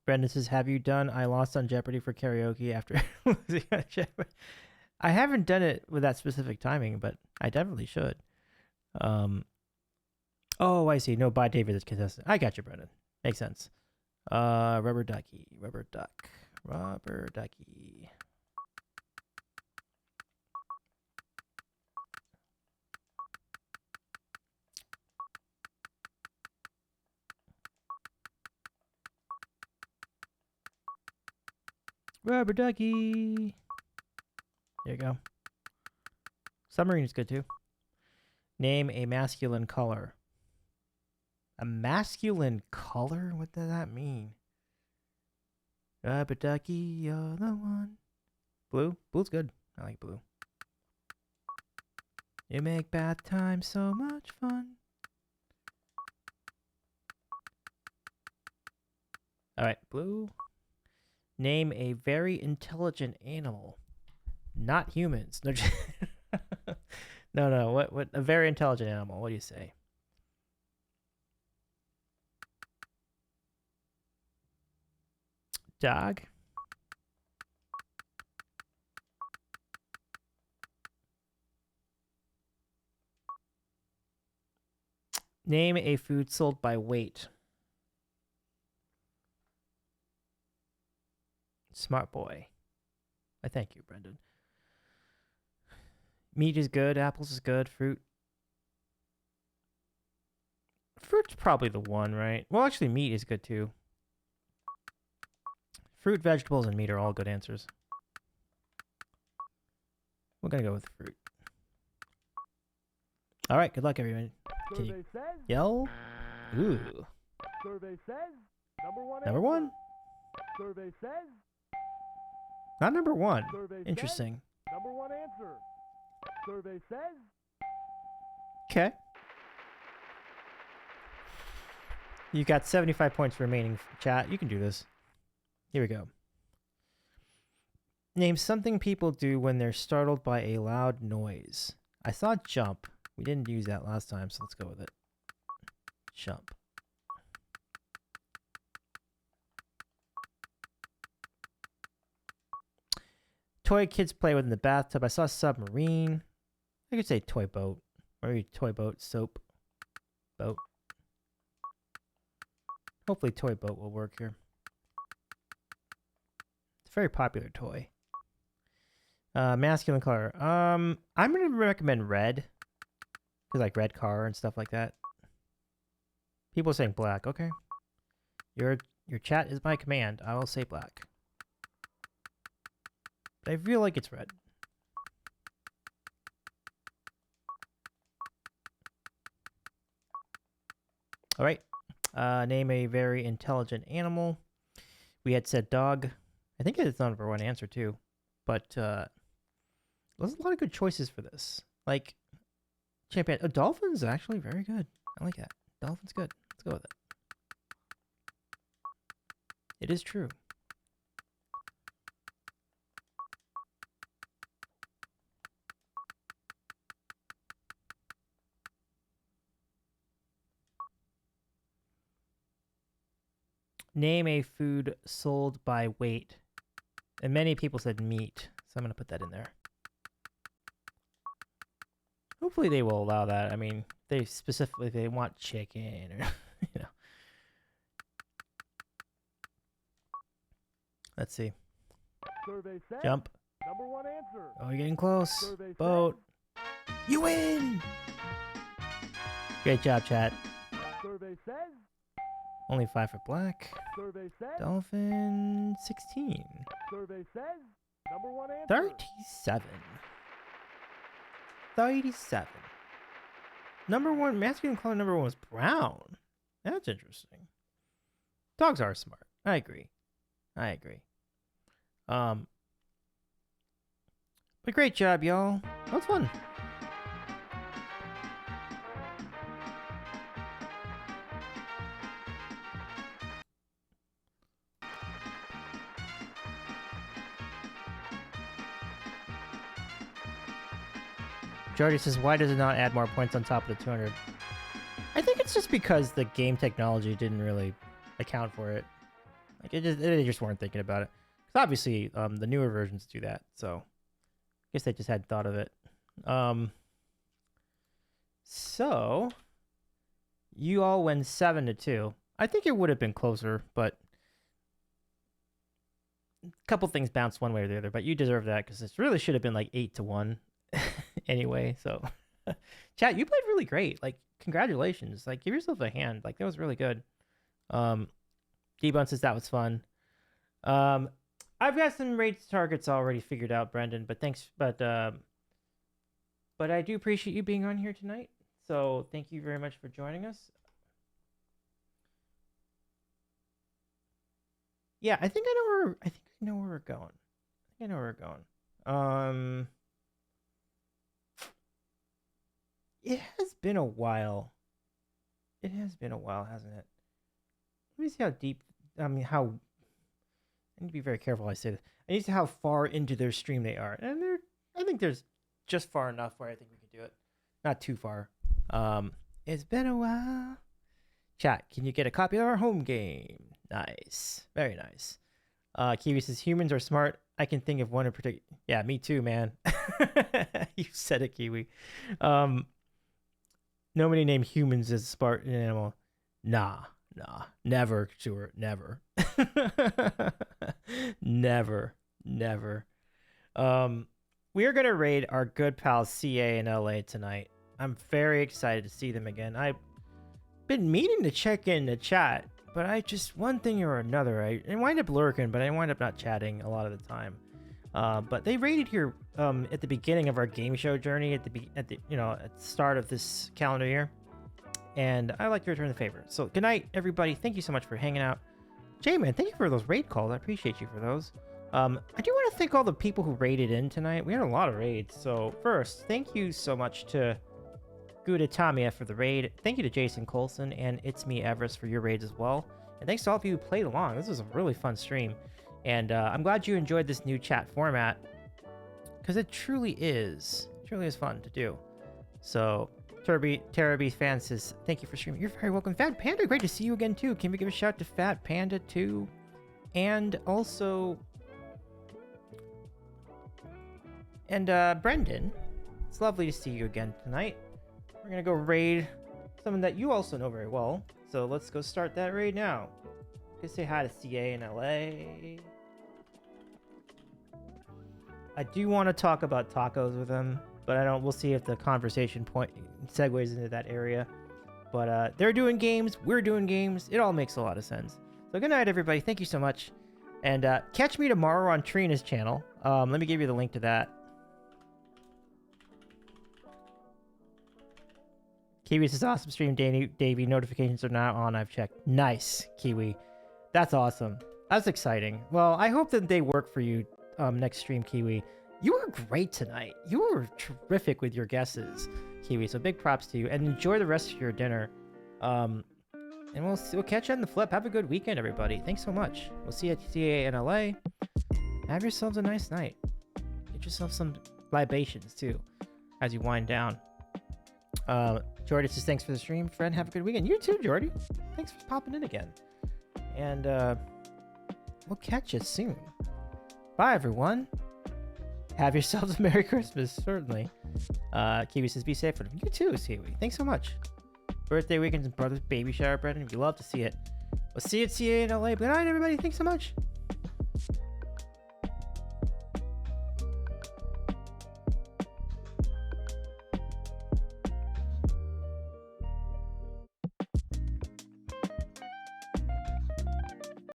Brendan says, have you done I Lost on Jeopardy for karaoke after losing on Jeopardy? I haven't done it with that specific timing, but I definitely should. Oh, I see. No, by David is contestant. I got you, Brendan. Makes sense. Rubber ducky. Rubber duck. Rubber ducky. Rubber ducky. There you go. Submarine is good too. Name a masculine color. A masculine color? What does that mean? Rubber ducky, you're the one. Blue? Blue's good. I like blue. You make bath time so much fun. Alright, blue. Name a very intelligent animal. Not humans. No, no. What? A very intelligent animal. What do you say? Dog. Name a food sold by weight. Smart boy. I thank you, Brendan. Meat is good. Apples is good. Fruit. Fruit's probably the one, right? Well, actually, meat is good too. Fruit, vegetables, and meat are all good answers. We're going to go with fruit. All right, good luck, everyone. Can you yell? Ooh. Survey says Number one? Survey says Not number one. Survey Interesting. says number one answer. Survey says Okay. You've got 75 points remaining, chat. You can do this. Here we go. Name something people do when they're startled by a loud noise. I saw jump. We didn't use that last time, so let's go with it. Jump. Toy kids play with in the bathtub. I saw submarine. I could say toy boat. Or maybe toy boat, soap, boat. Hopefully toy boat will work here. It's a very popular toy. Masculine color. I'm going to recommend red. Because like red car and stuff like that. People are saying black. Okay. Your chat is my command. I will say black. But I feel like it's red. All right. Name a very intelligent animal. We had said dog. I think it's number one answer too. But there's a lot of good choices for this. Like champion. Oh, dolphin's actually very good. I like that. Dolphin's good. Let's go with it. It is true. Name a food sold by weight. And many people said meat, so I'm going to put that in there. Hopefully they will allow that. I mean, they want chicken or, you know. Let's see. Survey says Jump. number one answer. Oh, you're getting close. Survey Boat. You win! Great job, chat. Survey says Only 5 for black. Survey says Dolphin, 16. Survey says number one answer. 37. 37. Number one, masculine color number one was brown. That's interesting. Dogs are smart. I agree. But great job, y'all. That was fun. Jordy says, why does it not add more points on top of the 200? I think it's just because the game technology didn't really account for it. Like they just weren't thinking about it. 'Cause obviously, the newer versions do that. So I guess they just hadn't thought of it. So you all win 7-2. I think it would have been closer, but a couple things bounced one way or the other. But you deserve that because this really should have been like 8-1 anyway. So chat, you played really great. Like, congratulations. Like, give yourself a hand. Like, that was really good. D-Bun says that was fun. I've got some raid targets already figured out, Brendan, but thanks. But I do appreciate you being on here tonight. So thank you very much for joining us. Yeah, I think I know where we're going. It has been a while. It has been a while, hasn't it? Let me see how deep. I mean, how. I need to be very careful how I say this. I need to see how far into their stream they are, and I think there's just far enough where I think we can do it. Not too far. It's been a while. Chat, can you get a copy of our home game? Nice, very nice. Kiwi says humans are smart. I can think of one in particular. Yeah, me too, man. You said it, Kiwi. Nobody named humans as smart an animal. Nah, never, Stuart, never. never. We are gonna raid our good pals CA in LA tonight. I'm very excited to see them again. I've been meaning to check in the chat, but I just one thing or another. I wind up lurking, but I wind up not chatting a lot of the time. But they raided here at the beginning of our game show journey at the start of this calendar year, and I like to return the favor. So good night, everybody. Thank you so much for hanging out. J-Man, thank you for those raid calls. I appreciate you for those. I do want to thank all the people who raided in tonight. We had a lot of raids. So first, thank you so much to Gouda Tamia for the raid. Thank you to Jason Colson and It's Me Everest for your raids as well. And thanks to all of you who played along. This was a really fun stream. And I'm glad you enjoyed this new chat format, because it truly is fun to do. So Terrabeast fan says, thank you for streaming. You're very welcome. Fat Panda, great to see you again too. Can we give a shout to Fat Panda too? And also, Brendan, it's lovely to see you again tonight. We're gonna go raid someone that you also know very well. So let's go start that raid now. Let's say hi to CA in LA. I do want to talk about tacos with him, but I don't. We'll see if the conversation point segues into that area. But they're doing games, we're doing games. It all makes a lot of sense. So good night, everybody. Thank you so much, and catch me tomorrow on Trina's channel. Let me give you the link to that. Kiwi says, awesome stream, Davey. Notifications are now on. I've checked. Nice, Kiwi. That's awesome. That's exciting. Well, I hope that they work for you next stream, Kiwi. You were great tonight. You were terrific with your guesses, Kiwi. So big props to you. And enjoy the rest of your dinner. And we'll catch you on the flip. Have a good weekend, everybody. Thanks so much. We'll see you at CA in LA. Have yourselves a nice night. Get yourself some libations, too, as you wind down. Jordy says, thanks for the stream, friend. Have a good weekend. You too, Jordy. Thanks for popping in again. And we'll catch you soon. Bye, everyone. Have yourselves a Merry Christmas, certainly. Kiwi says, be safe. You too, Kiwi. Thanks so much. Birthday weekends and brother's baby shower, Brendan. We love to see it. We'll see you at CA in LA. Good night, everybody. Thanks so much.